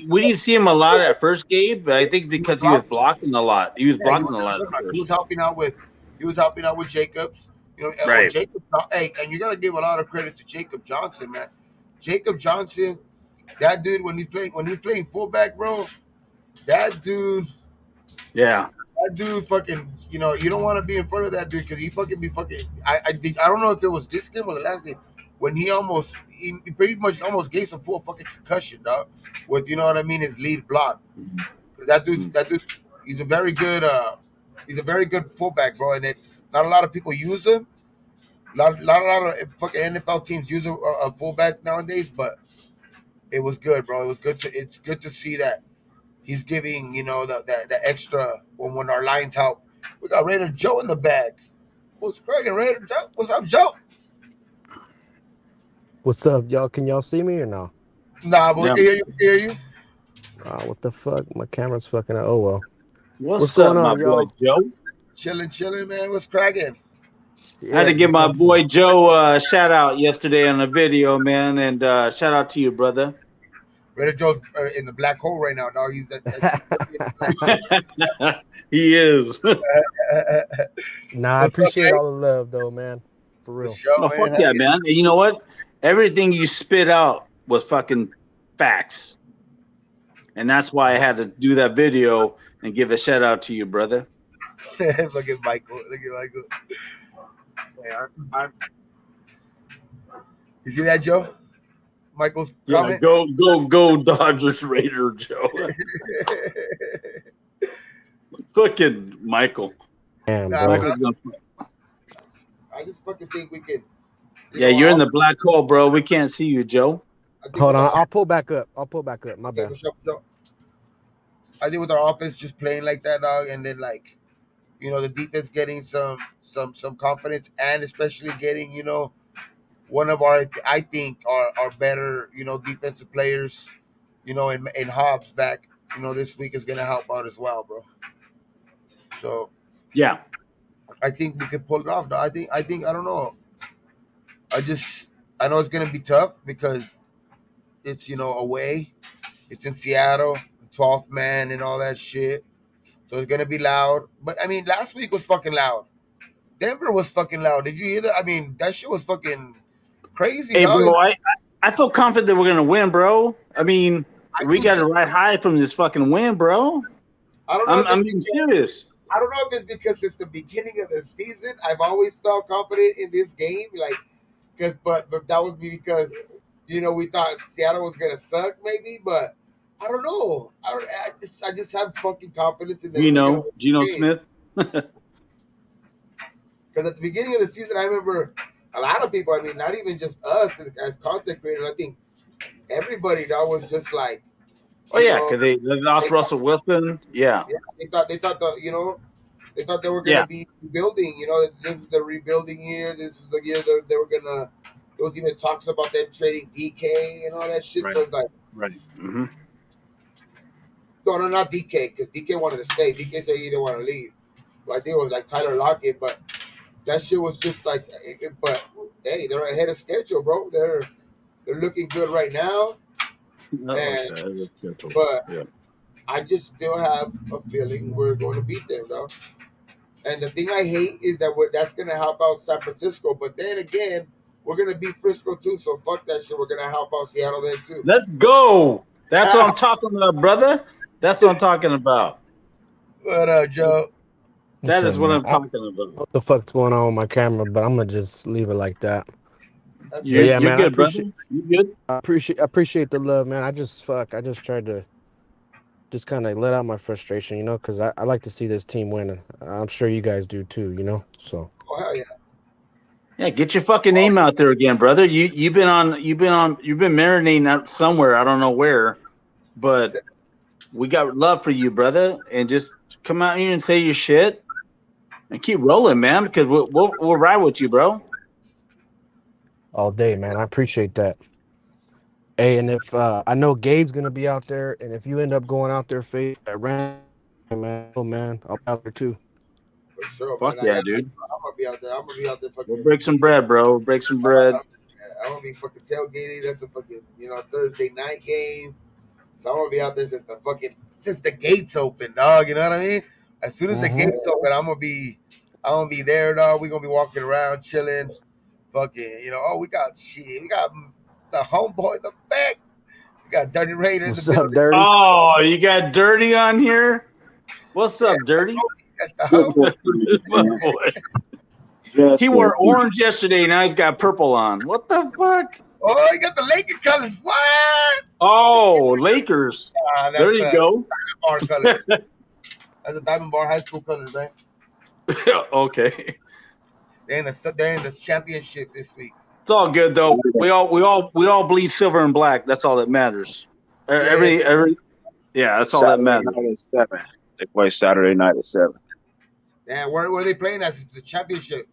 we didn't see him a lot at first, Gabe, but I think because he was blocking a lot. He was yeah, blocking a lot at he first. was helping out with Jacobs. Well, Right. Jacob. Hey, and you got to give a lot of credit to Jacob Johnson, man. Jacob Johnson, that dude when he's playing fullback, bro. That dude, Yeah. that dude, fucking. You don't want to be in front of that dude because he fucking be fucking. I don't know if it was this game or the last game when he pretty much almost gave some full fucking concussion, dog. With what I mean, his lead block. Because that dude's he's a very good fullback, bro. And then Not a lot of people use him. A lot of fucking NFL teams use a fullback nowadays, but it was good, bro. It was good to. It's good to see that he's giving the extra when our lines help. We got Raider Joe in the bag. What's cracking, Raider Joe? What's up, Joe? What's up, y'all? Can y'all see me or no? Nah, but we Yeah. can hear you. We can hear you. What the fuck? My camera's fucking up. Oh well. What's going up, my on, boy y'all? Joe? Chilling, man. What's cracking? I had to Yeah, give just my had some. boy Joe a shout out yesterday on the video, man, and shout out to you, brother. Raider Joe's in the black hole right now, dog. He's that in the black He is. hole. Nah, I What's up, appreciate man? all the love, though, man. For For real. sure, Oh, man. fuck Hell yeah, yeah. man. And you know what? Everything you spit out was fucking facts. And that's why I had to do that video and give a shout out to you, brother. Look at Michael. Look at Michael. You see that, Joe? Michael's Yeah, comment. go, Dodgers Raider Joe. Fucking Michael. Damn, Nah, bro. Michael's gonna. I just fucking think we can. Yeah, you're in the black hole, bro. We can't see you, Joe. I think Hold with on. our, I'll pull back up. My okay, bad. for sure. I think with our offense just playing like that, dog, and then like the defense getting some confidence, and especially getting one of our I think our better defensive players, in Hobbs back, this week is gonna help out as well, bro. So Yeah. I think we could pull it off. Though. I think I don't know. I know it's gonna be tough because it's away. It's in Seattle, 12th man and all that shit. So it's gonna be loud. But I mean, last week was fucking loud. Denver was fucking loud. Did you hear that? I mean, that shit was fucking crazy, Hey, dog. bro, I feel confident that we're gonna win, bro. I mean, we got to ride high from this fucking win, bro. I don't know. I'm being serious. I don't know if it's because it's the beginning of the season. I've always felt confident in this game, like, but that was because we thought Seattle was gonna suck, maybe, but I don't know. I just have fucking confidence in that we're gonna win Geno the game. Smith. Because at the beginning of the season, I remember a lot of people. I mean, not even just us as content creators. I think everybody that was just like, Oh yeah, because they lost Russell Wilson. Yeah. they thought they thought they were gonna be rebuilding. This is the rebuilding year. This is the year that they were gonna. There was even talks about them trading DK and all that shit. Right. So it's like, Right. Mm-hmm. no, not DK, because DK wanted to stay. DK said he didn't want to leave. But I think it was like Tyler Lockett, but that shit was just like. But hey, they're ahead of schedule, bro. They're looking good right now. But I just still have a feeling we're going to beat them, though. And the thing I hate is that that's going to help out San Francisco. But then again, we're going to beat Frisco too. So fuck that shit. We're going to help out Seattle then too. Let's go. That's what I'm talking about, brother. That's what I'm talking about. What up, Joe? That is what I'm talking about. What the fuck's going on with my camera? But I'm gonna just leave it like that. You're man, good, brother. You good? I appreciate the love, man. I just tried to just kind of let out my frustration, because I like to see this team winning. I'm sure you guys do too, So. Oh hell yeah. Yeah, get your fucking name out there again, brother. You've been marinating out somewhere. I don't know where, but we got love for you, brother. And just come out here and say your shit and keep rolling, man. Because we'll ride with you, bro. All day, man. I appreciate that. Hey, and if I know Gabe's gonna be out there, and if you end up going out there, face that man, I'll be out there too. For sure, Fuck man. yeah, dude. I'm gonna be out there. I'm gonna be out there fucking. We'll break some bread, bro. Break some bread. I'm gonna be fucking tailgating. That's a fucking Thursday night game. So I'm gonna be out there since the gates open, dog. You know what I mean? As soon as the gates open, I'm gonna be there, dog. We're gonna be walking around, chilling, fucking. We got shit. We got the homeboy in the back. We got Dirty Raider in the building. What's up, Dirty? Oh, you got Dirty on here? What's up, Dirty? That's the homeboy. He wore orange yesterday. Now he's got purple on. What the fuck? Oh, you got the Laker colors. What? Oh, Lakers. There you go. Diamond Bar colors. That's the Diamond Bar High School colors, man. Okay. They're in the championship this week. It's all good though. We all bleed silver and black. That's all that matters. Every yeah, that's all that Saturday matters. night at 7. They play Saturday night at 7. And where are they playing at? It's the championship.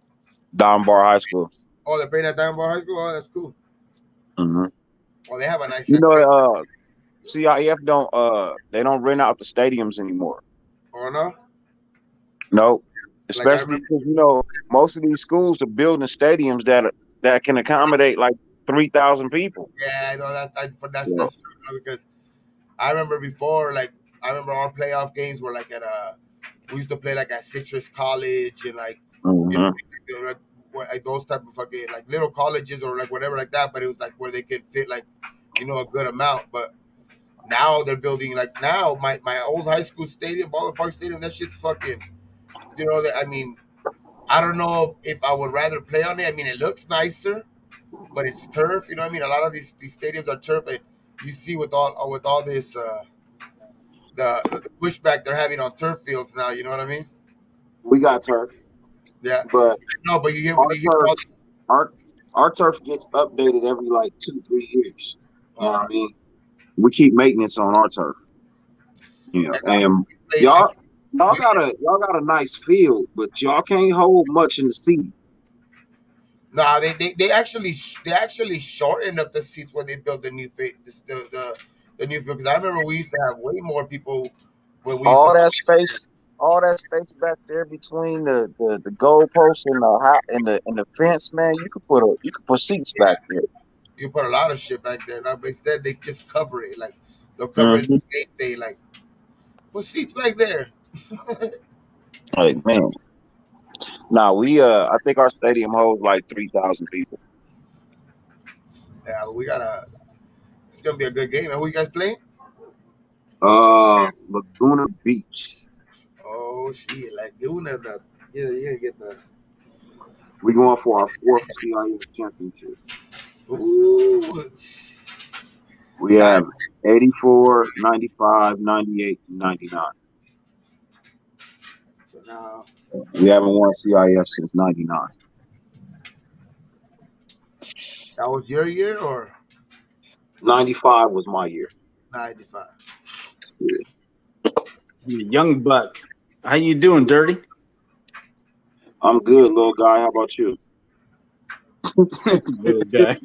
Dunbar High School. Oh, they're playing at Dunbar High School. Oh, that's cool. Mm-hmm. Oh, they have a nice. You know, CIF they don't rent out the stadiums anymore. Oh no. No, especially because most of these schools are building stadiums that can accommodate like 3,000 people. Yeah, I know that's true because I remember before, like I remember our playoff games were like we used to play like at Citrus College and like like those type of fucking like little colleges or like whatever like that, but it was like where they could fit like a good amount. But now they're building like now my old high school stadium, Baldwin Park Stadium, that shit's fucking I mean, I don't know if I would rather play on it. I mean, it looks nicer, but it's turf. You know what I mean? A lot of these stadiums are turf, and you see with all this the pushback they're having on turf fields now. You know what I mean? We got turf. Yeah, but no, but you hear our turf gets updated every like 2-3 years. You know what I mean? We keep maintenance on our turf. And y'all got a nice field, but y'all can't hold much in the seat. No, they actually shortened up the seats when they built the new field. The new field, because I remember we used to have way more people when we all that space back there between the goalposts and the fence, man. You could put seats back there. You put a lot of shit back there. Now, but instead they just cover it. Like they'll cover it. They like put seats back there. Like, man. Nah, I think our stadium holds like 3,000 people. Yeah, it's gonna be a good game. And who you guys playing? Laguna Beach. Oh shit, Laguna. You get the. We going for our 4th CIF championship. Ooh. We have 84, 95, 98, and 99. So now we haven't won CIF since 99. That was your year, or 95 was my year. 95. Yeah. Young buck. How you doing, Dirty? I'm good, little guy. How about you? Little guy.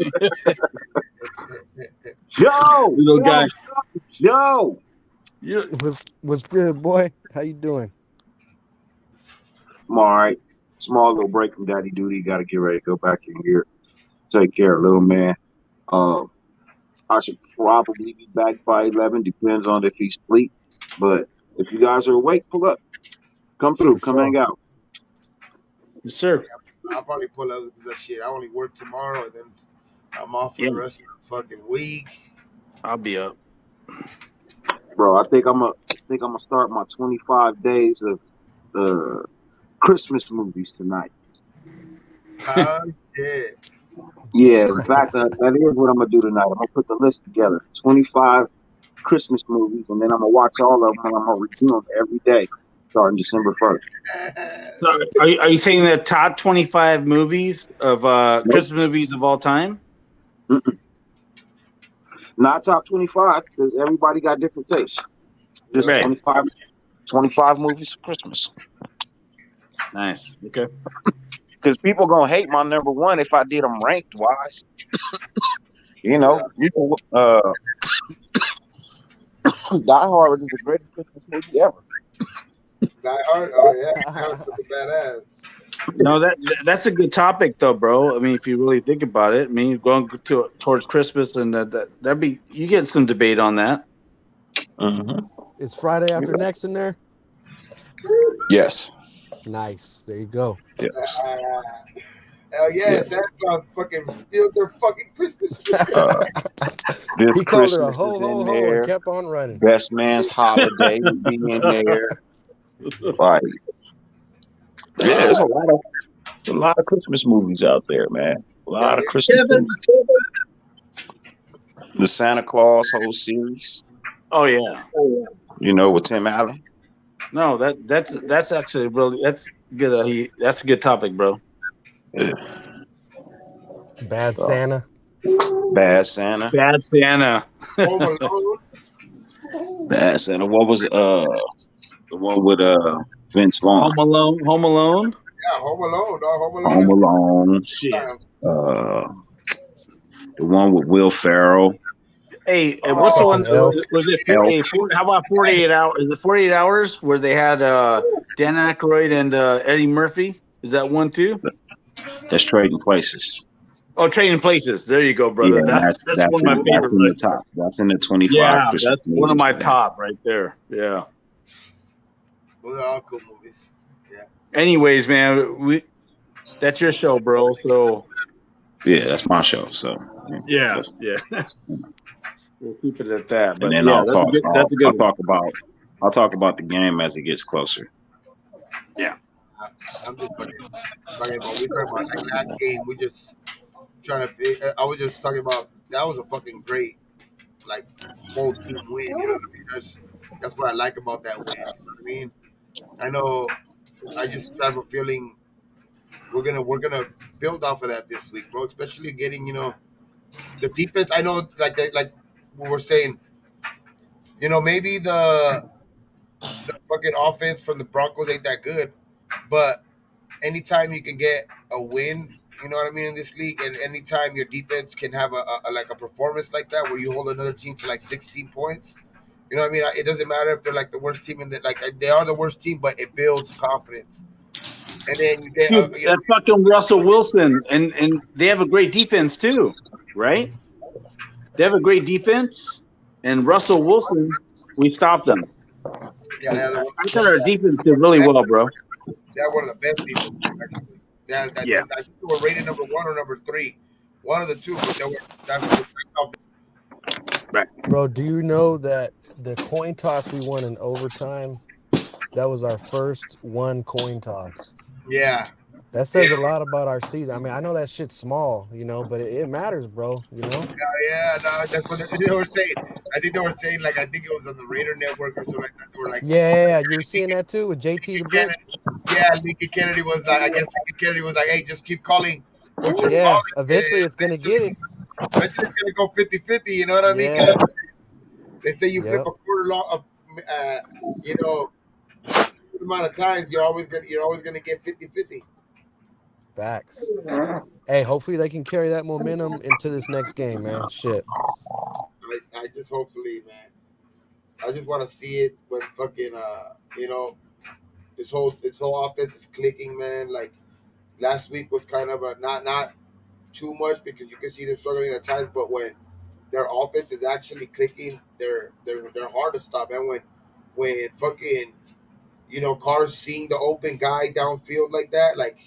Joe! Little guy. Joe! What's good, boy? How you doing? I'm all right. Small little break from daddy duty. Got to get ready to go back in here. Take care, little man. I should probably be back by 11. Depends on if he's asleep. But if you guys are awake, pull up. Come through. Come hang out. Yes, sir. I'll probably pull up because shit. I only work tomorrow, and then I'm off for the rest of the fucking week. I'll be up, bro. I think I'm gonna start my 25 days of Christmas movies tonight. Oh shit. Yeah, in fact, that is what I'm gonna do tonight. I'm gonna put the list together, 25 Christmas movies, and then I'm gonna watch all of them, and I'm gonna review them every day, starting December 1st. So are you saying the top 25 movies of Christmas movies of all time? Mm-mm. Not top 25, because everybody got different tastes. Just right. 25 movies for Christmas. Nice. Okay. Because people gonna hate my number one if I did them ranked wise. You know, Die Hard is the greatest Christmas movie ever. Die Hard, oh yeah, that's badass. No, that's a good topic though, bro. I mean, if you really think about it, I mean, going towards Christmas and that'd be you get some debate on that. Mm-hmm. Is Friday after next in there? Yes. Nice. There you go. Yes. Hell yeah, Santa Claus fucking steal their fucking Christmas tree. This he called her a Christmas ho is ho in ho there. and kept on running. Best Man's Holiday will be in there. Like, yeah, there's a lot of Christmas movies out there, man. A lot of Christmas movies. The Santa Claus whole series. Oh yeah. You know, with Tim Allen. No, that's actually really that's good. That's a good topic, bro. Bad Oh, Santa. Bad Santa. Bad Santa. Home Alone. Bad Santa. What was the one with Vince Vaughn? Home Alone. Home Alone. Yeah, Home Alone. Dog. Home Alone Home is Alone. Shit. Uh, the one with Will Ferrell. Hey, what's the one? Fucking Elf. Was it? Elf. How about 48 hours? Is it 48 hours where they had Dan Aykroyd and Eddie Murphy? Is that one too? That's Trading Places. Oh, Trading Places. There you go, Yeah, brother. and That's one of my that's favorites in right the there. top. That's in the 25% Yeah, that's one of movies. my Man. top right there. Yeah. those are all cool movies. Yeah. Anyways, man, that's your show, bro. So Yeah, that's my show. So yeah, that's- yeah. We'll keep it at that. and But then yeah, I'll that's a talk. good. I'll, That's a good I'll one. talk about. I'll talk about the game as it gets closer. Yeah. I'm just talking about. We talking about that last game. We just trying to. I was just talking about that was a fucking great like whole team win. You know what I mean? That's what I like about that win. You know what I mean? I know. I just have a feeling we're gonna build off of that this week, bro. Especially getting the defense. I know like we were saying. Maybe the fucking offense from the Broncos ain't that good, but anytime you can get a win, you know what I mean, in this league, and anytime your defense can have a like a performance like that where you hold another team to like 16 points, you know what I mean? It doesn't matter if they're like the worst team in the like they are the worst team, but it builds confidence. And then you get Dude, that fucking Russell Wilson, and they have a great defense too, right? They have a great defense, and Russell Wilson, we stopped them. yeah, I thought our defense did really well, bro. they're one of the best defenses actually. Yeah. I think they were rated number 1 or number 3, one of the two, but that's how. Right. Bro, do you know that the coin toss we won in overtime, that was our first one coin toss? Yeah. That says a lot about our season. I mean, I know that shit's small, but it matters, bro, Yeah, no, that's what they were saying. I think they were saying like I think it was on the Raider Network or something like that. They were like, Yeah, you were seeing that too with JT the Lincoln Brick? Kennedy. Yeah, Lincoln Kennedy was like, I guess Lincoln Kennedy was like, hey, just keep calling what you're Yeah, calling. eventually it's gonna get it. Eventually it's gonna go 50-50, you know what I mean? 'Cause Yeah, they say you flip yep, a quarter long of, you know, certain amount of times you're always gonna get 50-50. facts. Hey, hopefully they can carry that momentum into this next game, man. Shit. I just hopefully, man. I just want to see it when fucking this whole offense is clicking, man. Like last week was kind of a not too much because you can see them struggling at times, but when their offense is actually clicking, they're hard to stop. And when fucking Carr's seeing the open guy downfield like that, like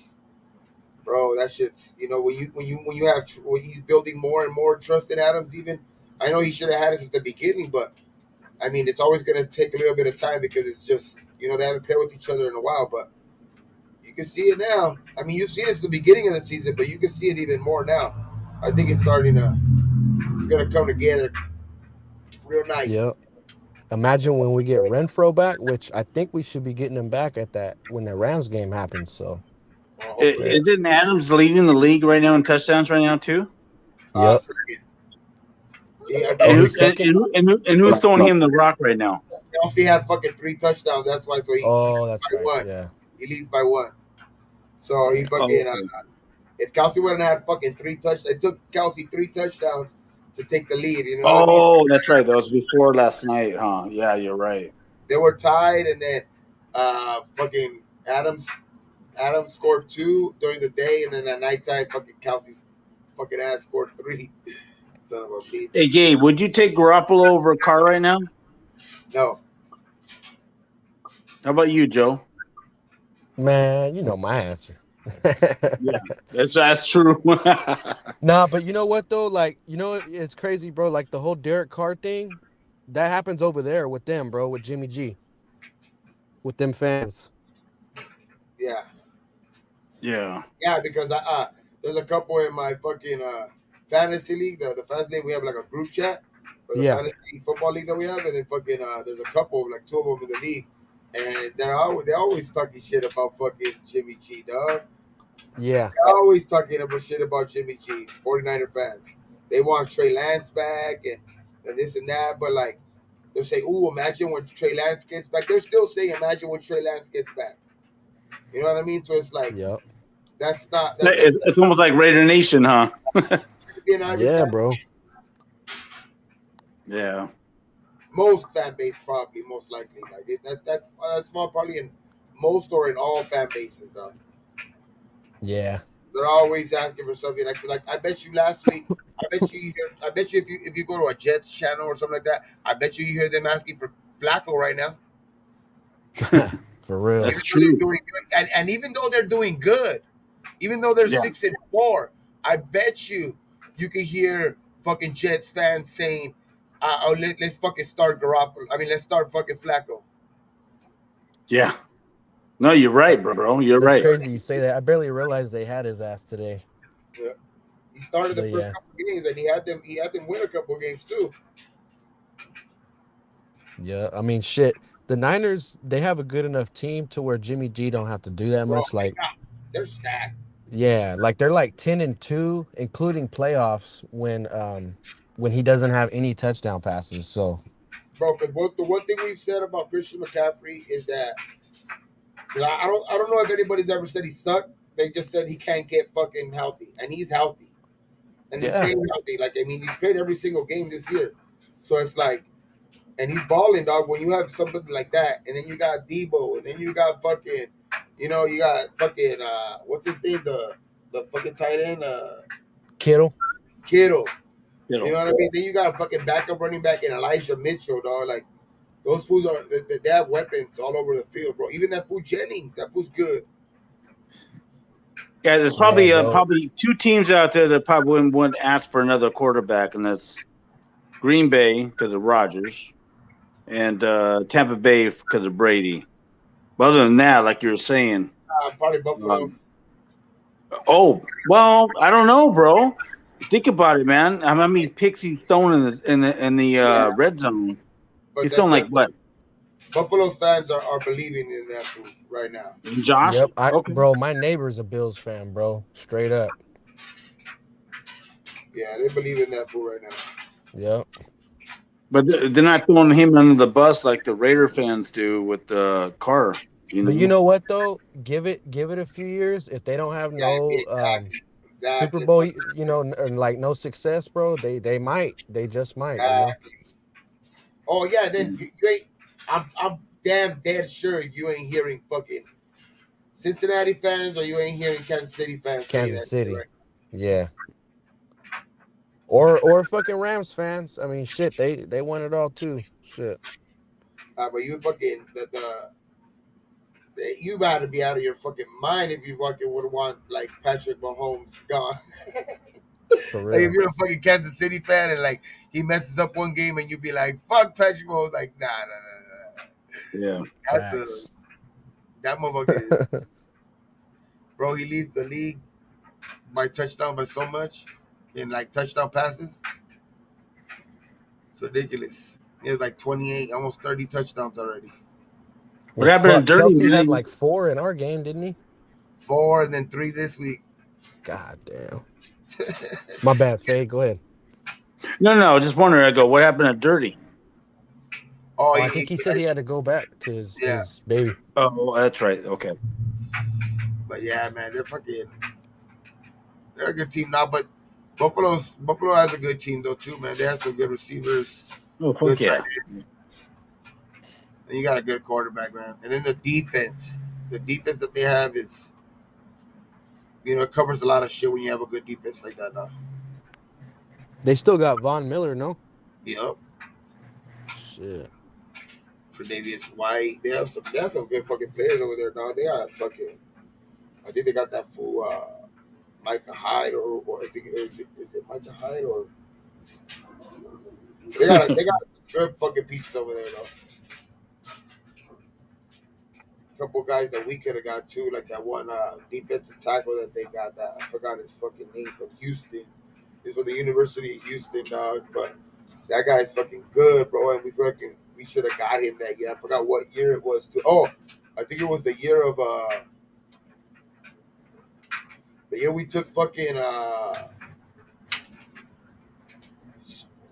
bro, that shit's when you have when he's building more and more trust in Adams. Even I know he should have had it since the beginning, but I mean it's always gonna take a little bit of time because it's just they haven't played with each other in a while, but. You can see it now. I mean, you've seen it at the beginning of the season, but you can see it even more now. I think it's gonna come together real nice. Yep. Imagine when we get Renfro back, which I think we should be getting him back at that when the Rams game happens. So, Hopefully, Isn't Adams leading the league right now in touchdowns right now too? yep. second. I Oh, And, believe he's who, second. and who's throwing him the rock right now? Kelsey had fucking 3 touchdowns. That's why. So he Oh, leads that's by right. one. Yeah. He leads by one. So he Oh, fucking. okay. If Kelsey wouldn't have had fucking 3 touchdowns, it took Kelsey 3 touchdowns to take the lead. You know what I mean? Oh, that's right. That was before last night, huh? Yeah, you're right. They were tied, and then fucking Adams scored 2 during the day, and then at nighttime, fucking Kelsey's fucking ass scored 3. Son of a bitch. Hey, Gabe, would you take Garoppolo over Carr right now? No. How about you, Joe? Man, you know my answer. Yeah, that's true. Nah, but you know what though? Like, it's crazy, bro. Like the whole Derek Carr thing, that happens over there with them, bro, with Jimmy G, with them fans. Yeah. Yeah. Yeah, because there's a couple in my fucking fantasy league, the fantasy league. We have like a group chat for the Yeah. fantasy football league that we have, and then fucking there's a couple, like 2 of them in the league, and they always talking shit about fucking Jimmy G, dog. Yeah. They're always talking about shit about Jimmy G. 49er fans. They want Trey Lance back and this and that, but like they'll say, "Ooh, imagine when Trey Lance gets back." They're still saying, "Imagine when Trey Lance gets back." You know what I mean? So it's like Yep. that's not that's It's almost like Raider Nation, huh? being an Irish Yeah, fan. bro. Yeah. Most fan base probably most likely like that's small probably in most or in all fan bases though. Yeah. They're always asking for something like I bet you last week. I bet you if you go to a Jets channel or something like that, I bet you hear them asking for Flacco right now. For real. That's Even though they're true. doing good, and even though they're doing good, even though they're Yeah. 6-4, I bet you can hear fucking Jets fans saying, let's fucking start Garoppolo. I mean, let's start fucking Flacco." Yeah. No, you're right, bro. You're That's right. crazy you say that. I barely realized they had his ass today. Yeah. He started the But first yeah. couple of games, and he had them win a couple of games too. Yeah. I mean, shit. The Niners, they have a good enough team to where Jimmy G don't have to do that Bro, much. Like, they're stacked. yeah, like they're like 10-2, including playoffs when he doesn't have any touchdown passes. So Bro, because the one thing we've said about Christian McCaffrey is that I don't know if anybody's ever said he sucked. They just said he can't get fucking healthy, and he's healthy, and he's yeah, staying healthy. Like I mean, he's played every single game this year, so it's like, and he's balling, dog. When you have somebody like that, and then you got Debo, and then you got fucking, you got fucking what's his name, the fucking tight end, Kittle. Kittle. You You know know. what I mean? Then you got a fucking backup running back in Elijah Mitchell, dog. Like those fools they have weapons all over the field, bro. Even that fool Jennings, that fool's good. Yeah, there's Yeah, probably bro. probably two teams out there that probably wouldn't ask for another quarterback, and that's Green Bay because of Rodgers and Tampa Bay because of Brady. But other than that, like you were saying, Probably Buffalo. oh well, I don't know, bro. Think about it, man. How many picks he's thrown in the red zone? But He's thrown like what? Buffalo's fans are believing in that fool right now. Josh? Yep. Okay. Bro, my neighbor's a Bills fan, bro. Straight up. Yeah, they believe in that fool right now. Yep. But they're not throwing him under the bus like the Raider fans do with the car. But you know what though? Give it a few years. If they don't have no Super Exactly. Bowl, or like no success, bro, they might. They just might. Oh yeah, then you ain't. I'm damn dead sure you ain't hearing fucking Cincinnati fans or you ain't hearing Kansas City fans say Kansas that shit, City. right? Yeah. Or fucking Rams fans. I mean, shit, they won it all too. Shit. But you fucking you got to be out of your fucking mind if you fucking would want like Patrick Mahomes gone. For Like if real. you're a fucking Kansas City fan and like he messes up one game and you be like, "Fuck Patrick Mahomes," like nah. Yeah. That's that motherfucker. Bro, he leads the league by touchdown by so much in like touchdown passes. It's ridiculous. He has like 28, almost 30 touchdowns already. What happened to Dirty, Kelsey had man? like 4 in our game, didn't he? 4 and then 3 this week. God damn. My bad, Faye. Go ahead. No, just wondering. I go, what happened to Dirty? Oh, I think he said he had to go back to his baby. Oh, that's right. Okay. But yeah, man, they're a good team now. But Buffalo has a good team though too, man. They have some good receivers. Oh, fuck Good yeah. tight end. And you got a good quarterback, man. And then the defense that they have is, it covers a lot of shit when you have a good defense like that now. They still got Von Miller, no? Yep. Shit. Tre'Davious White. They have some good fucking players over there, dog. They got fucking. I think they got that fool Micah Hyde or I think is it Micah Hyde or they got good fucking pieces over there though. A couple guys that we could have got too, like that one defensive tackle that they got. That I forgot his fucking name from Houston. He's from the University of Houston, dog. But that guy's fucking good, bro. And we should have got him that year. I forgot what year it was too. Oh, I think it was the year of The year we took fucking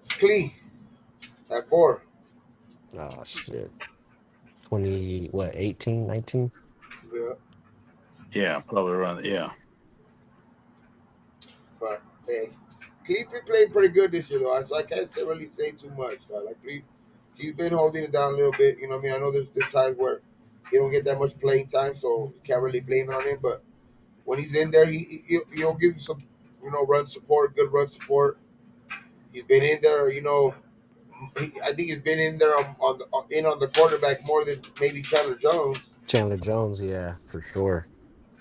Clee at 4. Oh shit. 20 what 18, 19? Yeah, Yeah, probably around. Yeah. but hey, Clee played pretty good this year though, so I can't really say too much. Like Clee, he's been holding it down a little bit. You know what I mean? I know there's times where he don't get that much playing time, so you can't really blame it on him. But when he's in there, he'll give you some, run support, good run support. He's been in there, I think he's been in there on the quarterback more than maybe Chandler Jones. Chandler Jones, yeah, for sure.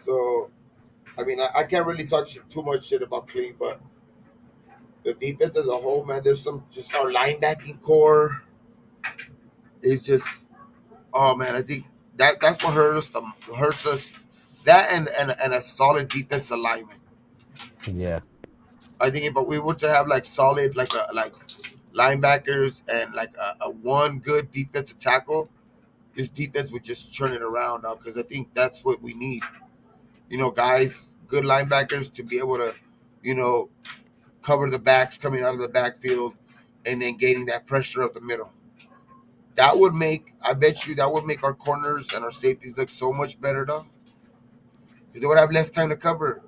So I mean, I can't really touch too much shit about Clean, but the defense as a whole, man, there's some just our linebacking core is just, oh man, I think that's what hurts us. That and a solid defense alignment. Yeah. I think if we were to have like solid like linebackers and like a one good defensive tackle, this defense would just turn it around now because I think that's what we need. Guys, good linebackers to be able to, you know, cover the backs coming out of the backfield and then gaining that pressure up the middle. I bet you, that would make our corners and our safeties look so much better, though. Because they would have less time to cover.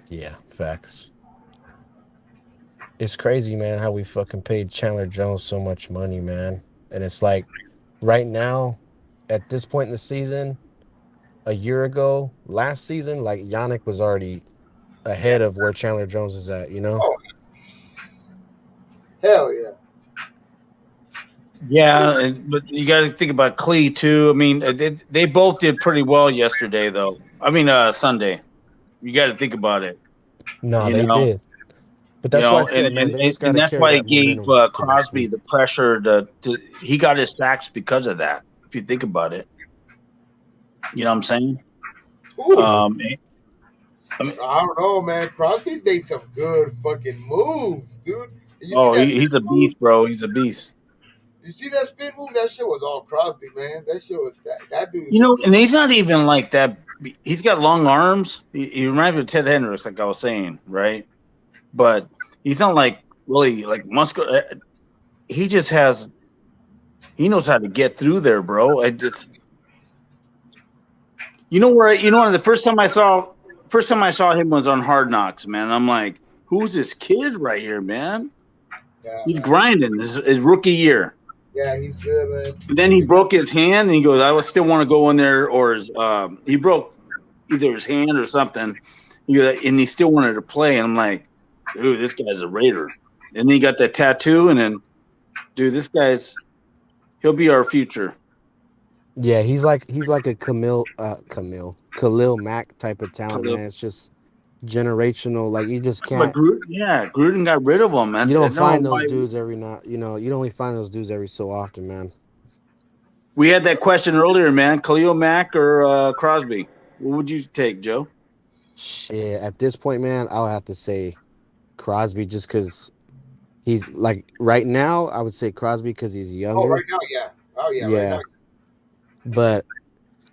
Yeah, facts. It's crazy, man, how we fucking paid Chandler Jones so much money, man. And it's like right now, at this point in the season, a year ago, last season, like Yannick was already Yeah. ahead of where Chandler Jones is at, you know? Oh, hell yeah. Yeah, but you got to think about Clee too. I mean, they both did pretty well yesterday, though. I mean, Sunday. You got to think about it. No, You they know, did. But that's why I said, man, they just got and to that's carry why it that gave momentum to next Crosby week. the pressure to he got his sacks because of that. If you think about it, you know what I'm saying? Ooh, I mean, I don't know, man. Crosby made some good fucking moves, dude. And you see oh, that spin he's a move? beast, bro. He's a beast. You see that spin move? That shit was all Crosby, man. That shit was that dude You is know, just and he's not even like that. He's got long arms. He reminds me of Ted Hendricks, like I was saying, right? But he's not like really like muscular. He just has. He knows how to get through there, bro. I just, the first time I saw him was on Hard Knocks, man. I'm like, who's this kid right here, man? yeah, He's man. grinding his rookie year. Yeah, he's good, man. And then he broke his hand, and he goes, "I would still want to go in there." Or he broke either his hand or something. And he still wanted to play. And I'm like, dude, this guy's a Raider. And then he got that tattoo, and then, dude, he'll be our future. Yeah, he's like a Khalil Mack type of talent, man. It's just generational. Like you just But can't. Gruden got rid of him, man. You I don't don't know find those why. dudes every night. You only find those dudes every so often, man. We had that question earlier, man. Khalil Mack or Crosby? What would you take, Joe? Shit, at this point, man, I'll have to say Crosby just because he's like right now. I would say Crosby because he's Oh, right younger. now, yeah. Oh, yeah, right now. Yeah, but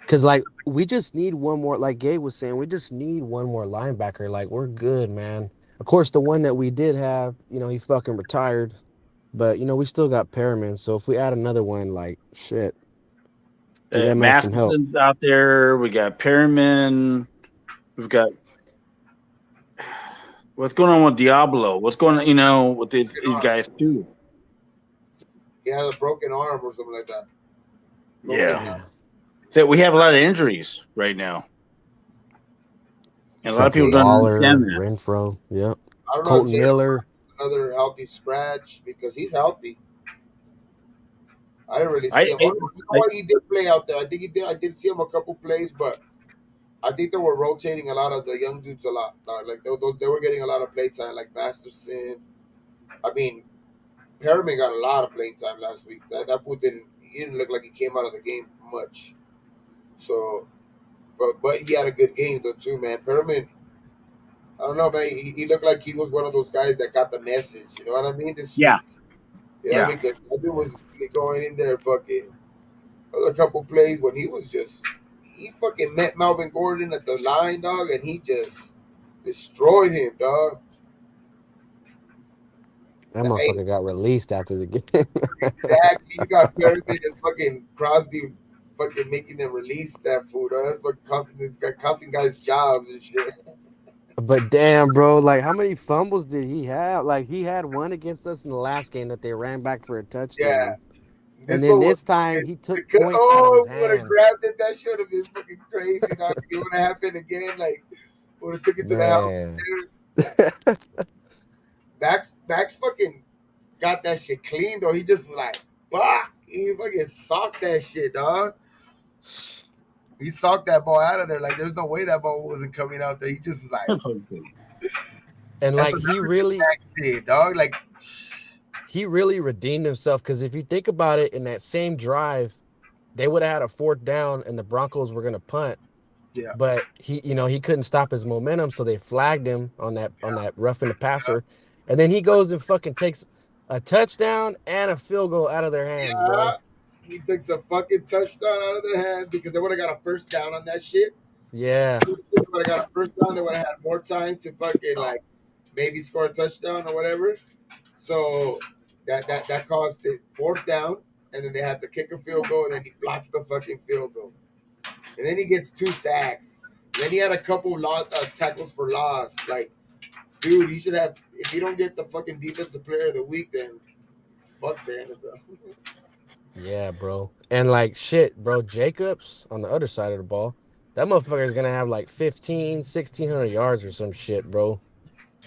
because like we just need one more. Like Gabe was saying, we just need one more linebacker. Like we're good, man. Of course, the one that we did have, he fucking retired. But we still got Perriman. So if we add another one, like shit, give that man some help. Matheson's out there. We got Perriman. We've got what's going on with Diablo? What's going on, with these guys too? He has a broken arm or something like that. Yeah. So we have a lot of injuries right now. And a lot of Except for people don't Waller, understand that. Renfro, yep. I don't know Colton if Jalen Miller. another healthy scratch because he's healthy. I didn't really I, see him. I, You know what? He did play out there. I think he did. I did see him a couple plays, but I think they were rotating a lot of the young dudes a lot. Like they were getting a lot of play time, like Masterson. I mean, Perriman got a lot of playing time last week. That fool he didn't look like he came out of the game much. So, but he had a good game though too, man. Perriman, I don't know, man. He looked like he was one of those guys that got the message. You know what I mean? This yeah, week. Yeah, yeah. because that dude was going in there fucking. There was a couple plays when he was just he fucking met Melvin Gordon at the line, dog, and he just destroyed him, dog. That Hey, motherfucker got released after the game. exactly. You got Perryman and fucking Crosby fucking making them release that fool, dog. That's what costing guys jobs and shit. But damn, bro, like how many fumbles did he have? Like he had one against us in the last game that they ran back for a Yeah. touchdown. And This then one was this time fucking, he took points out of his oh, we would have hands. grabbed it. That should have been fucking crazy, dog. It would have happened again. Like, would have took it to the house. Man. Max fucking got that shit clean, though. He just was like, bah! He fucking socked that shit, dog. He socked that ball out of there. Like, there's no way that ball wasn't coming out there. He just was like, And that's like another thing Max did, dog. Like, he really redeemed himself because if you think about it, in that same drive, they would have had a fourth down and the Broncos were gonna punt. yeah. But he couldn't stop his momentum, so they flagged him on that roughing the passer. And then he goes and fucking takes a touchdown and a field goal out of their hands, Yeah. bro. He takes a fucking touchdown out of their hands because they would have got a first down on that shit. Yeah. They would have got a first down. They would have had more time to fucking like maybe score a touchdown or whatever. So that caused it fourth down, and then they had to kick a field goal, and then he blocks the fucking field goal, and then he gets 2 sacks. And then he had a couple tackles for loss. Like, dude, he should have. If you don't get the fucking defensive player of the week, then fuck the NFL. Yeah, bro. And like shit, bro, Jacobs on the other side of the ball, that motherfucker is gonna have like 1,600 yards or some shit, bro.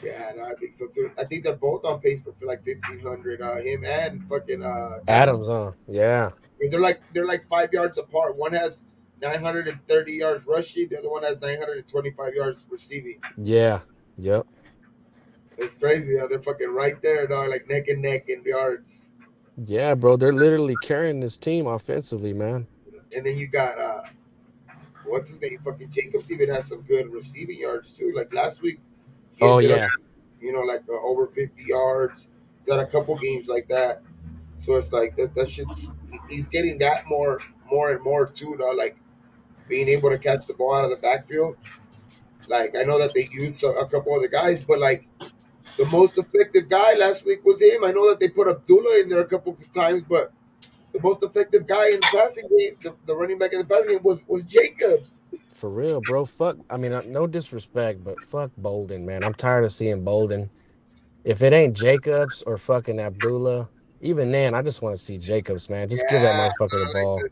Yeah, no, I think so too. I think they're both on pace for like 1,500. Him and fucking Adams. Adams, huh? Yeah. They're like 5 yards apart. One has 930 yards rushing. The other one has 925 yards receiving. Yeah. Yep. It's crazy how they're fucking right there, dog, like neck and neck in yards. Yeah, bro. They're literally carrying this team offensively, man. And then you got what's his name? Fucking Jacobs even has some good receiving yards too. Like last week, he Oh ended up, yeah. like over 50 yards. He's got a couple games like that. So it's like that shit's he's getting that more and more too, dog. Like being able to catch the ball out of the backfield. Like I know that they used a couple other guys, but like the most effective guy last week was him. I know that they put Abdullah in there a couple of times, but the most effective guy in the passing game, the running back in the passing game was Jacobs. For real, bro. Fuck. I mean, no disrespect, but fuck Bolden, man. I'm tired of seeing Bolden. If it ain't Jacobs or fucking Abdullah, even then, I just want to see Jacobs, man. Just give that Yeah, motherfucker the ball.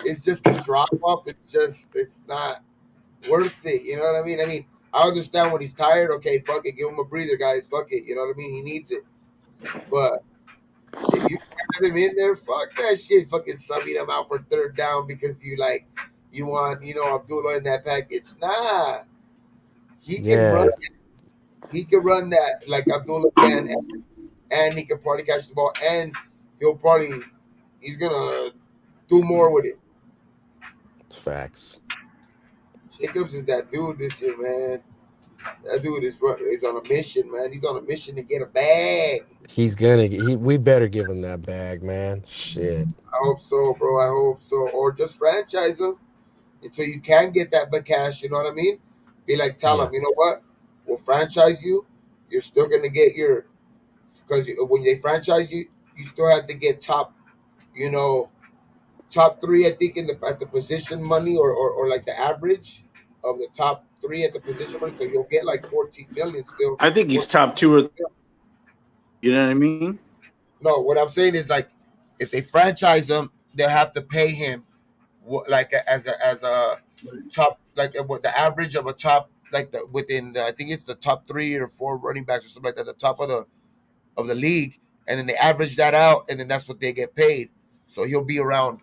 it's just the drop off. It's not worth it. You know what I mean? I understand when he's tired. Okay, fuck it, give him a breather, guys. Fuck it. You know what I mean? He needs it. But if you have him in there, fuck that shit. Fucking subbing him out for third down because you want Abdullah in that package. Nah, he can Yeah. run. He can run that like Abdullah can, and he can probably catch the ball, and he's gonna do more with it. Facts. Jacobs is that dude this year, man. That dude is on a mission, man. He's on a mission to get a bag. He's gonna we better give him that bag, man. Shit. I hope so, bro. I hope so. Or just franchise him until you can get that big cash. You know what I mean? Be like, tell Yeah. him, you know what? We'll franchise you. You're still gonna get because when they franchise you, you still have to get top 3. I think at the position money or like the average of the top 3 at the position money. So you'll get like 14 million still. I think he's top 2 or you know what I mean? No, what I'm saying is like if they franchise him, they'll have to pay him like as a top like what the average of a top like I think it's the top 3 or 4 running backs or something like that, the top of the league, and then they average that out, and then that's what they get paid. So he'll be around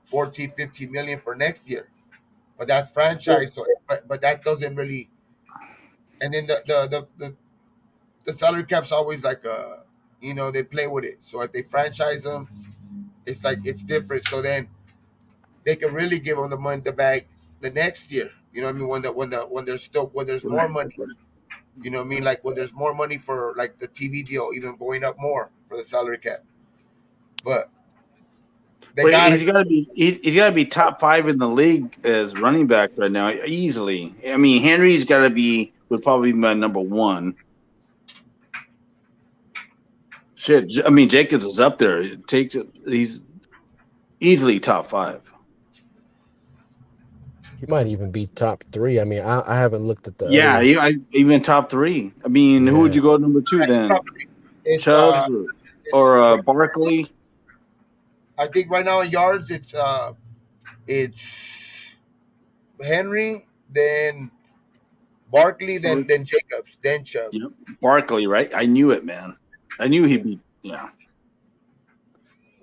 14, 15 million for next year, but that's franchise. So but that doesn't really. And then the salary cap's always like they play with it. So if they franchise them, it's like it's different. So then they can really give them the money the bag the next year. You know what I mean? When there's more money. You know what I mean? Like when there's more money for like the TV deal, even going up more for the salary cap. But They But got he's it. got to be he's got to be top 5 in the league as running back right now easily. I mean, Henry's got to be would probably be my number one. Shit, I mean Jacobs is up there. It takes he's easily top 5. He might even be top 3. I mean, I haven't looked at the Yeah, other. even top 3. I mean, who would Yeah. you go number 2 It's then? top three. It's Chubbs it's or Barkley? I think right now in yards it's Henry, then Barkley, then Jacobs, then Chubb. Yep, Barkley, right? I knew it, man. I knew he'd be. Yeah,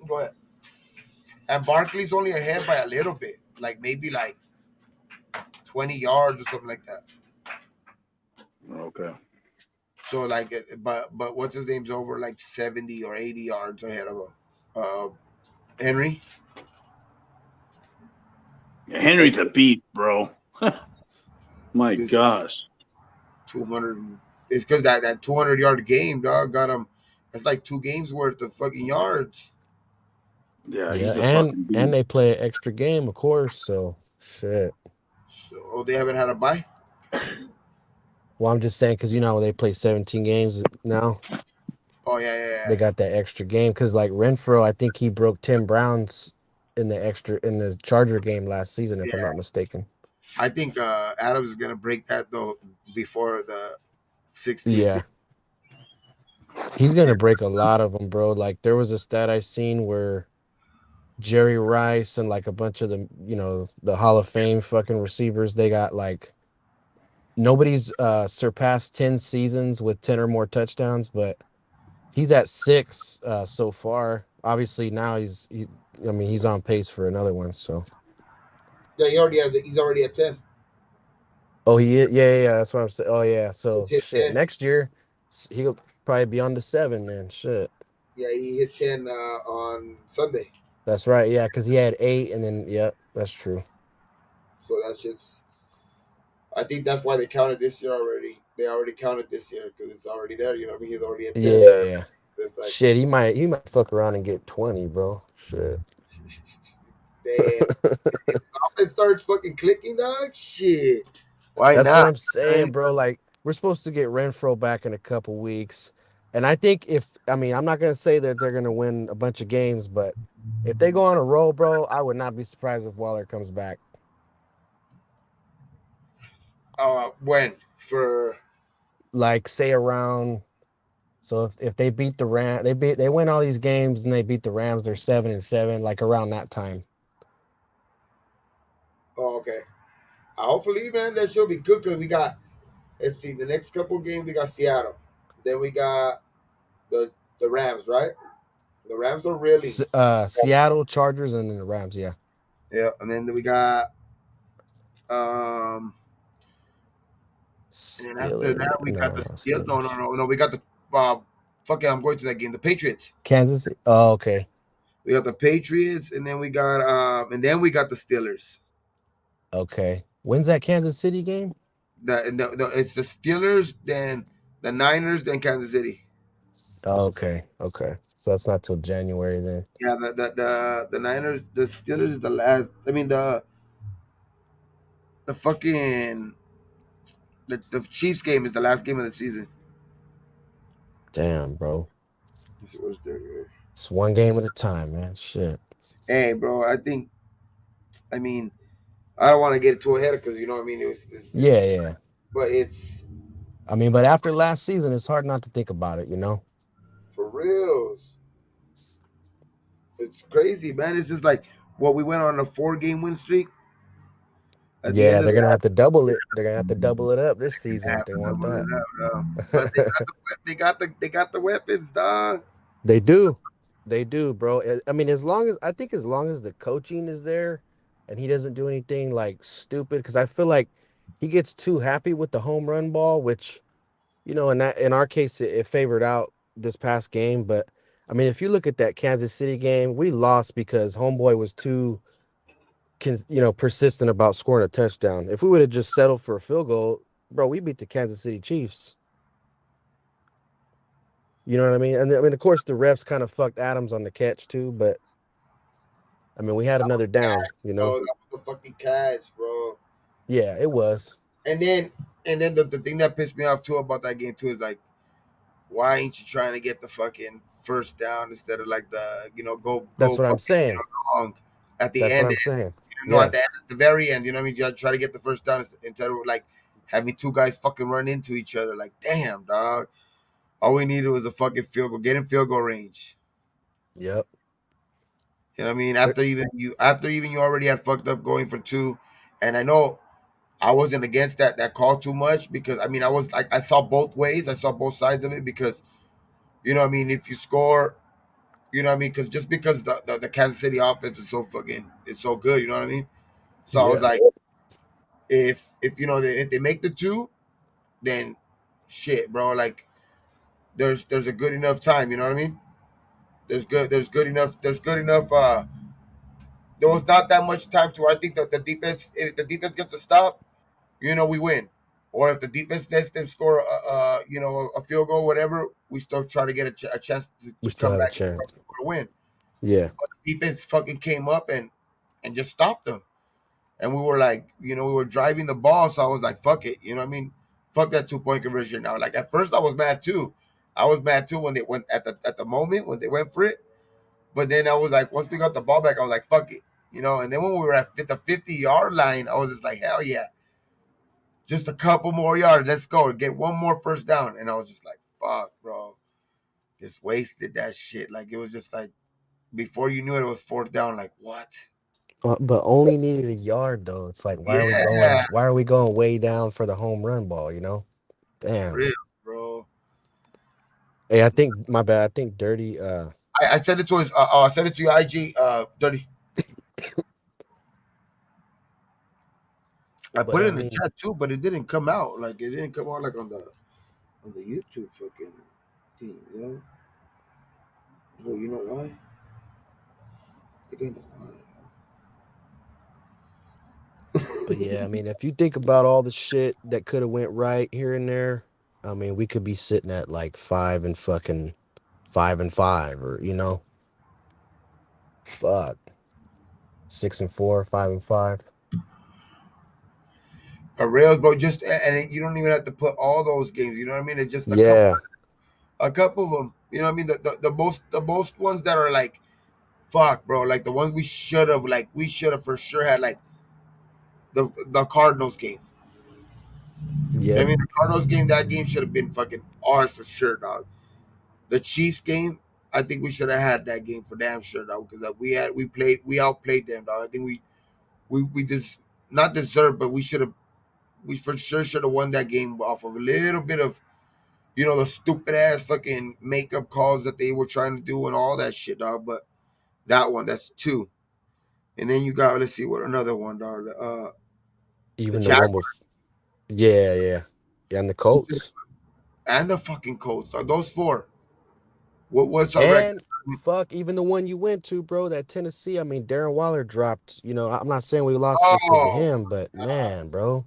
Go ahead. And Barkley's only ahead by a little bit, like maybe like 20 yards or something like that. okay. So like, but what's his name's over like 70 or 80 yards ahead of him. Henry. Henry's a beast, bro. My It's gosh. 200. It's because that 200-yard game, dog, got him. That's like 2 games worth of fucking yards. Yeah, Yeah, he's a fucking and beast. they play an extra game, of course. So shit. So they haven't had a bye. Well, I'm just saying because you know how they play 17 games now. Oh yeah. They got that extra game because like Renfro, I think he broke Tim Brown's in the Charger game last season, if I'm Yeah. not mistaken. I think Adams is gonna break that though before the 16th game. Yeah, he's gonna break a lot of them, bro. Like there was a stat I seen where Jerry Rice and like a bunch of the Hall of Fame fucking receivers, they got like nobody's surpassed 10 seasons with 10 or more touchdowns, but he's at 6 so far. Obviously now I mean he's on pace for another one. So Yeah, he already has it. He's already at 10. oh yeah, that's what I'm saying. Oh yeah, He's so hit shit. 10. Next year he'll probably be on to 7 then. Shit. Yeah, he hit 10 on Sunday. That's right. Yeah, because he had 8 and then yep, that's true. So that's just. I think that's why they counted this year already. They already counted this year because it's already there. You know what I mean? He's already at 10. Yeah. So it's like, Shit, he might fuck around and get 20, bro. Shit. damn. If offense starts fucking clicking, dog, shit. Why That's what not? I'm saying, bro. Like, we're supposed to get Renfro back in a couple weeks. And I think I'm not going to say that they're going to win a bunch of games, but if they go on a roll, bro, I would not be surprised if Waller comes back. When? For. Like, say around. So if they beat the Rams, they win all these games and they beat the Rams, they're 7-7, like around that time. Oh, okay. Hopefully, man, that should be good because we got. Let's see, the next couple games we got Seattle. Then we got the Rams, right? The Rams are really. Seattle, Chargers, and then the Rams, yeah. Yeah, and then we got um and then after Steelers. that we got the No, Steel. No, Steelers. no. We got the fucking. I'm going to that game. The Patriots. Kansas City. Oh, okay. We got the Patriots, and then we got the Steelers. Okay. When's that Kansas City game? It's the Steelers, then the Niners, then Kansas City. Oh, okay. Okay. So that's not till January then. Yeah, the Niners, the Steelers is the last. I mean the fucking the Chiefs game is the last game of the season. Damn, bro. Let's see, what's there? It's one game at a time, man. Shit. Hey, bro, I mean, I don't want to get too ahead because you know what I mean. Yeah. But it's I mean, but after last season, it's hard not to think about it, you know? for reals. It's crazy, man. It's just like what we went on a 4-game win streak. At the Yeah, end of they're gonna have that, to double it. They're gonna have to double it up this season if they want double that. it out. But they got the weapons, dog. They do. They do, bro. I mean, as long as the coaching is there and he doesn't do anything like stupid, because I feel like he gets too happy with the home run ball, which, in our case, it favored out this past game. But I mean, if you look at that Kansas City game, we lost because homeboy was too, persistent about scoring a touchdown. If we would have just settled for a field goal, bro, we beat the Kansas City Chiefs. You know what I mean? And I mean, of course, the refs kind of fucked Adams on the catch too, but I mean, we had another down, you know. Oh, that was a fucking catch, bro. Yeah, it was. And then the thing that pissed me off too about that game too is like, why ain't you trying to get the fucking first down instead of like the go That's what I'm fucking saying. long at the That's what end? I'm saying. No, Yeah. at the very end. You know what I mean? You gotta try to get the first down instead of like having two guys fucking run into each other. Like, damn, dog. All we needed was a fucking field goal, get in field goal range. Yep. You know what I mean? After even you already had fucked up going for two, and I know I wasn't against that call too much because I mean I was like I saw both ways, I saw both sides of it because you know what I mean if you score, you know what I mean because the Kansas City offense is so fucking it's so good, you know what I mean? So I was Yeah. like, if you know if they make the two, then shit, bro, like there's a good enough time, you know what I mean? There's good enough there was not that much time to I think that the defense if the defense gets a stop, we win. Or if the defense lets them score, a field goal, whatever, we still try to get a chance We to still come have a back and chance. win. Yeah. But the defense fucking came up and just stopped them. And we were like, we were driving the ball, so I was like, fuck it, you know what I mean? Fuck that 2 point conversion now. Like at first, I was mad too. I was mad too when they went at the moment when they went for it. But then I was like, once we got the ball back, I was like, fuck it, And then when we were at the 50-yard line, I was just like, hell yeah, just a couple more yards. Let's go. Get one more first down. And I was just like, fuck, bro. Just wasted that shit. Like, it was just like, before you knew it, it was fourth down. Like, what? But only needed a yard though. It's like Yeah. why are we going way down for the home run ball, you know? For Damn. real, bro. Hey, I think my bad. I think Dirty I sent it to his, I sent it to your IG, Dirty. I but put it I in the mean chat too, but it didn't come out. Like, it didn't come out like on the YouTube fucking thing. Oh, you know why? I think I know why. but yeah, I mean if you think about all the shit that could have went right here and there, I mean we could be sitting at like 5-5 or fuck 6-4, 5-5. Rails, bro. Just you don't even have to put all those games. You know what I mean? It's just Yeah. a couple of them. You know what I mean? The most ones that are like, fuck, bro. Like the ones we should have for sure had like the Cardinals game. You know what I Yep. mean? The Cardinals game, that game should have been fucking ours for sure, dog. The Chiefs game, I think we should have had that game for damn sure, dog. Because we outplayed them, dog. I think we just not deserved, but we for sure should have won that game off of a little bit of the stupid ass fucking makeup calls that they were trying to do and all that shit, dog. But that one, that's two. And then you got, let's see what another one, dog. The Even the Jaguars one with yeah. Yeah, and the Colts. and the fucking Colts, dog. Those four. What's our record? And fuck, even the one you went to, bro, that Tennessee. I mean, Darren Waller dropped. I'm not saying we lost just because of Oh, him, but man, bro,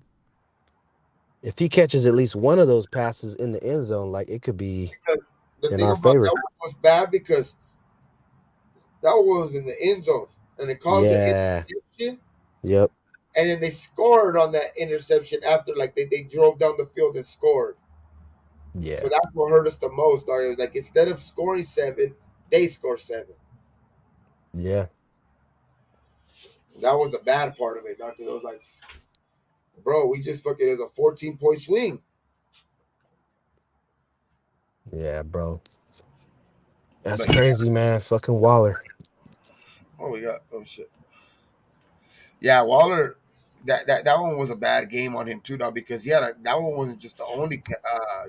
if he catches at least one of those passes in the end zone, like it could be because the in thing our about that favor. one was bad because that one was in the end zone and it caused an Yeah. interception. Yep. And then they scored on that interception after, like, they drove down the field and scored. So Yeah. that's what hurt us the most, dog. It was like instead of scoring seven, they scored seven. Yeah. That was the bad part of it, dog. Because I was like, bro, we just fucking, it was a 14-point swing. Yeah, bro. That's But yeah, crazy, man. Fucking Waller. oh shit. Yeah, Waller, that one was a bad game on him too, dog. Because that one wasn't just the only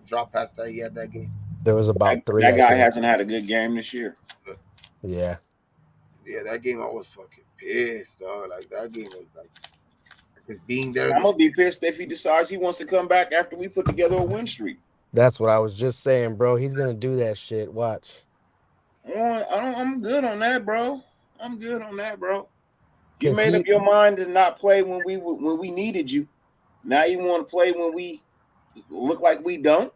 drop pass that he had that game. There was about three, That I guy think. hasn't had a good game this year. Yeah. Yeah, that game I was fucking pissed, dog. Like that game was like, because being there, I'm gonna be pissed if he decides he wants to come back after we put together a win streak. That's what I was just saying, bro. He's gonna do that shit. Watch. I'm good on that, bro. I'm good on that, bro. You Cause made up he your mind to not play when we needed you. Now you want to play when we look like we don't.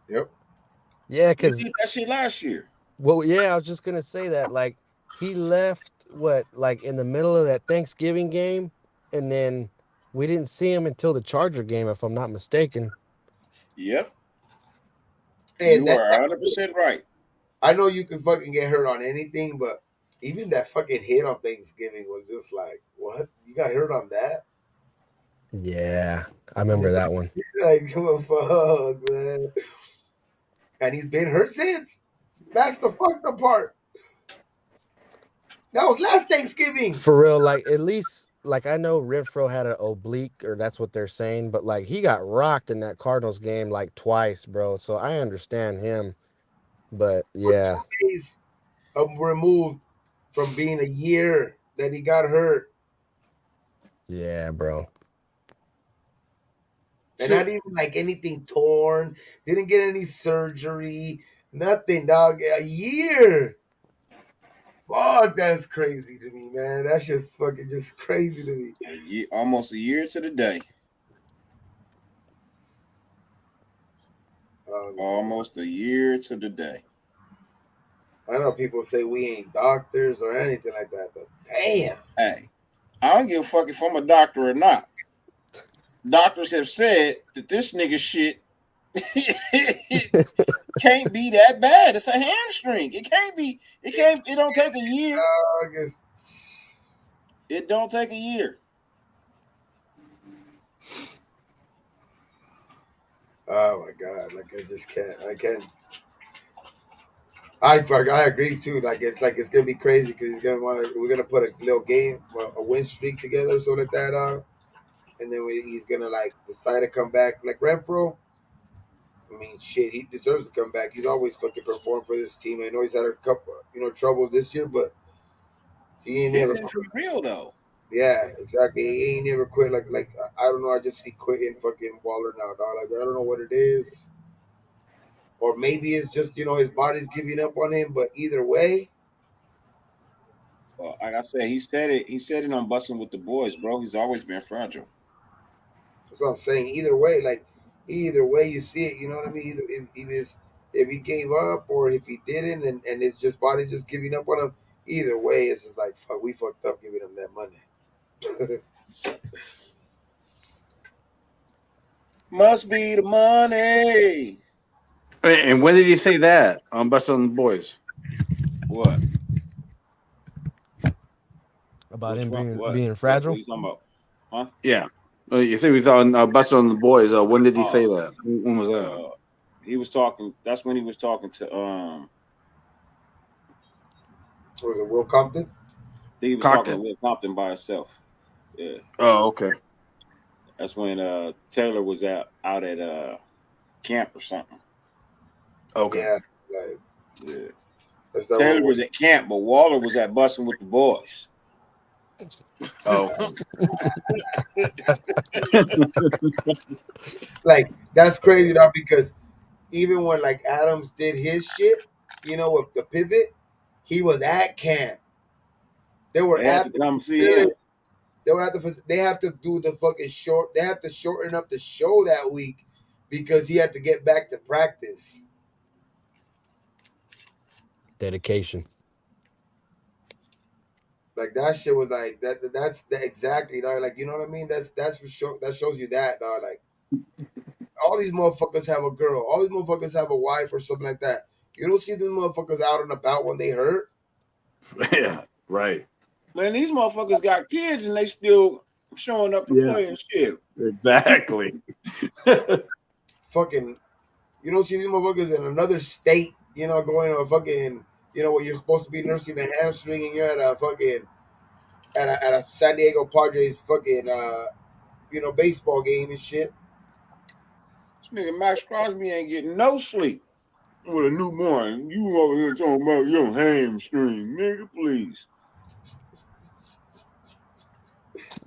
Yep. Yeah, You because did that shit last year. well, yeah, I was just gonna say that. Like, he left what, like in the middle of that Thanksgiving game, and then we didn't see him until the Charger game, if I'm not mistaken. Yep. And You are 100% right. I know you can fucking get hurt on anything, but even that fucking hit on Thanksgiving was just like, what? You got hurt on that? Yeah, I remember that one. Like, fuck, man. And he's been hurt since. That's the fucked up part. That was last Thanksgiving. For real, like at least like I know Renfro had an oblique, or that's what they're saying, but like he got rocked in that Cardinals game like twice, bro. So I understand him, but yeah, 2 days removed from being a year that he got hurt. yeah, bro. And not even like anything torn. Didn't get any surgery. Nothing, dog. A year. Fuck, that's crazy to me, man. That's just fucking just crazy to me. Almost a year to the day. Almost a year to the day. I know people say we ain't doctors or anything like that, but damn. Hey, I don't give a fuck if I'm a doctor or not. Doctors have said that this nigga shit can't be that bad. It's a hamstring. It can't be. It don't take a year. It don't take a year. Oh my god! Like I just can't. I can't. I agree too. Like it's gonna be crazy because he's gonna want to. We're gonna put a little game, a win streak together, so like that. And then he's gonna like decide to come back. Like Renfro. I mean, shit, he deserves to come back. He's always fucking performed for this team. I know he's had a couple, troubles this year, but he ain't His never injury real though. Yeah, exactly. He ain't never quit. Like I don't know. I just see quitting fucking Waller now, dog. Like I don't know what it is, or maybe it's just his body's giving up on him. But either way, Well, like I said, he said it. He said it on Busting with the Boys, bro. He's always been fragile. that's what I'm saying. Either way, you see it. You know what I mean? Either if he gave up or if he didn't, and it's just body just giving up on him. Either way, it's just like fuck. We fucked up giving him that money. Must be the money. And when did he say that on Bustin' on the Boys? What? About Which him one? being fragile? What are you talking about? Huh? Yeah. You say he was on Bustin' on the Boys. When did he say that? When was that? He was talking. That's when he was talking to Was it Will Compton? He was talking to Will Compton by himself. Yeah. Oh, okay. That's when Taylor was out at camp or something. Okay. Yeah. Like, yeah. Taylor was at camp, but Waller was at Busting with the Boys. Oh. Like that's crazy though, because even when like Adams did his shit, with the pivot, he was at camp. They were at the come see him. They were at the. They have to do the fucking short. They have to shorten up the show that week because he had to get back to practice. Dedication. Like that shit was like that. That's exactly, dog. Like you know what I mean. That's for sure. That shows you that, dog. Like all these motherfuckers have a girl. All these motherfuckers have a wife or something like that. You don't see these motherfuckers out and about when they hurt. Yeah, right. Man, these motherfuckers got kids and they still showing up to play and shit. Exactly. Fucking, you don't see these motherfuckers in another state. Going to a fucking, where you're supposed to be nursing a hamstring and you're at a fucking at a San Diego Padres fucking baseball game and shit. This nigga Max Crosby ain't getting no sleep with a newborn. You over here talking about your hamstring, nigga, please.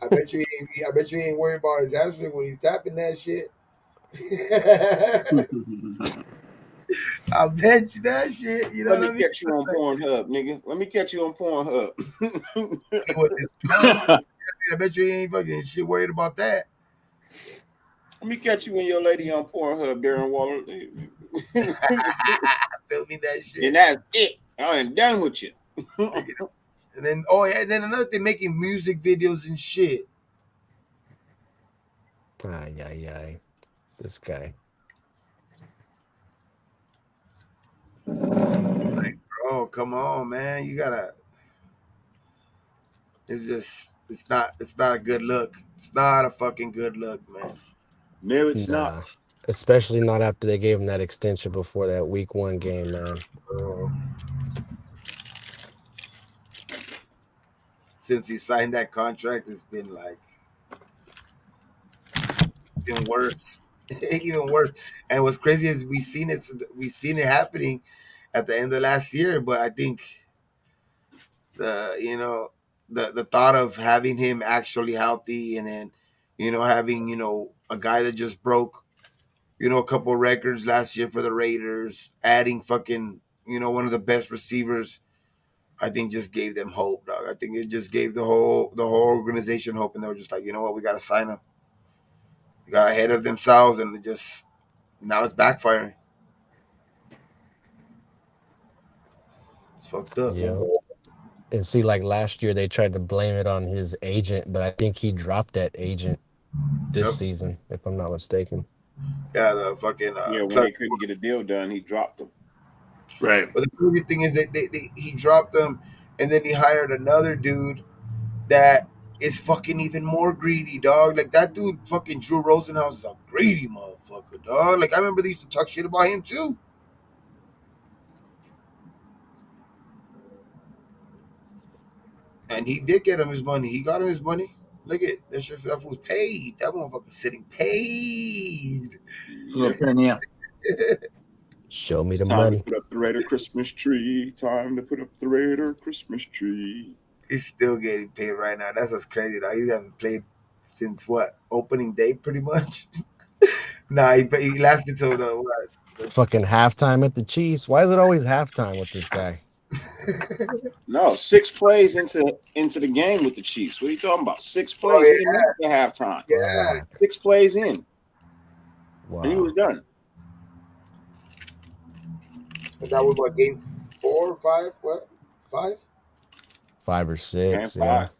I bet you he ain't worried about his hamstring when he's tapping that shit. I bet you that shit. You know what I mean? Let me catch you on Pornhub, nigga. Let me catch you on Pornhub. I bet you he ain't fucking shit worried about that. Let me catch you and your lady on Pornhub, Darren Waller. Tell me that shit. And that's it. I ain't done with you. And then oh yeah, and then another thing, making music videos and shit. Ay, ay, ay. This guy. Oh come on, man, you gotta. It's not a good look. It's not a fucking good look, man. No, it's not. Nah. Especially not after they gave him that extension before that week 1 game, man. Since he signed that contract, it's been like even worse, even worse. And what's crazy is we seen it happening at the end of last year. But I think the you know the thought of having him actually healthy and then having a guy that just broke a couple records last year for the Raiders, adding fucking one of the best receivers. I think just gave them hope, dog. I think it just gave the whole organization hope, and they were just like, you know what, we got to sign him. They got ahead of themselves, and it just now it's backfiring. It's fucked up. Yeah. And see, like last year, they tried to blame it on his agent, but I think he dropped that agent this Yep. season, if I'm not mistaken. Yeah, the fucking Yeah, when they couldn't get a deal done, he dropped them. Right. But the crazy thing is that he dropped them, and then he hired another dude that is fucking even more greedy, dog. Like that dude, fucking Drew Rosenhaus is a greedy motherfucker, dog. Like I remember they used to talk shit about him too. And he did get him his money. He got him his money. Look at that shit. That was paid. That motherfucker sitting paid. Little Pena. Show me It's the time to money. put up the Raider Christmas tree. Time to put up the Raider Christmas tree. He's still getting paid right now. That's what's crazy. Dog. He haven't played since what opening day, pretty much. Nah, he lasted till the what? Fucking halftime at the Chiefs. Why is it always halftime with this guy? No, 6 plays into the game with the Chiefs. What are you talking about? 6 plays. Oh He didn't make it to halftime. yeah, Oh, yeah. 6 plays in, and he wow. was done. And that was what game 4 or 5? What 5? 5 or Game 6, yeah. 5.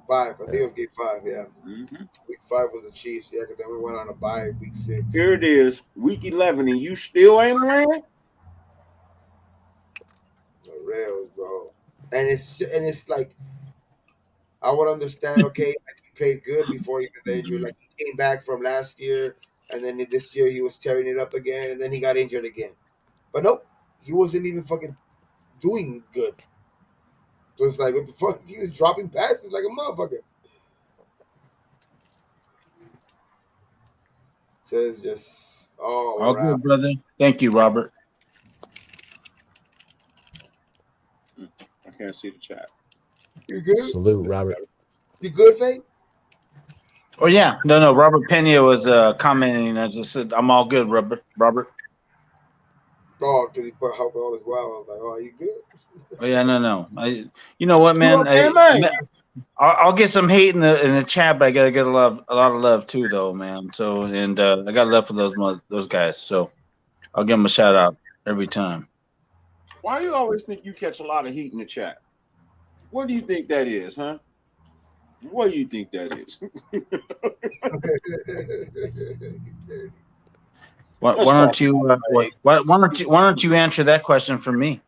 5. I think it was game 5. Yeah, Mm-hmm. week 5 was the Chiefs. Yeah, because then we went on a bye week 6. Here it is, week 11, and you still ain't ran. The rails, bro. And it's like I would understand. Okay, like he played good before even the injury. Like he came back from last year, and then this year he was tearing it up again, and then he got injured again. But nope, he wasn't even fucking doing good. So it's like what the fuck? He was dropping passes like a motherfucker. So it's just all All around. good, brother. Thank you, Robert. I can't see the chat. You good? Salute, Robert. You good, Faye? Oh yeah, no. Robert Pena was commenting. I just said, "I'm all good, Robert." Oh, because he put help all as well. I was like, oh, you good? Oh yeah, no. You know what, man? I'll get some hate in the chat, but I gotta get a lot of love too, though, man. So and I got love for those guys. So I'll give them a shout out every time. Why do you always think you catch a lot of heat in the chat? What do you think that is, huh? What do you think that is? Why don't you? Why don't you answer that question for me?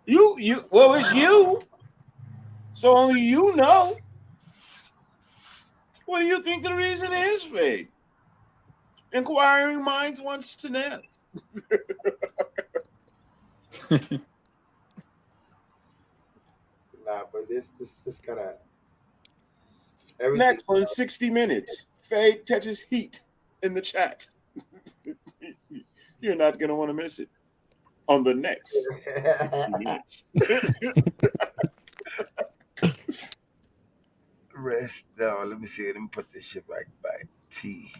Well, it's you. So only you know. What do you think the reason is, Fade? Inquiring minds wants to know. Nah, but this just gotta. Next on 60 Minutes, Fade catches heat in the chat. You're not gonna want to miss it on the next 60 Minutes. Rest. No, let me see. Let me put this shit back by T.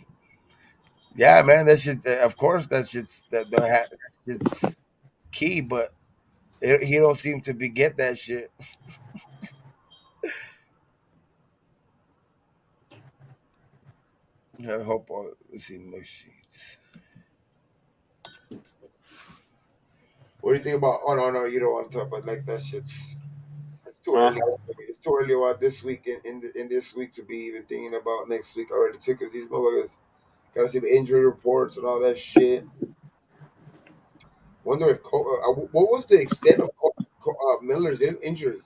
Yeah, man, that shit. Of course, that shit's that shit's key, but he don't seem to be get that shit. I hope. Let's see, no sheets. What do you think about? Oh no, you don't want to talk about like that shit. It's too early. It's too early about this week in this week to be even thinking about next week already too. Because these motherfuckers gotta see the injury reports and all that shit. Wonder if what was the extent of Miller's injury?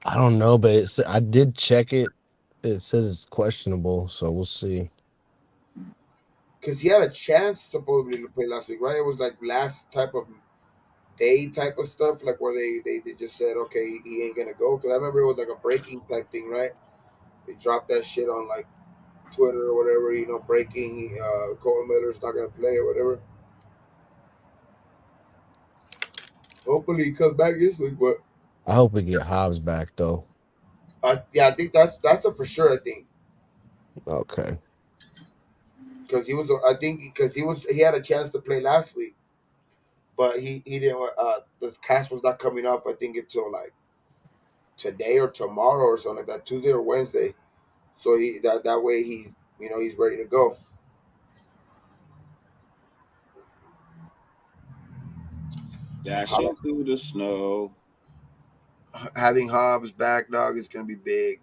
I don't know, but I did check it. It says it's questionable, so we'll see. Because he had a chance supposedly to play last week, right? It was like last type of day type of stuff, like where they just said, okay, he ain't gonna go. Because I remember it was like a breaking type thing, right? They dropped that shit on like Twitter or whatever, breaking. Colton Miller's not gonna play or whatever. Hopefully he comes back this week, but I hope we get Hobbs back though. yeah, I think that's a for sure. I think Okay. because he had a chance to play last week, but he didn't. The cast was not coming up. I think until like today or tomorrow or something like that, Tuesday or Wednesday. So that way he's ready to go. Dashing through the snow. Having Hobbs back, dog, is gonna be big.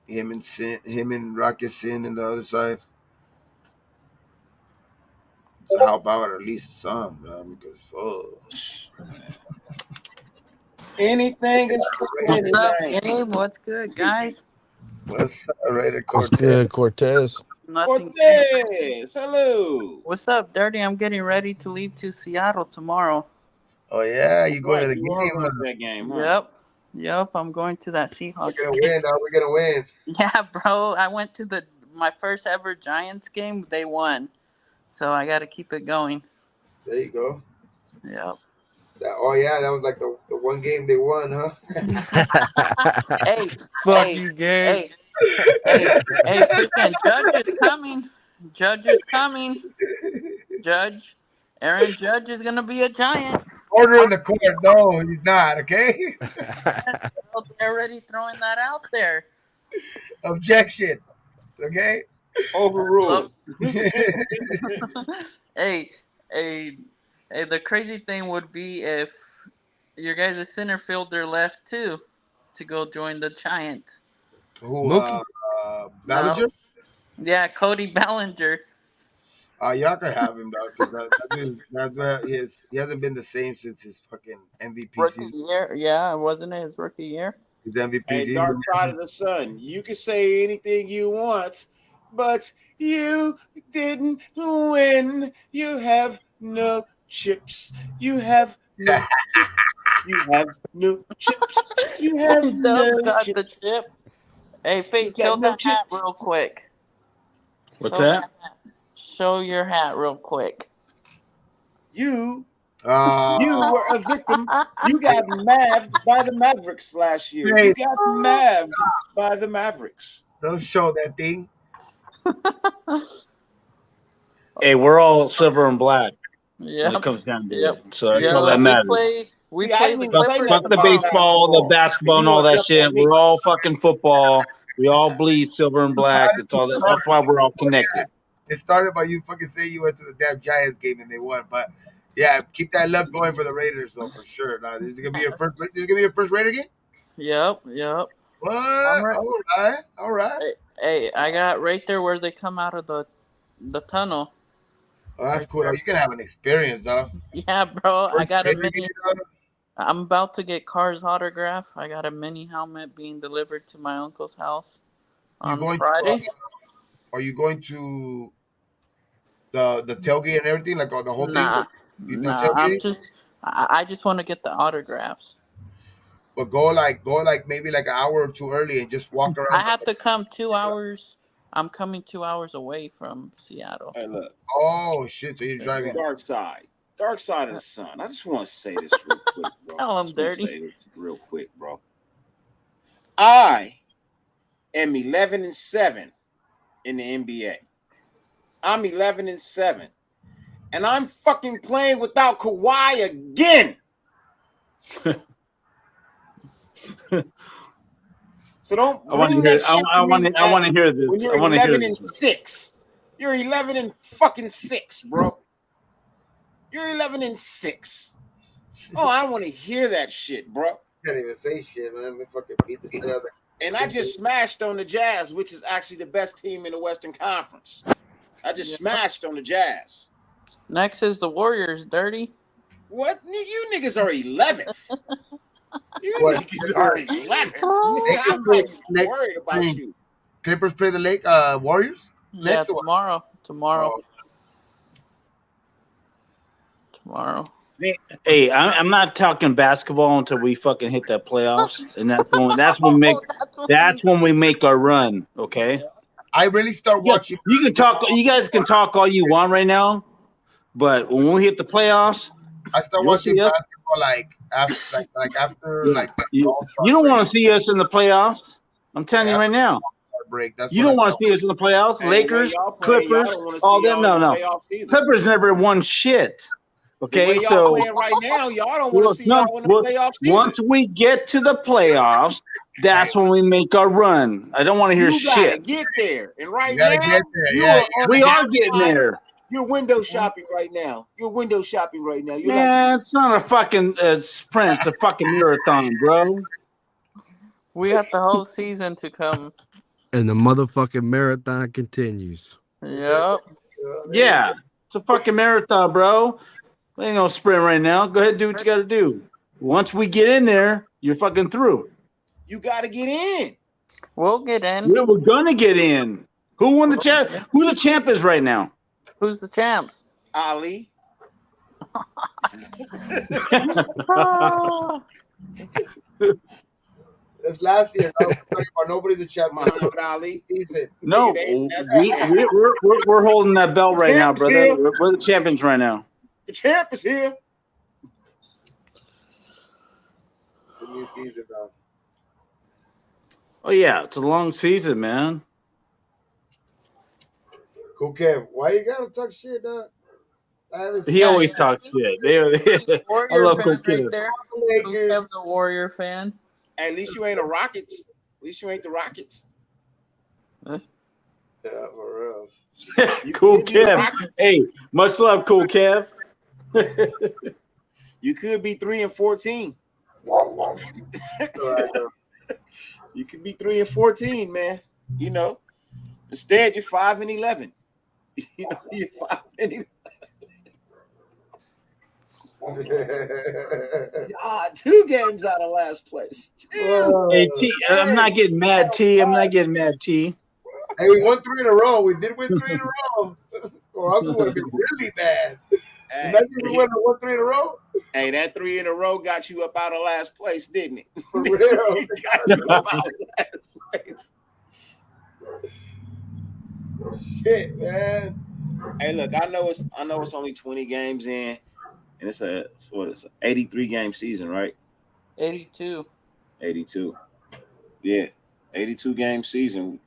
Him and Rocket Sin and the other side. To help out at least some, man, because Anything is for What's up, anything. Gabe? What's good, guys? What's up, Raider What's Cortez? good, Cortez? Nothing. Cortez, hello. What's up, Dirty? I'm getting ready to leave to Seattle tomorrow. Oh yeah, you going to Right, the you are game? going Huh? to that game, huh? Yep. I'm going to that We're Seahawks gonna game. win, dog. We're gonna win. Yeah, bro. I went to my first ever Giants game. They won, so I got to keep it going. There you go. Yep. That was like the one game they won, huh? Hey, Fuck hey, you, Gabe. hey, hey! Freaking Judge is coming. Judge is coming. Judge. Aaron Judge is gonna be a Giant. Order in the court. No, he's not. Okay. Bro, they're already throwing that out there. Objection. Okay. Overruled. Hey, hey, hey! The crazy thing would be if your guys' center fielder left too to go join the Giants. Who? Mookie. No, Ballinger. yeah, Cody Bellinger. Y'all could have him, dog, because he hasn't been the same since his fucking MVP Rookie season. year, yeah, wasn't it his rookie year? His MVP Hey, season. Dark Side of the Sun, you can say anything you want, but you didn't win. You have no chips. You have no chips. You have no chips. You have no Dubs got the chips. chip. Hey, You Fate, got show no that hat chips. real quick. What's Show that? hat. Show your hat real quick. You were a victim. You got mabbed by the Mavericks last year. Hey, You got mabbed by the Mavericks. don't show that thing. Hey, we're all silver and black when it Yep. comes down to Yep. it. So that's Yeah, all that we matters. play See, I didn't the even say Clippers Fuck nothing the about tomorrow. baseball, the basketball. basketball, And and you all want to that jump on shit. me. We're all fucking football. We all bleed silver and black. That's all. That's why we're all connected. It started by you fucking saying you went to the damn Giants game and they won, but yeah, keep that luck going for the Raiders though, for sure. Now, this is gonna be your first. This is gonna be your first Raider game. Yep. What? I'm right. All right. Hey, I got right there where they come out of the tunnel. Oh, that's Right cool. there. You can have an experience, though. Yeah, bro. I First got a Raider mini. game, dog. I'm about to get Carr's autograph. I got a mini helmet being delivered to my uncle's house You on going to? Friday. Are you going to the tailgate and everything, like the whole thing? Nah, You no nah. tailgate, I just want to get the autographs. but go like maybe like an hour or two early and just walk I around. have to come 2 hours. I'm coming 2 hours away from Seattle. Hey, look. Oh shit! So you're driving. Dark Side. Dark Side of the Sun. I just want to say this real quick, bro. Tell I 'em just want to dirty. say this real quick, bro. I am 11-7 in the NBA. I'm 11-7. And I'm fucking playing without Kawhi again. So don't I want to bring hear. that shit I to me want to hear this. when you're I want to hear 11-6. You're 11-6, bro. You're 11-6. Oh, I don't want to hear that shit, bro. Can't even say shit, man. They fucking beat the shit out of them. And I just smashed on the Jazz, which is actually the best team in the Western Conference. I just smashed on the Jazz. Next is the Warriors, dirty. What? You niggas are 11th. You What? niggas are 11th. Lakers I'm not play- even worried about you. Clippers play the Warriors Yeah, next. tomorrow. Tomorrow. Oh, Tomorrow. Hey, I'm not talking basketball until we fucking hit the playoffs, and that's when we make our run. Okay. I really start watching. You can talk. You guys can talk all you want right now, but when we hit the playoffs, I start you'll watching see us. basketball after You don't want to see us in the playoffs. I'm telling you right now. break. That's You when don't I want to see us in the playoffs. Hey, the way Lakers, y'all playing, y'all Clippers, don't wanna see all them. y'all No, in the no. playoffs either. Clippers never won shit. The Okay, way y'all so playing right now, y'all don't want to see y'all in the playoffs either. once we get to the playoffs, that's when we make our run. I don't want to hear You gotta shit. get there, and right You gotta now get there. you Yeah, are on We the are getting outside. there. You're window shopping right now. You're window shopping right now. You're Man, it's not a fucking sprint. It's a fucking marathon, bro. We got the whole season to come. And the motherfucking marathon continues. Yep. Yeah, it's a fucking marathon, bro. Ain't no sprint right now. Go ahead and do what you got to do. Once we get in there, you're fucking through. You gotta get in. We'll get in. We're gonna get in. Who won the champ? Who the champ is right now? Who's the champs? Ali. That's last year. I was talking about nobody's a champion. Muhammad Ali. Decent. No, we're holding that belt right now, Champ's brother. here. We're the champions right now. The champ is here. It's a new season, though. Oh yeah, it's a long season, man. Cool, Kev. Why you gotta talk shit, dog? He always talks shit. I Warrior love fan Cool right Kid. there. Lakers. Who's the Warrior fan? At least you ain't a Rockets. At least you ain't the Rockets. Yeah, for real. Cool could be the Kev. Rockets. Hey, much love, Cool Kev. You could be 3-14. You could be 3-14, man. You know. Instead, you're 5-11. You know, you're 5-11. Ah, 2 games out of last place. Hey T, I'm not getting mad, T. I'm not getting mad, T. Hey, we won 3 in a row. We did win 3 in a row. Or else we would have been really bad. Hey, Imagine we won 3 in a row. hey, that 3 in a row got you up out of last place, didn't it? For real. It got you up out of last place. Shit, man. Hey, look, I know it's only 20 games in, and it's an 83 game season, right? 82. 82. Yeah, 82 game season.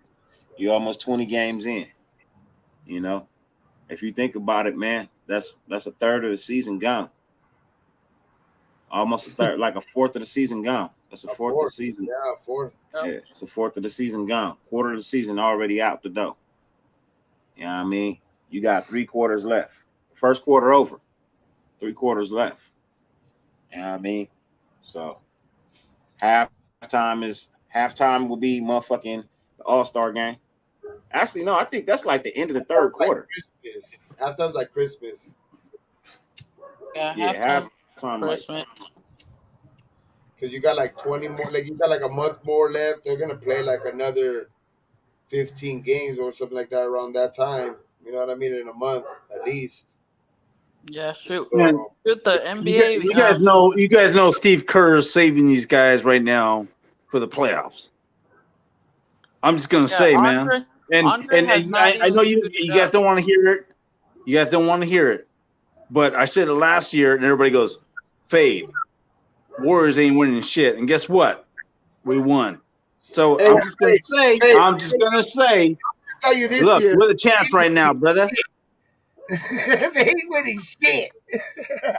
You're almost 20 games in. You know, if you think about it, man, that's a third of the season gone. Almost a third, like a fourth of the season gone. That's a fourth of the season. Yeah, fourth. Yeah, it's a fourth of the season gone. Quarter of the season already out the door. You know what I mean? You got 3 quarters left. First quarter over. 3 quarters left. You know what I mean? So halftime will be motherfucking the All-Star game. Actually, no, I think that's like the end of the third quarter. Christmas. Halftime's like Christmas. Yeah, halftime like Christmas. Because you got like 20 more, like you got like a month more left. They're gonna play like another 15 games or something like that around that time. You know what I mean? In a month at least. Yeah, shoot. Man, Shoot, the NBA. You guys know Steve Kerr is saving these guys right now for the playoffs. I'm just gonna say, Andre, man. Andre has And not I even know you suited guys up. don't want to hear it. You guys don't want to hear it. But I said it last year, and everybody goes, "Fade. Warriors ain't winning shit." And guess what? We won. So Hey, I'm just gonna say. Tell you this Look, year, we're the champs right now, brother. they ain't winning shit.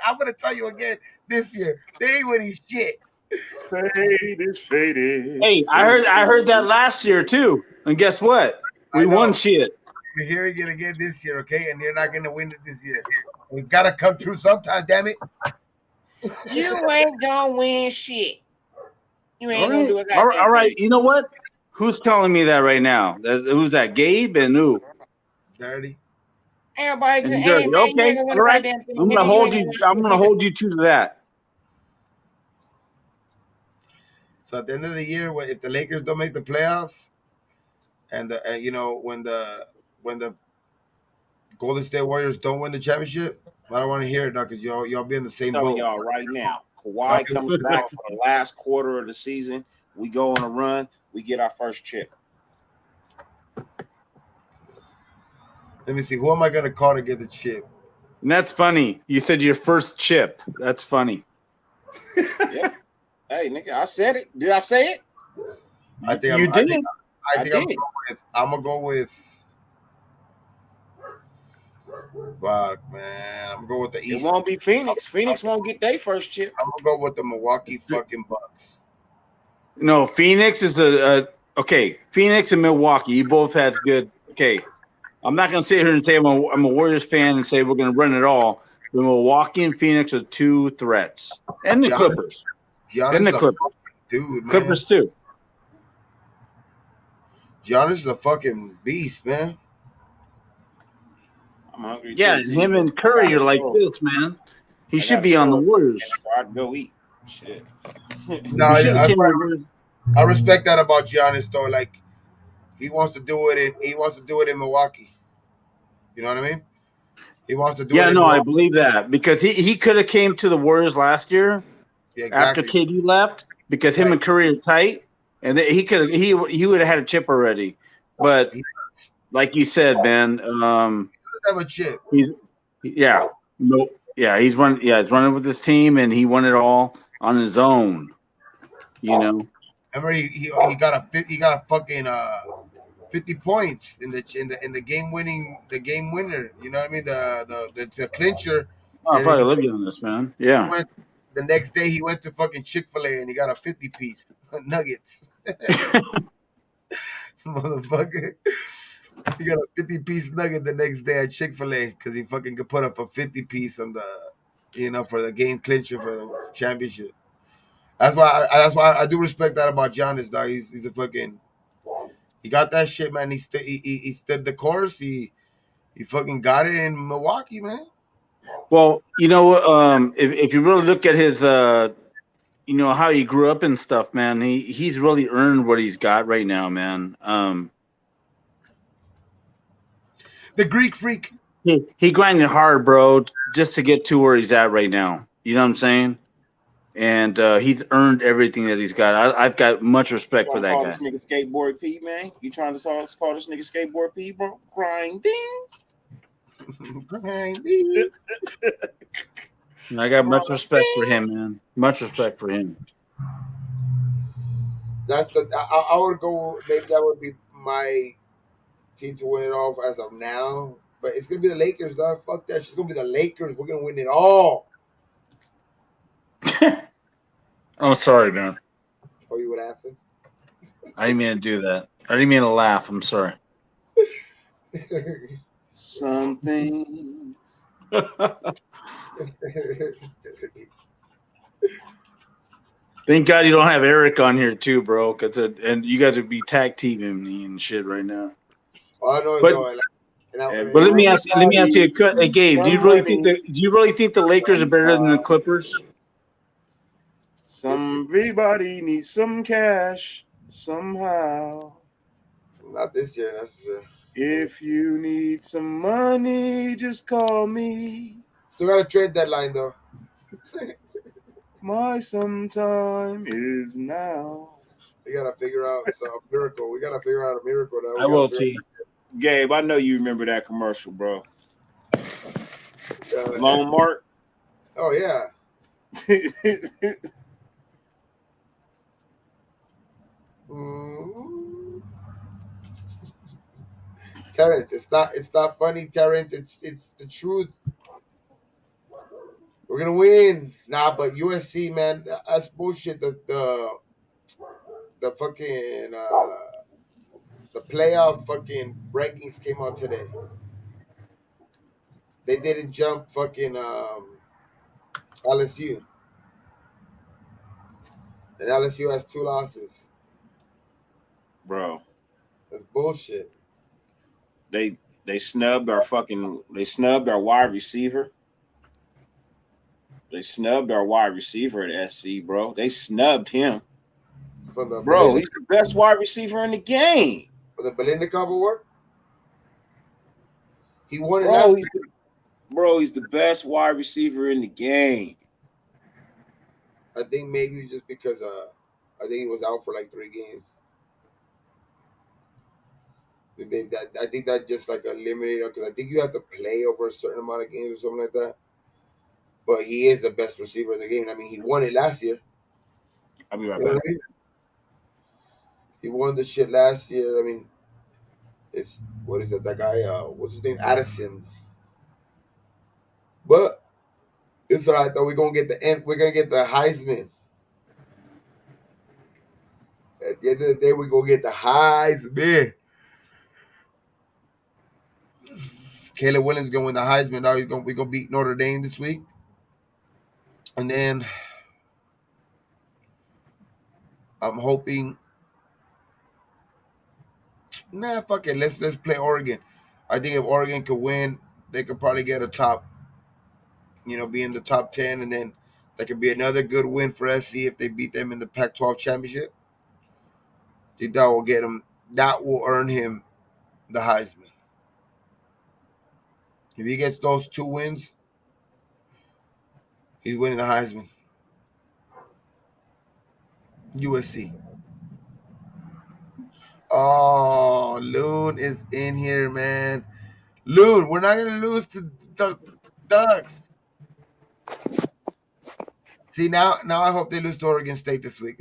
I'm gonna tell you again this year, they ain't winning shit. fade is faded. Hey, I heard that last year too, and guess what? We won shit. You're hearing it again this year, okay? And you're not gonna win it this year. It's gotta come true sometime, damn it. You ain't gonna win shit. You All ain't gonna right, do a goddamn all right. thing. You know what? Who's telling me that right now? Who's that? Gabe and who? Dirty. Everybody just, And hey Dirty. man, you ain't Okay, gonna win all a right. goddamn thing, I'm gonna nigga. You hold ain't gonna you. win I'm shit, gonna nigga. hold you to that. So at the end of the year, if the Lakers don't make the playoffs, and when the Golden State Warriors don't win the championship, I don't want to hear it now because y'all be in the same Telling boat. y'all right now, Y'all Kawhi be in comes the same back boat. for the last quarter of the season. We go on a run. We get our first chip. Let me see. Who am I gonna call to get the chip? And that's funny. You said your first chip. That's funny. Yeah. Hey, nigga, I said it. Did I say it? I think You I'm. I did. think. I I think I'm did. gonna go with. I'm gonna go with. Fuck, man. I'm gonna go with the It East. won't be Phoenix. Phoenix won't get their first chip. I'm gonna go with the Milwaukee fucking Bucks. No, Phoenix is okay. Phoenix and Milwaukee, you both had good. Okay, I'm not gonna sit here and say I'm a Warriors fan and say we're gonna run it all. The Milwaukee and Phoenix are two threats, and the Giannis, Clippers, Giannis and is the a Clippers, fucking dude, man. Clippers too. Giannis is a fucking beast, man. I'm hungry Yeah, too, and T. him and I Curry got a are like show. this, man. He I should got a be on the show, Warriors. so I'd go eat. Shit. No, He should have that's came what to the Warriors. I respect that about Giannis though. Like he wants to do it in Milwaukee. You know what I mean? He wants to do it Yeah, in no, I Milwaukee. believe that because he could have came to the Warriors last year Yeah, after exactly. KD left because him Right. and Curry are tight, and he could he would have had a chip already. But He like you said, man, does have a chip. he's yeah, no, yeah, he's running with his team, and he won it all on his own. You know, Remember he got a fucking 50 points in the game winner. You know what I mean? The clincher. oh, I And probably love you on this, man. Yeah. went the next day he went to fucking Chick-fil-A and he got a 50 piece nuggets. Motherfucker. He got a 50-piece nugget the next day at Chick-fil-A because he fucking could put up a 50-piece on the for the game clincher for the championship. That's why I do respect that about Giannis, dog. He's a fucking he got that shit, man. He stood the course. He fucking got it in Milwaukee, man. Well, if you really look at his how he grew up and stuff, man, he's really earned what he's got right now, man. The Greek freak. He grinded hard, bro, just to get to where he's at right now. You know what I'm saying? And he's earned everything that he's got. I've got much You respect for trying to that call guy. this nigga skateboard P, man? You trying to call this nigga skateboard P, bro? Grinding. And I got much respect for him, man. Much respect for him. I would go. Maybe that would be my team to win it all as of now. But it's gonna be the Lakers, dog. Fuck that. It's gonna be the Lakers. We're gonna win it all. Oh, sorry, man. Oh, you would happen. I didn't mean to do that. I didn't mean to laugh. I'm sorry. Some things. Thank God you don't have Eric on here too, bro. And you guys would be tag teaming me and shit right now. All I know is But though, but let me ask you, hey Gabe, do you Some really money, think the Lakers are better than the Clippers? everybody needs some cash somehow. not this year, that's for sure. If you need some money, just call me. Still got a trade deadline though. My sometime is now. We gotta figure out some miracle. We gotta figure out a miracle now. I will, T. Gabe, I know you remember that commercial, bro. Lone Mark. Oh yeah. Terrence, it's not funny, Terrence. It's the truth. We're gonna win. Nah, but USC, man, that's bullshit. The fucking the playoff fucking rankings came out today. They didn't jump fucking LSU. and LSU has 2 losses. Bro. That's bullshit. They snubbed our wide receiver. They snubbed our wide receiver at SC, bro. They snubbed him. For the Bro, Belinda, he's the best wide receiver in the game. for the Belinda Award, he won it Bro, last he's the best wide receiver in the game. I think maybe just because I think he was out for like 3 games. I think that just like eliminated because I think you have to play over a certain amount of games or something like that. But he is the best receiver in the game. I mean, he won it last year. I'll be right You know back. what I mean? He won the shit last year. I mean, it's what is it? That guy, what's his name? Addison. But it's all right though. We're gonna get the Heisman. At the end of the day, we're gonna get the Heisman. Caleb Williams gonna win the Heisman. Now we're gonna beat Notre Dame this week. And then I'm hoping. Nah, fuck it. Let's play Oregon. I think if Oregon could win, they could probably get a top. Be in the top 10, and then that could be another good win for SC if they beat them in the Pac-12 championship. I think that will get him. That will earn him the Heisman. If he gets those 2 wins, he's winning the Heisman. USC. Oh, Loon is in here, man. Loon, we're not gonna lose to the Ducks. See now I hope they lose to Oregon State this week.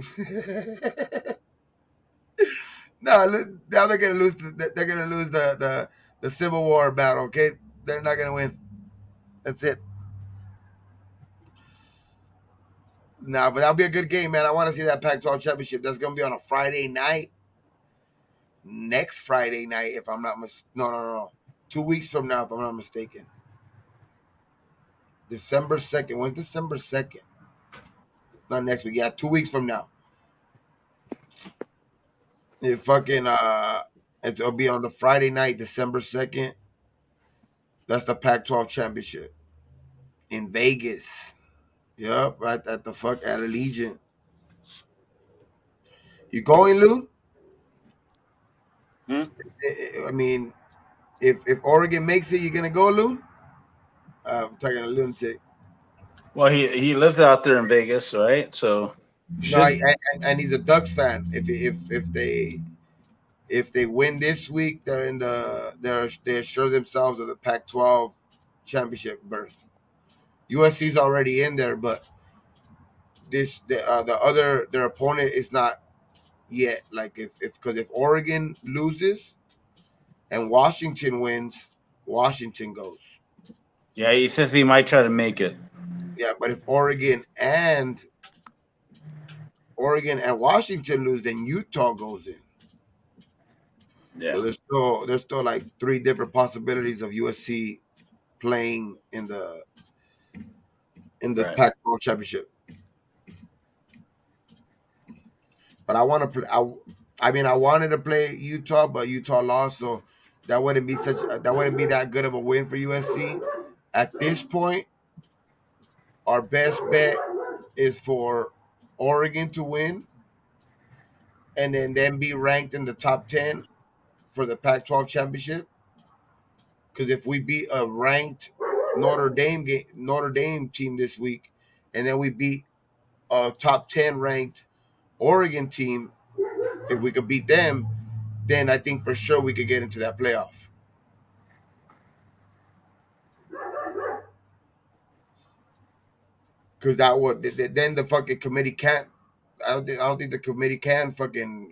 No, now they're gonna lose. They're gonna lose the Civil War battle. Okay, they're not gonna win. That's it. No, but that'll be a good game, man. I want to see that Pac-12 championship. That's gonna be on a Friday night. Next Friday night, if I'm not no. 2 weeks from now, if I'm not mistaken. December 2nd. When's December 2nd? Not next week. Yeah, 2 weeks from now. It'll be on the Friday night, December 2nd. That's the Pac-12 championship in Vegas. Yep, right at the at Allegiant. You going, Lou? I mean, if Oregon makes it, you gonna go, Lou? I'm talking a lunatic. Well, he lives out there in Vegas, right? So No, and he's a Ducks fan. If they win this week, they assure themselves of the Pac-12 championship berth. USC's already in there, but their opponent is not yet. Like if Oregon loses and Washington wins, Washington goes. yeah, he says he might try to make it. Yeah, but if Oregon and Washington lose, then Utah goes in. Yeah. So there's still like 3 different possibilities of USC playing in the Right. Pac-12 championship. But I want to play. I wanted to play Utah, but Utah lost, so that wouldn't be that good of a win for USC. At this point, our best bet is for Oregon to win, and then be ranked in the top 10 for the Pac-12 championship. Because if we beat a ranked Notre Dame team this week, and then we beat a top 10 ranked Oregon team, if we could beat them, then I think for sure we could get into that playoff. Because that would then the fucking committee can't. I don't think the committee can fucking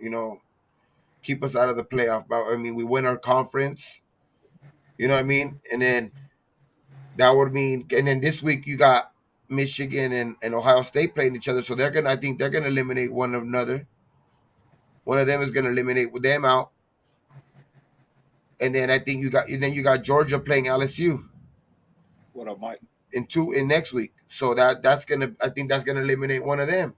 keep us out of the playoff. But I mean, we win our conference. You know what I mean? And then that would mean. And then this week you got Michigan and Ohio State playing each other, so I think they're gonna eliminate one another. One of them is gonna eliminate them out. And then I think you got Georgia playing LSU. What up, Mike? In next week. So I think that's gonna eliminate one of them.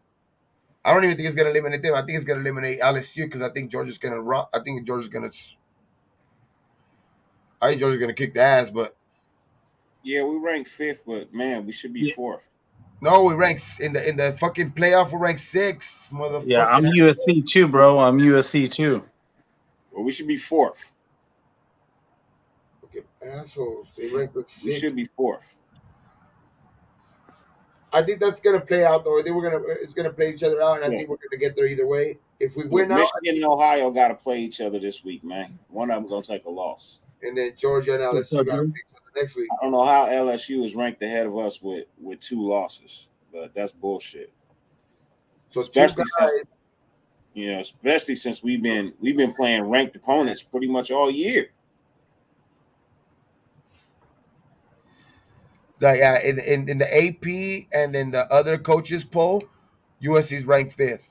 I don't even think it's gonna eliminate them. I think it's gonna eliminate LSU because I think Georgia's gonna run. I think Georgia's gonna kick the ass, but Yeah, we ranked 5th, but man, we should be 4th. no, we rank in the fucking playoff. We rank 6, Yeah, motherfucker. I'm USC too, bro. I'm USC too. Well, we should be 4th. Fucking assholes. They rank with 6. We should be 4th. I think that's gonna play out though. I think it's gonna play each other out, and I think we're gonna get there either way. If we win out, Michigan and Ohio got to play each other this week, man. One of them gonna take a loss, and then Georgia and LSU got to play each other next week. I don't know how LSU is ranked ahead of us with 2 losses, but that's bullshit. So especially since we've been playing ranked opponents pretty much all year. Yeah, in the AP and in the other coaches poll, USC's ranked 5th.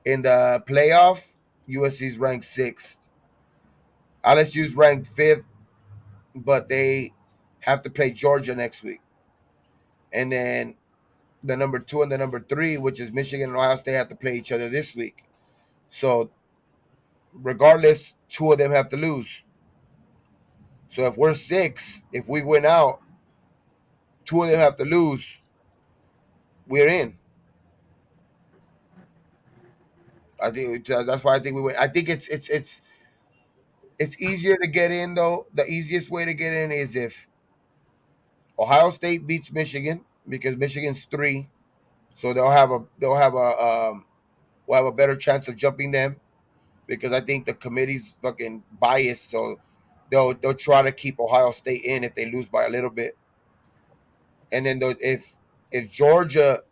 In the playoff, USC's ranked 6th. LSU's ranked 5th, but they have to play Georgia next week. And then the number 2 and the number 3, which is Michigan and Ohio State, have to play each other this week. So regardless, 2 of them have to lose. So if we're 6, if we win out, 2 of them have to lose. We're in. I think that's why I think we win. I think it's easier to get in though. The easiest way to get in is if Ohio State beats Michigan because Michigan's 3, so we'll have a better chance of jumping them because I think the committee's fucking biased, so they'll try to keep Ohio State in if they lose by a little bit, and then if Georgia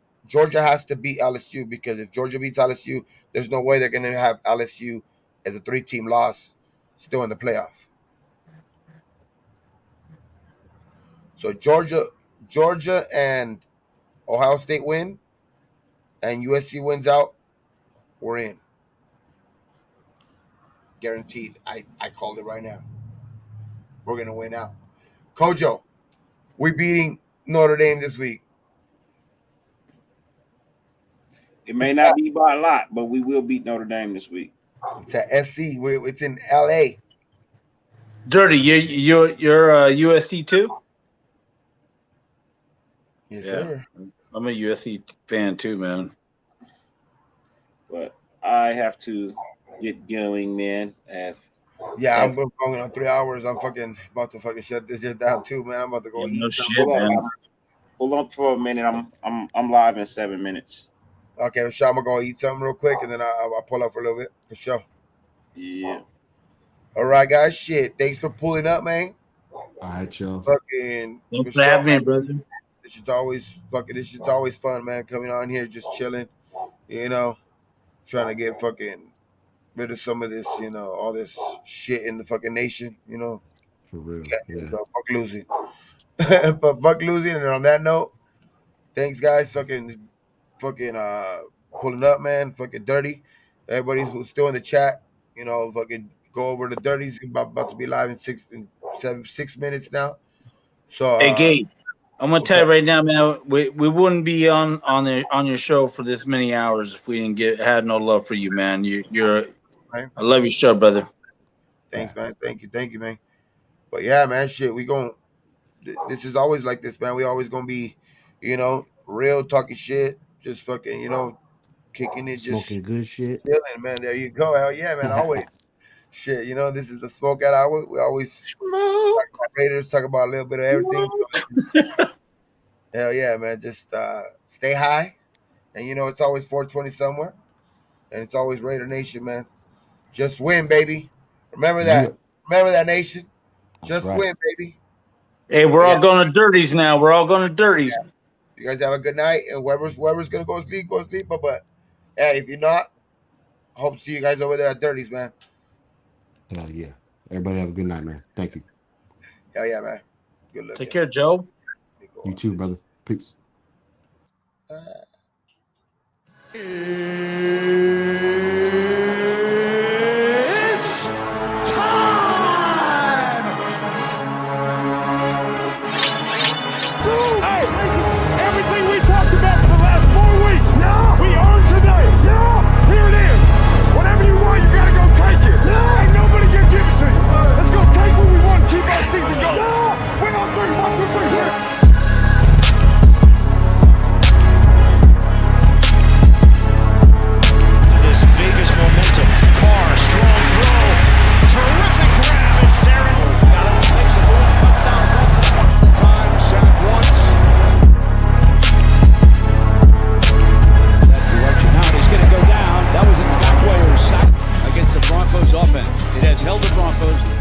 has to beat LSU because if Georgia beats LSU, there's no way they're going to have LSU as a 3-team loss still in the playoff. So Georgia and Ohio State win, and USC wins out, we're in. Guaranteed. I called it right now. We're going to win out. Kojo, we beating Notre Dame this week. It may not be by a lot, but we will beat Notre Dame this week. It's at SC. It's in LA. Dirty, you're USC too? Yes, sir. I'm a USC fan too, man. But I have to get going, man. I'm going on 3 hours. I'm fucking about to fucking shut this shit down too, man. I'm about to go eat something. Hold on for a minute. I'm live in 7 minutes. Okay, sure. I'm gonna go eat something real quick, and then I'll pull up for a little bit for sure. Yeah. All right, guys. Shit. Thanks for pulling up, man. All right, y'all. Fucking. Thanks for having me, brother. This is always fun, man. Coming on here, just chilling, trying to get fucking rid of some of this, all this shit in the fucking nation, For real. Yeah. So fuck losing. But fuck losing. And on that note, thanks, guys. Fucking pulling up, man. Fucking dirty. Everybody's who's still in the chat, fucking go over the dirties. About to be live in 6 minutes now. So hey, Gabe, I'm gonna tell you right now, man. We wouldn't be on your show for this many hours if we didn't had no love for you, man. You're I love your show, brother. Thanks, man. Thank you, man. But yeah, man, shit, this is always like this, man. We always gonna be, real talking shit, just fucking, kicking it, Smoking good shit. Chilling, man. There you go. Hell yeah, man. Always. Shit, this is the Smokeout Hour. We always talk about Raiders, talk about a little bit of everything. Hell yeah, man. Just stay high. And it's always 420 somewhere. And it's always Raider Nation, man. Just win, baby. Remember that. Yeah. Remember that, nation. Just right. win, baby. Hey, we're all going to dirties now. We're all going to dirties. Yeah. You guys have a good night. And whoever's gonna go sleep, go sleep. But hey, if you're not, hope to see you guys over there at Dirties, man. Hell yeah. Everybody have a good night, man. Thank you. Hell yeah, man. Good luck. Take care, Joe. You too, brother. Peace. Everything we talked about for the last 4 weeks, now we earn today. held the Broncos